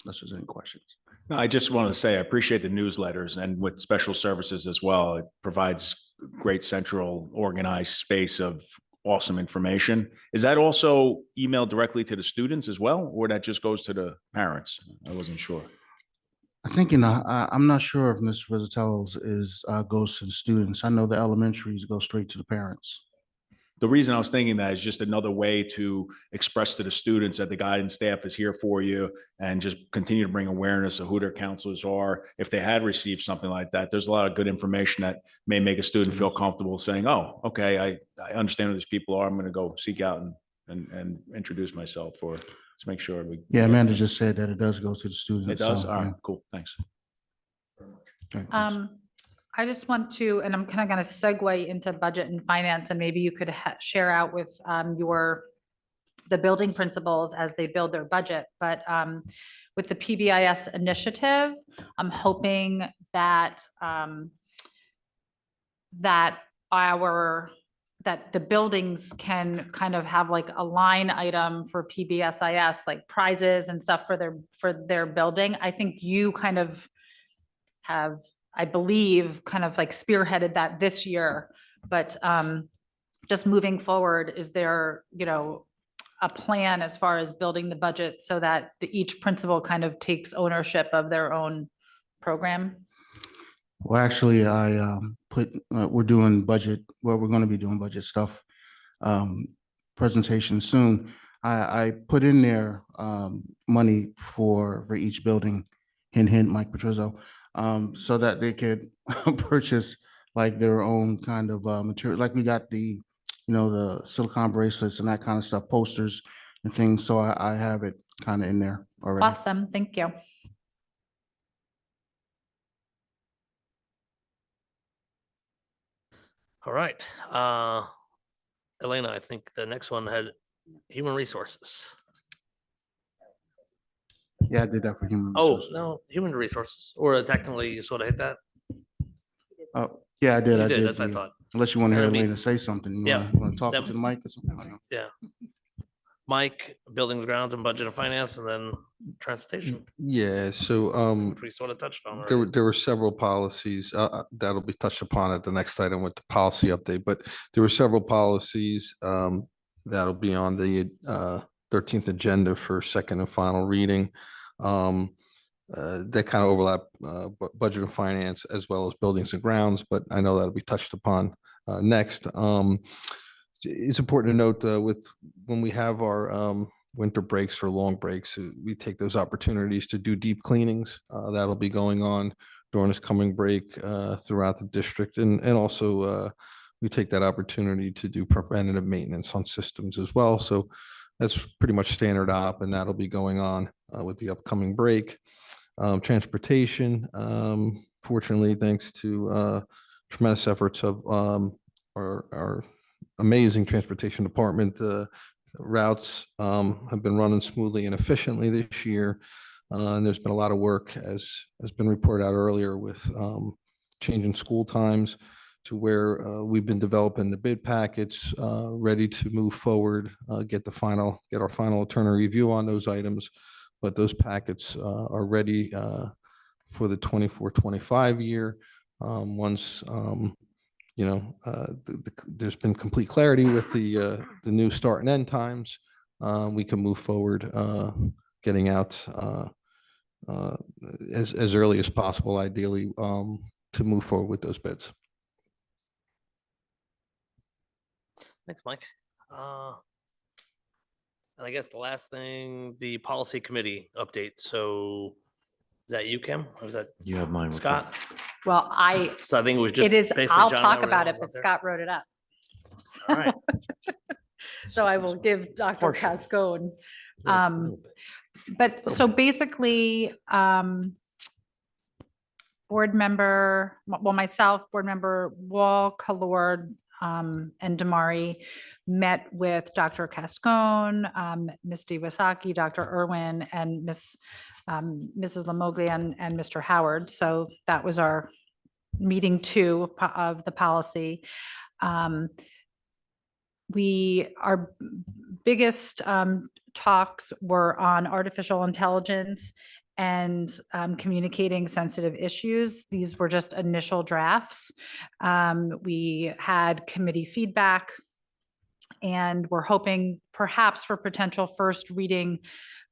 unless there's any questions. No, I just wanted to say, I appreciate the newsletters and with special services as well. It provides great central organized space of awesome information. Is that also emailed directly to the students as well, or that just goes to the parents? I wasn't sure. I think I'm not sure if Mr. Rizzatello's goes to the students. I know the elementaries go straight to the parents. The reason I was thinking that is just another way to express to the students that the guidance staff is here for you and just continue to bring awareness of who their counselors are. If they had received something like that, there's a lot of good information that may make a student feel comfortable saying, oh, okay, I understand who these people are. I'm going to go seek out and introduce myself for, let's make sure we. Yeah, Amanda just said that it does go to the students. It does? so, All right, yeah. cool. Thanks. Okay, thanks. I just want to, and I'm kind of going to segue into budget and finance, and maybe you could share out with the building principals as they build their budget. But with the PBIS initiative, I'm hoping that that the buildings can kind of have like a line item for PBSIS, like prizes and stuff for their building. I think you kind of have, I believe, kind of like spearheaded that this year, but just moving forward, is there, a plan as far as building the budget so that each principal kind of takes ownership of their own program? Well, actually, I we're doing budget. Well, we're going to be doing budget stuff presentation soon. I put in there money for each building. Hint, Mike Petrizzo. So that they could purchase like their own kind of material. Like we got the silicone bracelets and that kind of stuff, posters and things. So I have it kind of in there already. Awesome, thank you. All right. Elena, I think the next one had human resources. Yeah, I did that for human Oh, resources. no, human resources, or technically you sort of hit that. Oh, yeah, I did. You I did. That's what I the- thought. Unless you want to hear I mean, Elena say something. You yeah, want to talk that- to the mic or something? I don't know. Yeah. Mike, buildings, grounds, and budget and finance, and then transportation, Yeah, so which we sort of touched on. there already. were several policies that'll be touched upon at the next item with the policy update, but there were several policies that'll be on the 13th agenda for second and final reading. That kind of overlap budget and finance as well as buildings and grounds, but I know that'll be touched upon next. It's important to note with when we have our winter breaks or long breaks, we take those opportunities to do deep cleanings. That'll be going on during this coming break throughout the district. And also we take that opportunity to do preventative maintenance on systems as well. So that's pretty much standard op, and that'll be going on with the upcoming break. Transportation, fortunately, thanks to tremendous efforts of our amazing transportation department, routes have been running smoothly and efficiently this year. And there's been a lot of work, as has been reported out earlier, with changing school times to where we've been developing the bid packets, ready to move forward, get our final attorney review on those items. But those packets are ready for the 24-25 year. Once there's been complete clarity with the new start and end times, we can move forward, getting out as early as possible, ideally, to move forward with those bids. Thanks, Mike. And I guess the last thing, the policy committee update. So is that you, Kim? Or is that You have mine. which Scott? Well, So I think it was just. it is, basically I'll John talk Laverelle about it, was but up there. Scott wrote it up. All right. So I will give Dr. Partial. Cascone. A little bit. But so basically, board member, well, myself, board member Wall, Kalord, and Damari met with Dr. Cascone, Misty Wasaki, Dr. Irwin, and Mrs. Lamoglia and Mr. Howard. So that was our meeting 2 of the policy. Our biggest talks were on artificial intelligence and communicating sensitive issues. These were just initial drafts. We had committee feedback, and we're hoping perhaps for potential first reading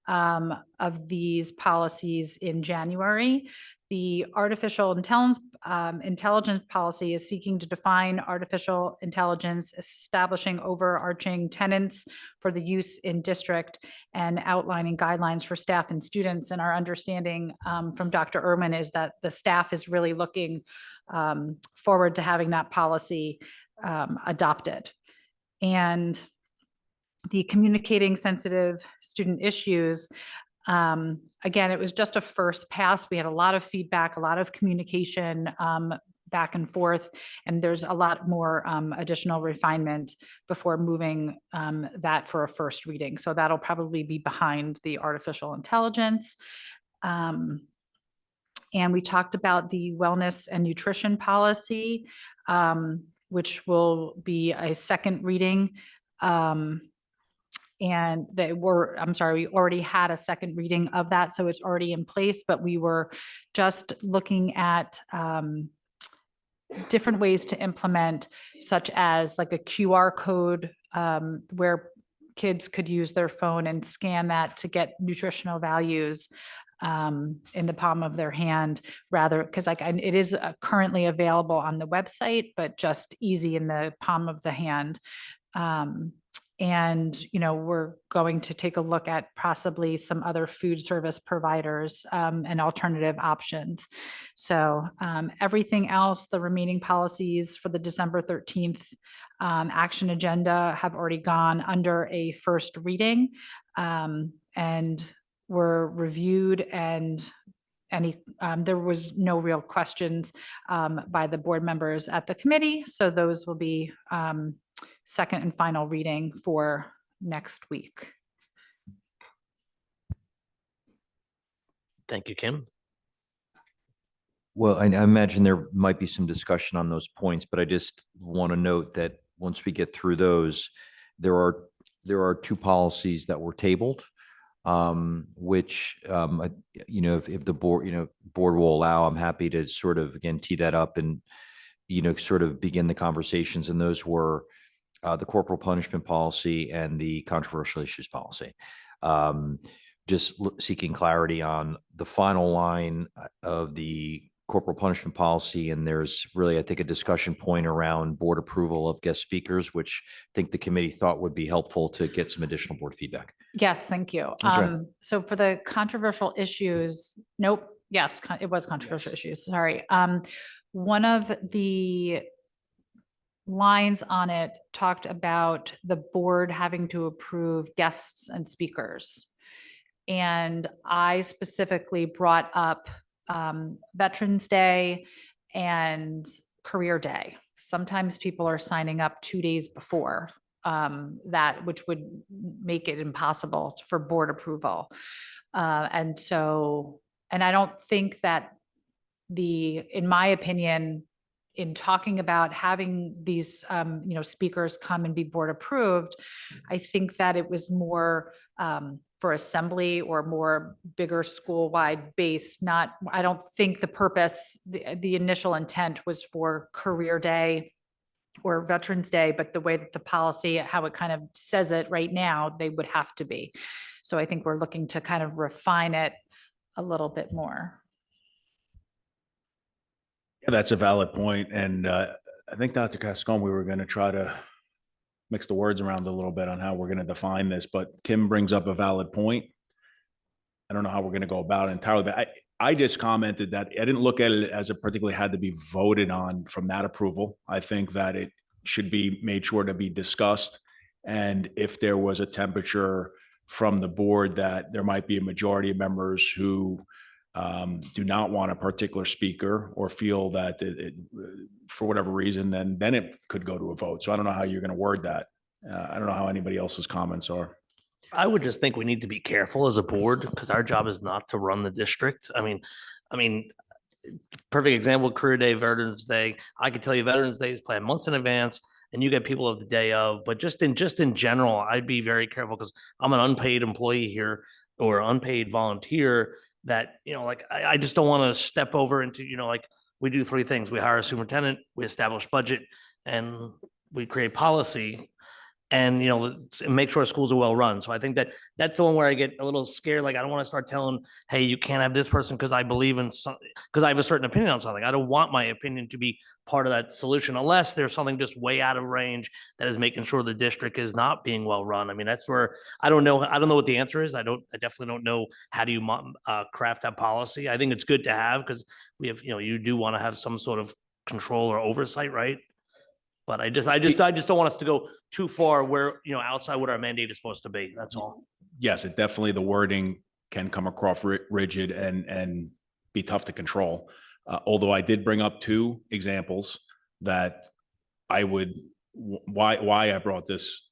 of these policies in January. The artificial intelligence policy is seeking to define artificial intelligence, establishing overarching tenets for the use in district, and outlining guidelines for staff and students. And our understanding from Dr. Irwin is that the staff is really looking forward to having that policy adopted. And the communicating sensitive student issues, again, it was just a first pass. We had a lot of feedback, a lot of communication back and forth, and there's a lot more additional refinement before moving that for a first reading. So that'll probably be behind the artificial intelligence. And we talked about the wellness and nutrition policy, which will be a second reading. And we already had a second reading of that, so it's already in place, but we were just looking at different ways to implement, such as like a QR code where kids could use their phone and scan that to get nutritional values in the palm of their hand, rather, because it is currently available on the website, but just easy in the palm of the hand. And, we're going to take a look at possibly some other food service providers and alternative options. So everything else, the remaining policies for the December 13th action agenda have already gone under a first reading and were reviewed, and there was no real questions by the board members at the committee. So those will be second and final reading for next week. Thank you, Kim. Well, I imagine there might be some discussion on those points, but I just want to note that once we get through those, there are 2 policies that were tabled, which, if the board will allow, I'm happy to sort of, again, tee that up and, sort of begin the conversations. And those were the corporal punishment policy and the controversial issues policy. Just seeking clarity on the final line of the corporal punishment policy. And there's really, I think, a discussion point around board approval of guest speakers, which I think the committee thought would be helpful to get some additional board feedback. Yes, thank you. That's right. So for the controversial issues, nope, yes, it was controversial issues, sorry. One of the lines on it talked about the board having to approve guests and speakers. And I specifically brought up Veterans Day and Career Day. Sometimes people are signing up 2 days before that, which would make it impossible for board approval. And I don't think that in my opinion, in talking about having these, speakers come and be board approved, I think that it was more for assembly or more bigger school-wide base, I don't think the purpose, the initial intent was for Career Day or Veterans Day, but the way that the policy, how it kind of says it right now, they would have to be. So I think we're looking to kind of refine it a little bit more. Yeah, that's a valid point. And I think Dr. Cascone, we were going to try to mix the words around a little bit on how we're going to define this, but Kim brings up a valid point. I don't know how we're going to go about it entirely, but I just commented that I didn't look at it as it particularly had to be voted on from that approval. I think that it should be made sure to be discussed. And if there was a temperature from the board that there might be a majority of members who do not want a particular speaker or feel that for whatever reason, then it could go to a vote. So I don't know how you're going to word that. I don't know how anybody else's comments are. I would just think we need to be careful as a board because our job is not to run the district. I mean, perfect example, Career Day, Veterans Day. I could tell you Veterans Day is planned months in advance and you get people of the day of, but just in general, I'd be very careful because I'm an unpaid employee here or unpaid volunteer that, I just don't want to step over into, we do three things. We hire a superintendent, we establish budget, and we create policy. And, make sure schools are well run. So I think that's the one where I get a little scared. Like, I don't want to start telling, hey, you can't have this person because I believe in because I have a certain opinion on something. I don't want my opinion to be part of that solution unless there's something just way out of range that is making sure the district is not being well run. I mean, that's where I don't know what the answer is. I definitely don't know how do you craft that policy. I think it's good to have because we have, you do want to have some sort of control or oversight, right? But I just don't want us to go too far where, outside what our mandate is supposed to be. That's all. Yes, it definitely, the wording can come across rigid and be tough to control. Although I did bring up two examples that why I brought this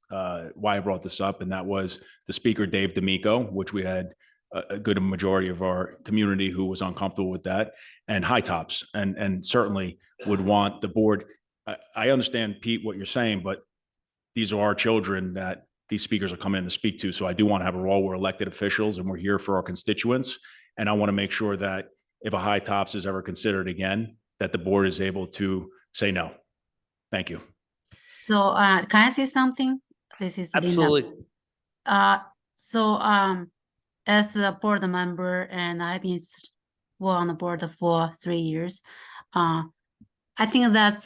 up. And that was the speaker, Dave D'Amico, which we had a good majority of our community who was uncomfortable with that, and high tops, and certainly would want the board. I understand, Pete, what you're saying, but these are our children that these speakers are coming in to speak to. So I do want to have a role. We're elected officials and we're here for our constituents. And I want to make sure that if a high tops is ever considered again, that the board is able to say no. Thank you. So can I say something? This is Linda. Absolutely. As a board member, and I've been on the board for 3 years, I think that's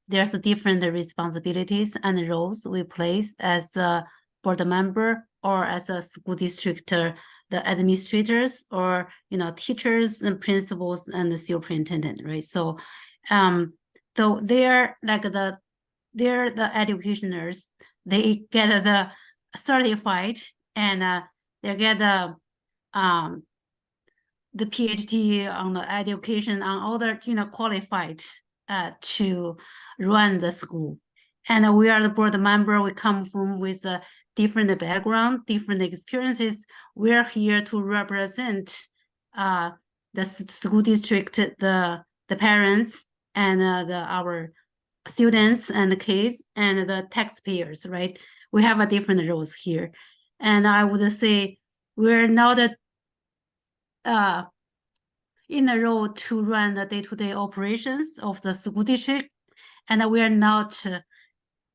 there's different responsibilities and roles we place as a board member or as a school district, the administrators or teachers and principals and the superintendent, right? So, they're like they're the educationers. They get the certified and they get the PhD on the education on all the qualified to run the school. And we are the board member. We come from with a different background, different experiences. We're here to represent the school district, the parents, and our students and the kids and the taxpayers, right? We have a different roles here. And I would say we're not in a role to run the day-to-day operations of the school district, and we are not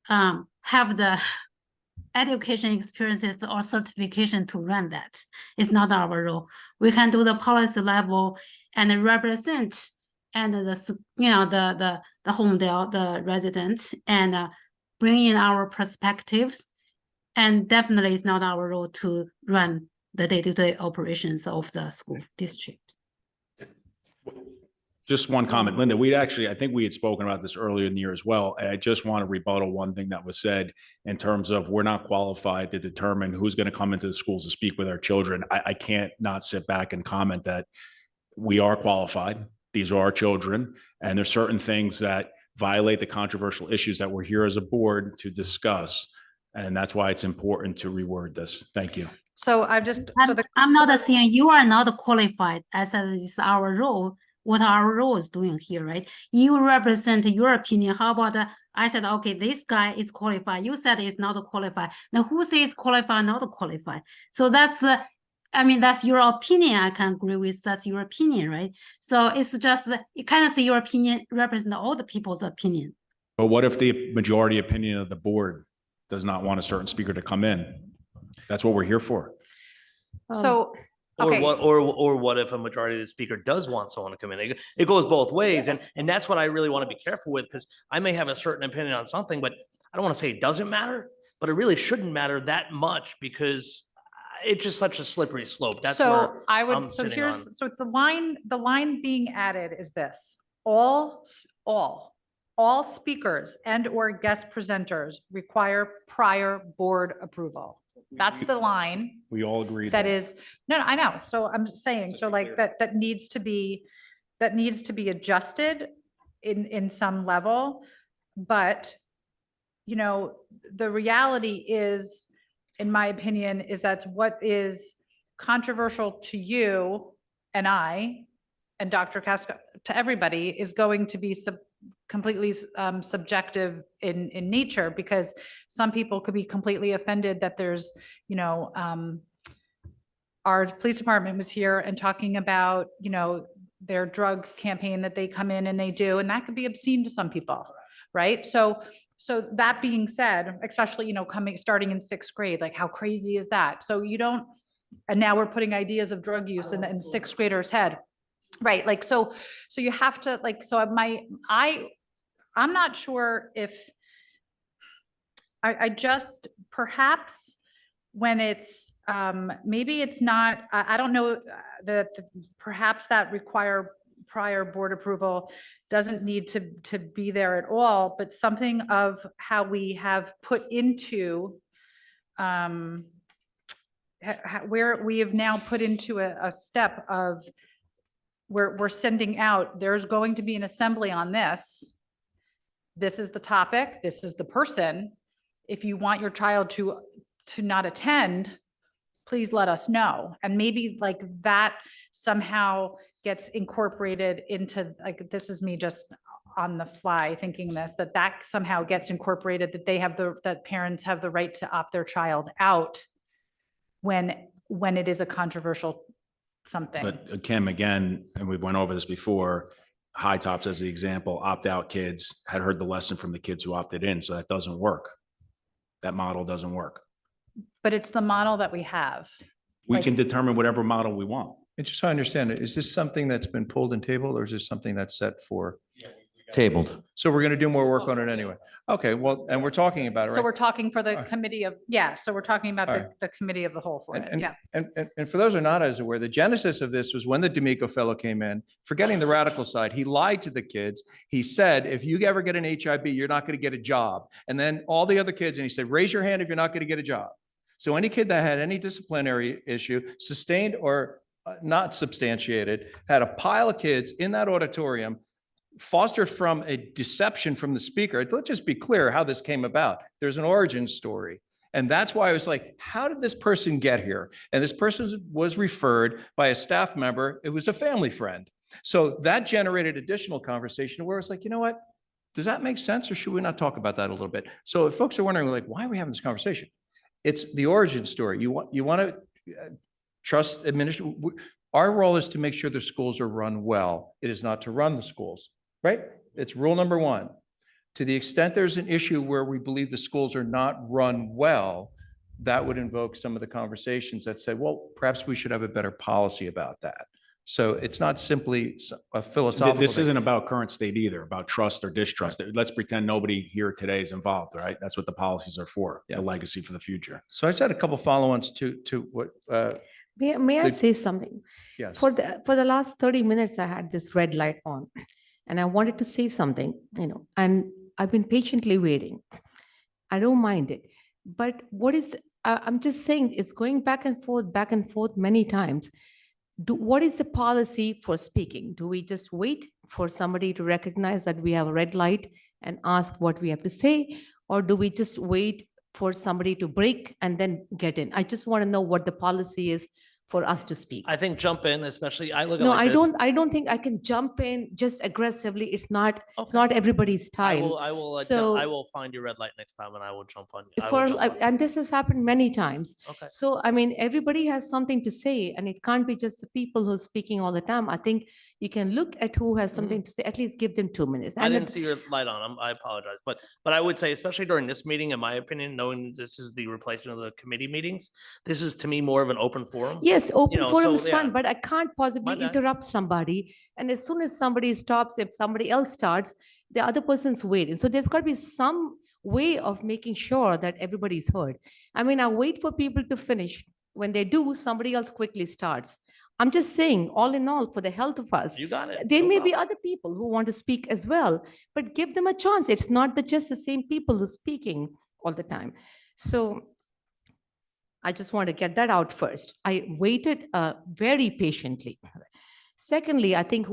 have the education experiences or certification to run that. It's not our role. We can do the policy level and represent and the Holmdel, the resident, and bring in our perspectives. And definitely, it's not our role to run the day-to-day operations of the school district. Just one comment, Linda, I think we had spoken about this earlier in the year as well. And I just want to rebuttal one thing that was said in terms of we're not qualified to determine who's going to come into the schools to speak with our children. I can't not sit back and comment that we are qualified. These are our children. And there's certain things that violate the controversial issues that we're here as a board to discuss. And that's why it's important to reword this. Thank you. So I'm not saying you are not qualified as it's our role. what our role is doing here, right? You represent your opinion. How about I said, okay, this guy is qualified. You said he's not qualified. Now who says qualified, not qualified? So that's, I mean, that's your opinion. I can agree with that's your opinion, right? So it's just, you kind of see your opinion represent all the people's opinion. But what if the majority opinion of the board does not want a certain speaker to come in? That's what we're here for. So, Or okay. what if a majority of the speaker does want someone to come in? It goes both ways. And that's what I really want to be careful with, because I may have a certain opinion on something, but I don't want to say it doesn't matter, but it really shouldn't matter that much because it's just such a slippery slope. That's So where I would, I'm so sitting here's, on. so the line being added is this, all speakers and or guest presenters require prior board approval. That's the line. We all agree. That is, no, I know. So I'm just saying, so like that needs to be adjusted in some level. But, you know, the reality is, in my opinion, is that what is controversial to you and I and Dr. Casca, to everybody, is going to be completely subjective in nature, because some people could be completely offended that there's, you know, our police department was here and talking about, you know, their drug campaign that they come in and they do, and that could be obscene to some people, right? So that being said, especially, you know, starting in 6th grade, like how crazy is that? So you don't, and now we're putting ideas of drug use in 6th graders' head. Right, like, so you have to, like, so I'm not sure if, I just, perhaps when it's, maybe it's not, I don't know, that perhaps that require prior board approval doesn't need to be there at all, but something of how we have put into, where we have now put into a step of, we're sending out, there's going to be an assembly on this. This is the topic, this is the person. If you want your child to not attend, please let us know. And maybe like that somehow gets incorporated into, like, this is me just on the fly thinking this, that somehow gets incorporated, that that parents have the right to opt their child out when it is a controversial something. But Kim, again, and we went over this before, High Tops as the example, opt-out kids had heard the lesson from the kids who opted in, so that doesn't work. That model doesn't work. But it's the model that we have. We can determine whatever model we want. And just so I understand it, is this something that's been pulled and tabled, or is this something that's set for? Tabled. So we're going to do more work on it anyway. Okay, well, and we're talking about it, So right? we're talking for the All right. committee of, so we're talking about All right. the committee of the whole for it, yeah. And for those who are not as aware, the genesis of this was when the D'Amico fellow came in, forgetting the radical side, he lied to the kids. He said, if you ever get an HIB, you're not going to get a job. And then all the other kids, and he said, raise your hand if you're not going to get a job. So any kid that had any disciplinary issue, sustained or not substantiated, had a pile of kids in that auditorium, fostered from a deception from the speaker. Let's just be clear how this came about. There's an origin story. And that's why I was like, how did this person get here? And this person was referred by a staff member. It was a family friend. So that generated additional conversation where it's like, you know what? Does that make sense? Or should we not talk about that a little bit? So if folks are wondering, like, why are we having this conversation? It's the origin story. You want to trust administration. Our role is to make sure the schools are run well. It is not to run the schools. Right? It's rule number one. To the extent there's an issue where we believe the schools are not run well, that would invoke some of the conversations that say, well, perhaps we should have a better policy about that. So it's not simply a philosophical. This thing. isn't about current state either, about trust or distrust. Let's pretend nobody here today is involved, right? That's what the policies are for, the legacy for the future. So I just had a couple follow-ons to what. May I say something? Yes. For the last 30 minutes, I had this red light on. And I wanted to say something, you know, and I've been patiently waiting. I don't mind it. But I'm just saying, it's going back and forth many times. What is the policy for speaking? Do we just wait for somebody to recognize that we have a red light and ask what we have to say? Or do we just wait for somebody to break and then get in? I just want to know what the policy is for us to speak. I think jump in, especially, I look at it No, like this. I don't think I can jump in just aggressively. It's Okay. not everybody's I style. I will So find your red light next time and I will jump on. I will for, jump on. and this has happened many times. Okay. So, I mean, everybody has something to say and it can't be just the people who are speaking all the time. I think you can look at who has something to say, at least give them 2 minutes. I And didn't see your light on. I apologize, but I would say, especially during this meeting, in my opinion, knowing this is the replacement of the committee meetings, this is to me more of an open forum. yes, open know, forum so, is fine, yeah. but I can't possibly My bad. interrupt somebody. And as soon as somebody stops, if somebody else starts, the other person's waiting. So there's got to be some way of making sure that everybody's heard. I mean, I wait for people to finish. When they do, somebody else quickly starts. I'm just saying, all in all, for the health of us, You got it. there No may be problem. other people who want to speak as well, but give them a chance. It's not just the same people who are speaking all the time. So I just want to get that out first. I waited very patiently. Secondly, I think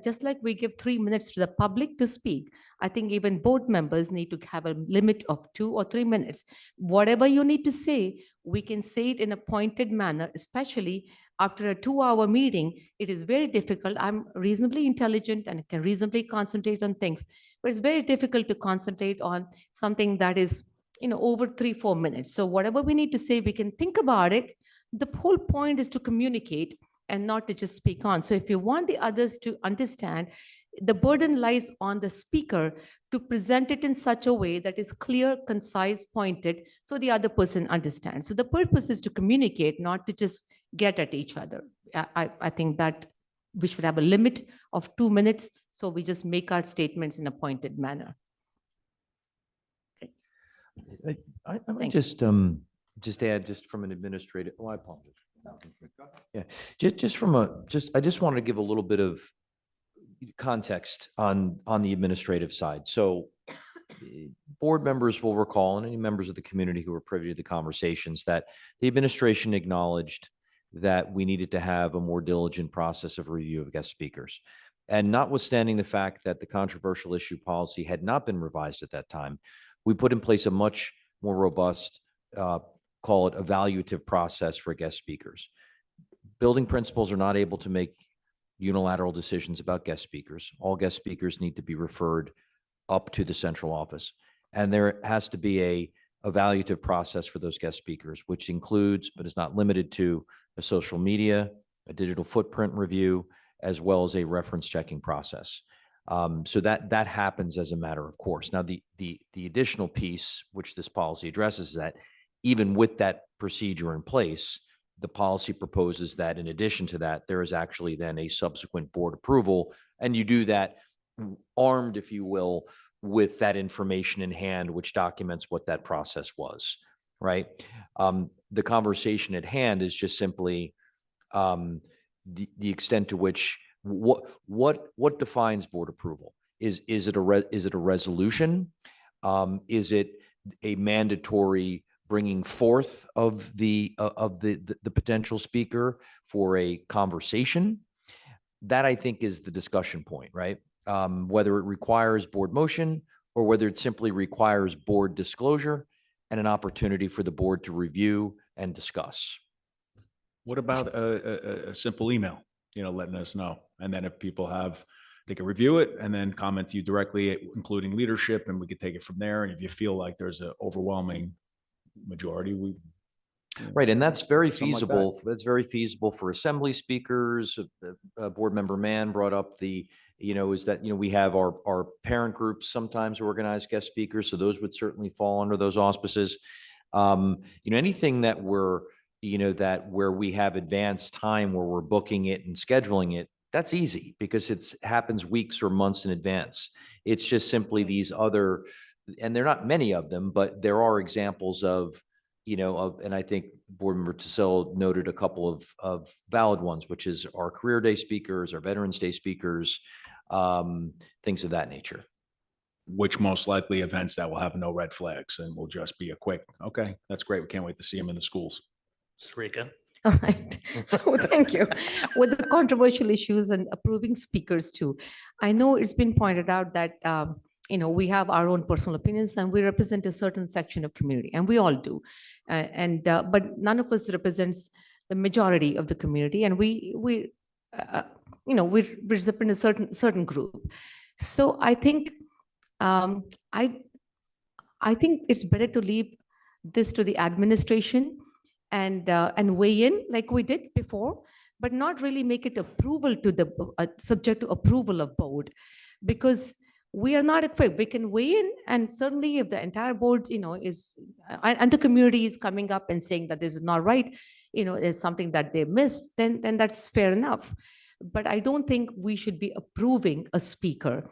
just like we give 3 minutes to the public to speak, I think even board members need to have a limit of 2 or 3 minutes. Whatever you need to say, we can say it in a pointed manner, especially after a 2-hour meeting. It is very difficult. I'm reasonably intelligent and can reasonably concentrate on things, but it's very difficult to concentrate on something that is over 3-4 minutes. So whatever we need to say, we can think about it. The whole point is to communicate and not to just speak on. So if you want the others to understand, the burden lies on the speaker to present it in such a way that is clear, concise, pointed, so the other person understands. So the purpose is to communicate, not to just get at each other. I think that we should have a limit of 2 minutes, so we just make our statements in a pointed manner. I might Thank just add just from an administrative, oh, I apologize. Yeah, I just wanted to give a little bit of context on the administrative side. So board members will recall, and any members of the community who were privy to the conversations, that the administration acknowledged that we needed to have a more diligent process of review of guest speakers. And notwithstanding the fact that the controversial issue policy had not been revised at that time, we put in place a much more robust, call it evaluative process for guest speakers. Building principals are not able to make unilateral decisions about guest speakers. All guest speakers need to be referred up to the central office. And there has to be a evaluative process for those guest speakers, which includes, but is not limited to, a social media, a digital footprint review, as well as a reference checking process. So that happens as a matter of course. Now, the additional piece which this policy addresses is that even with that procedure in place, the policy proposes that in addition to that, there is actually then a subsequent board approval, and you do that armed, if you will, with that information in hand, which documents what that process was, right? The conversation at hand is just simply the extent to which what defines board approval? Is it a resolution? Is it a mandatory bringing forth of the potential speaker for a conversation? That, I think, is the discussion point, right? Whether it requires board motion or whether it simply requires board disclosure and an opportunity for the board to review and discuss. What about a simple email, letting us know? And then if people they can review it and then comment to you directly, including leadership, and we could take it from there. And if you feel like there's an overwhelming majority, right. And that's very something like that. feasible. That's very feasible for assembly speakers. Board member Mann brought up is that, we have our parent groups sometimes organize guest speakers. So those would certainly fall under those auspices. Anything that where we have advanced time where we're booking it and scheduling it, that's easy because it happens weeks or months in advance. It's just simply these other, and there are not many of them, but there are examples of, and I think Board Member Tassell noted a couple of valid ones, which is our Career Day speakers, our Veterans Day speakers, things of that nature. Which most likely events that will have no red flags and will just be a quick, okay, that's great. We can't wait to see them in the schools. Sarika. All right. So thank you. With the controversial issues and approving speakers too, I know it's been pointed out that, we have our own personal opinions and we represent a certain section of community, and we all do. But none of us represents the majority of the community, and we we represent a certain group. So I think I think it's better to leave this to the administration and weigh in like we did before, but not really make it approval to the subject to approval of board, because we are not equipped. We can weigh in, and certainly if the entire board, is and the community is coming up and saying that this is not right, it's something that they missed, then that's fair enough. But I don't think we should be approving a speaker,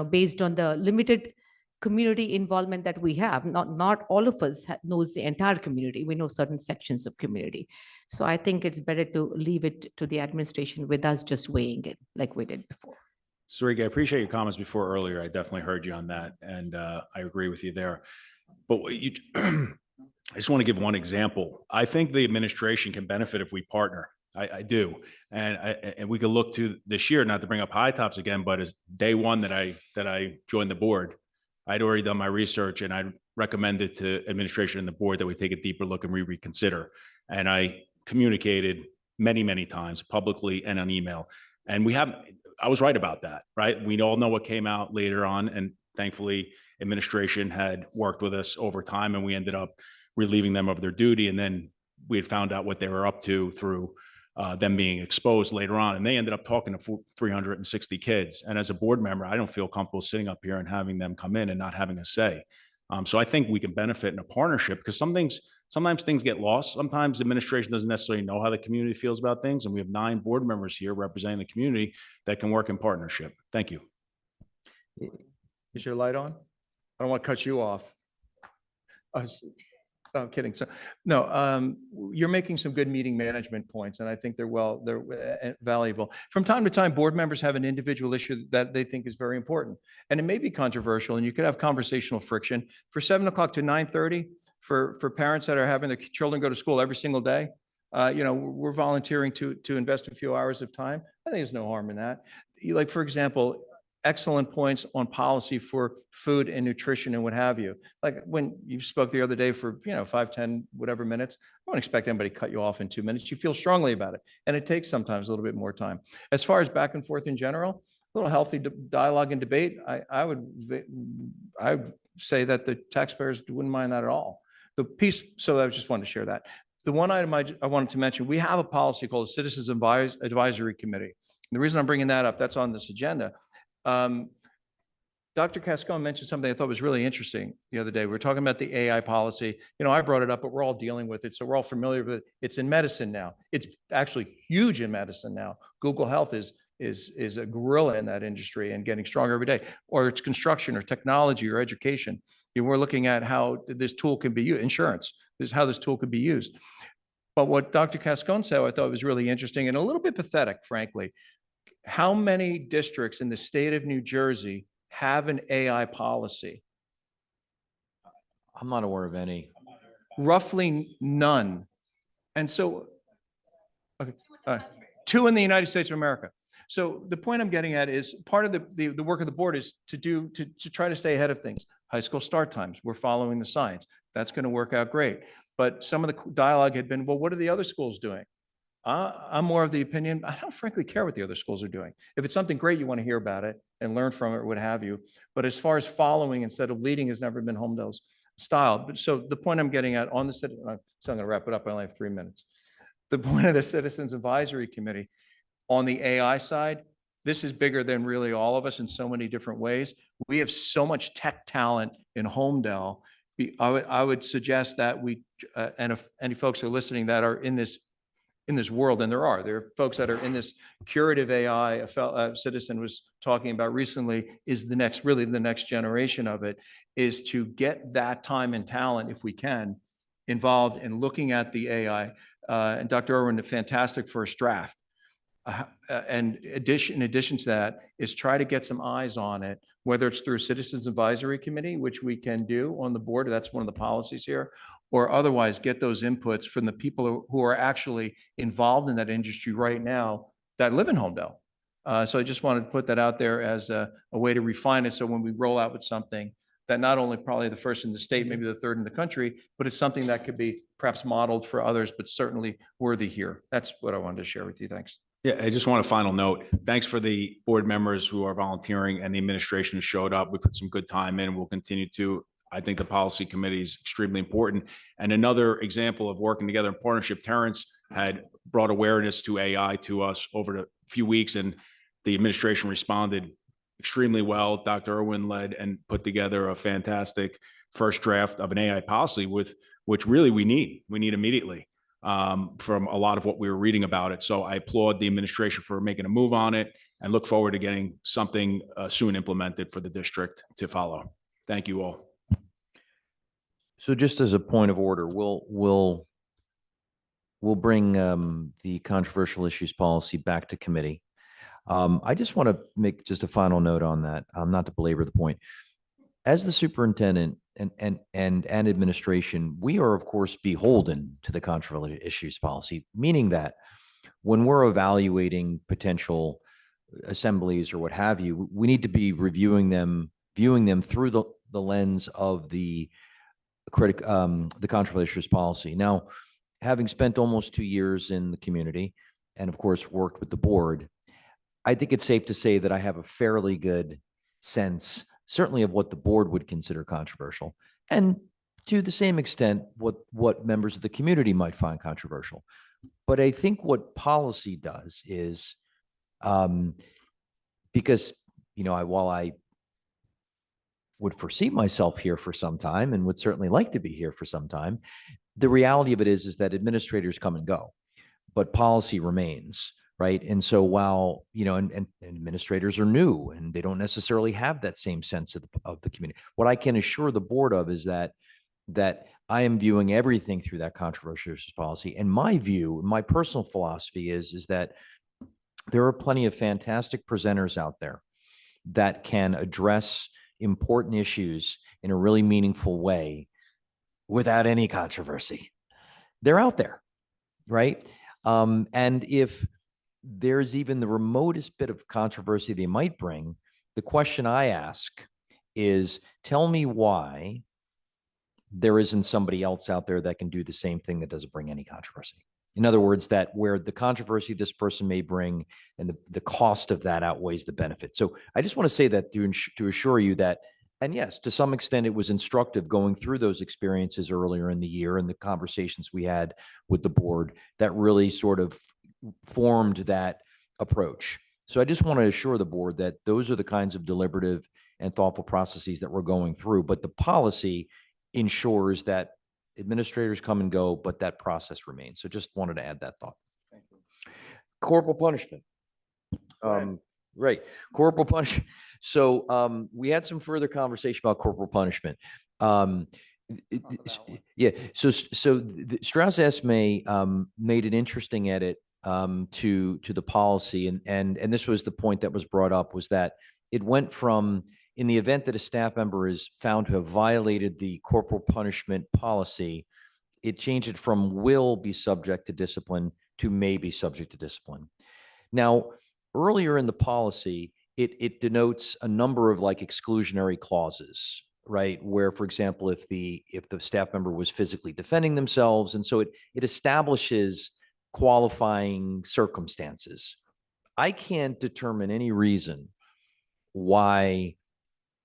based on the limited community involvement that we have. Not all of us knows the entire community. We know certain sections of community. So I think it's better to leave it to the administration with us just weighing it like we did before. Sarika, I appreciate your comments before earlier. I definitely heard you on that, and I agree with you there. But what you, I just want to give one example. I think the administration can benefit if we partner. I do, and we could look to this year, not to bring up high tops again, but as day one that I joined the board, I'd already done my research, and I recommended to administration and the board that we take a deeper look and reconsider. And I communicated many times publicly and on email, and I was right about that, right? We all know what came out later on, and thankfully administration had worked with us over time, and we ended up relieving them of their duty. And then we had found out what they were up to through them being exposed later on, and they ended up talking to 360 kids. And as a board member, I don't feel comfortable sitting up here and having them come in and not having a say. So I think we can benefit in a partnership, because sometimes things get lost. Sometimes the administration doesn't necessarily know how the community feels about things. And we have 9 board members here representing the community that can work in partnership. Thank you. Is your light on? I don't want to cut you off. I'm kidding. So, no, you're making some good meeting management points, and I think they're valuable. From time to time, board members have an individual issue that they think is very important, and it may be controversial, and you could have conversational friction. For 7 o'clock to 9:30, for parents that are having their children go to school every single day, we're volunteering to invest a few hours of time. I think there's no harm in that. Like, for example, excellent points on policy for food and nutrition and what have you. Like when you spoke the other day for, 5, 10, whatever minutes, I don't expect anybody to cut you off in 2 minutes. You feel strongly about it. And it takes sometimes a little bit more time. As far as back and forth in general, a little healthy dialogue and debate, I would say that the taxpayers wouldn't mind that at all. The piece, so I just wanted to share that. The one item I wanted to mention, we have a policy called the Citizens Advisory Committee. And the reason I'm bringing that up, that's on this agenda. Dr. Cascone mentioned something I thought was really interesting the other day. We were talking about the AI policy. I brought it up, but we're all dealing with it. So we're all familiar with it. It's in medicine now. It's actually huge in medicine now. Google Health is a gorilla in that industry and getting stronger every day. Or it's construction or technology or education. We're looking at how this tool can be used, insurance. This is how this tool could be used. But what Dr. Cascone said, I thought was really interesting and a little bit pathetic, frankly. How many districts in the state of New Jersey have an AI policy? I'm not aware of any. Roughly none. And so, okay, 2 in the United States of America. So the point I'm getting at is part of the work of the board is to try to stay ahead of things. High school start times, we're following the science. That's going to work out great. But some of the dialogue had been, well, what are the other schools doing? I'm more of the opinion, I don't frankly care what the other schools are doing. If it's something great, you want to hear about it and learn from it or what have you. But as far as following instead of leading has never been Holmdel's style. But so the point I'm getting at on the, so I'm going to wrap it up. I only have 3 minutes. The point of the Citizens Advisory Committee on the AI side, this is bigger than really all of us in so many different ways. We have so much tech talent in Holmdel. I would suggest that we, and if any folks are listening that are in this world, and there are folks that are in this curative AI, a citizen was talking about recently, is really the next generation of it, is to get that time and talent, if we can, involved in looking at the AI. And Dr. Irwin, fantastic first draft. And in addition to that, is try to get some eyes on it, whether it's through Citizens Advisory Committee, which we can do on the board, that's one of the policies here, or otherwise get those inputs from the people who are actually involved in that industry right now that live in Holmdel. So I just wanted to put that out there as a way to refine it. So when we roll out with something that not only probably the first in the state, maybe the third in the country, but it's something that could be perhaps modeled for others, but certainly worthy here. That's what I wanted to share with you. Thanks. Yeah, I just want a final note. Thanks for the board members who are volunteering and the administration who showed up. We put some good time in. We'll continue to. I think the policy committee is extremely important. And another example of working together in partnership, Terrence had brought awareness to AI to us over the few weeks, and the administration responded extremely well. Dr. Irwin led and put together a fantastic first draft of an AI policy which really we need immediately. From a lot of what we were reading about it. So I applaud the administration for making a move on it and look forward to getting something soon implemented for the district to follow. Thank you all. So just as a point of order, we'll bring the controversial issues policy back to committee. I just want to make just a final note on that, not to belabor the point. As the superintendent and administration, we are of course beholden to the controversial issues policy, meaning that when we're evaluating potential assemblies or what have you, we need to be viewing them through the lens of the controversial issues policy. Now, having spent almost 2 years in the community and of course worked with the board, I think it's safe to say that I have a fairly good sense, certainly of what the board would consider controversial, and to the same extent, what members of the community might find controversial. But I think what policy does is, because, while I would foresee myself here for some time and would certainly like to be here for some time, the reality of it is that administrators come and go, but policy remains. Right. And so while, and administrators are new and they don't necessarily have that same sense of the community, what I can assure the board of is that I am viewing everything through that controversial issues policy. And my view, my personal philosophy is that there are plenty of fantastic presenters out there that can address important issues in a really meaningful way without any controversy. They're out there. Right. And if there's even the remotest bit of controversy they might bring, the question I ask is, tell me why there isn't somebody else out there that can do the same thing that doesn't bring any controversy. In other words, that where the controversy this person may bring and the cost of that outweighs the benefit. So I just want to say that to assure you that, and yes, to some extent it was instructive going through those experiences earlier in the year and the conversations we had with the board that really sort of formed that approach. So I just want to assure the board that those are the kinds of deliberative and thoughtful processes that we're going through, but the policy ensures that administrators come and go, but that process remains. So just wanted to add that thought. Thank you. Corporal punishment. Right. Corporal punishment. So we had some further conversation about corporal punishment. Yeah. So Strauss Esme made an interesting edit to the policy, and this was the point that was brought up, was that it went from, in the event that a staff member is found to have violated the corporal punishment policy, it changed it from will be subject to discipline to may be subject to discipline. Now, earlier in the policy, it denotes a number of like exclusionary clauses, right? Where, for example, if the staff member was physically defending themselves, and so it establishes qualifying circumstances. I can't determine any reason why,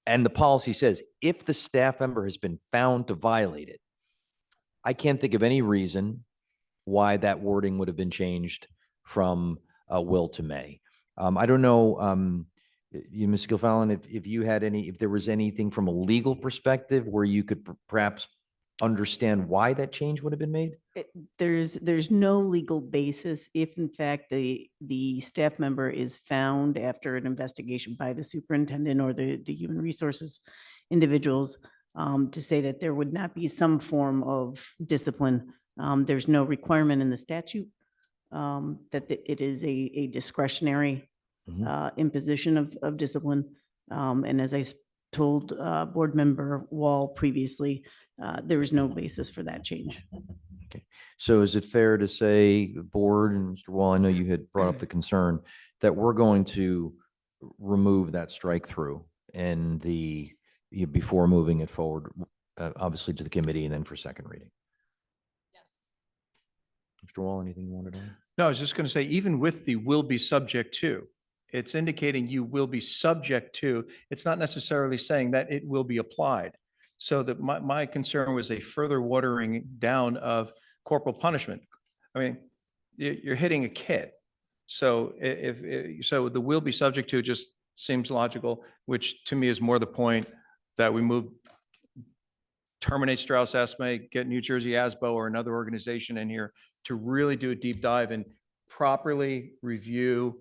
and the policy says if the staff member has been found to violate it, I can't think of any reason why that wording would have been changed from will to may. I don't know, Ms. Gilfallen, if there was anything from a legal perspective where you could perhaps understand why that change would have been made? There's no legal basis if in fact the staff member is found after an investigation by the superintendent or the human resources individuals to say that there would not be some form of discipline. There's no requirement in the statute that it is a discretionary imposition of discipline. And as I told board member Wall previously, there is no basis for that change. Okay. So is it fair to say, board, and Mr. Wall, I know you had brought up the concern that we're going to remove that strike through in the before moving it forward, obviously to the committee and then for second reading. Mr. Wall, anything you wanted to add? No, I was just going to say, even with the will be subject to, it's indicating you will be subject to, it's not necessarily saying that it will be applied. So that my concern was a further watering down of corporal punishment. I mean, you're hitting a kid. So so the will be subject to just seems logical, which to me is more the point that we move, terminate Strauss Esme, get New Jersey ASBO or another organization in here to really do a deep dive and properly review,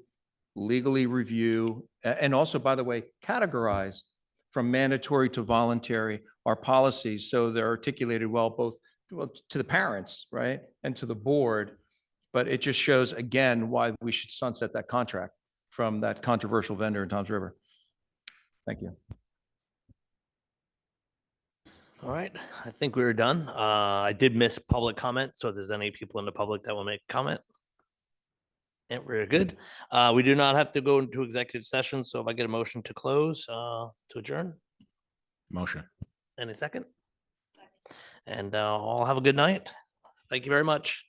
legally review, and also, by the way, categorize from mandatory to voluntary our policies so they're articulated well, both to the parents, right, and to the board. But it just shows, again, why we should sunset that contract from that controversial vendor in Toms River. Thank you. All right, I think we were done. I did miss public comment, so if there's any people in the public that will make a comment. Yeah, we're good. We do not have to go into executive session, so if I get a motion to close, to adjourn, Motion. any second? And all have a good night. Thank you very much.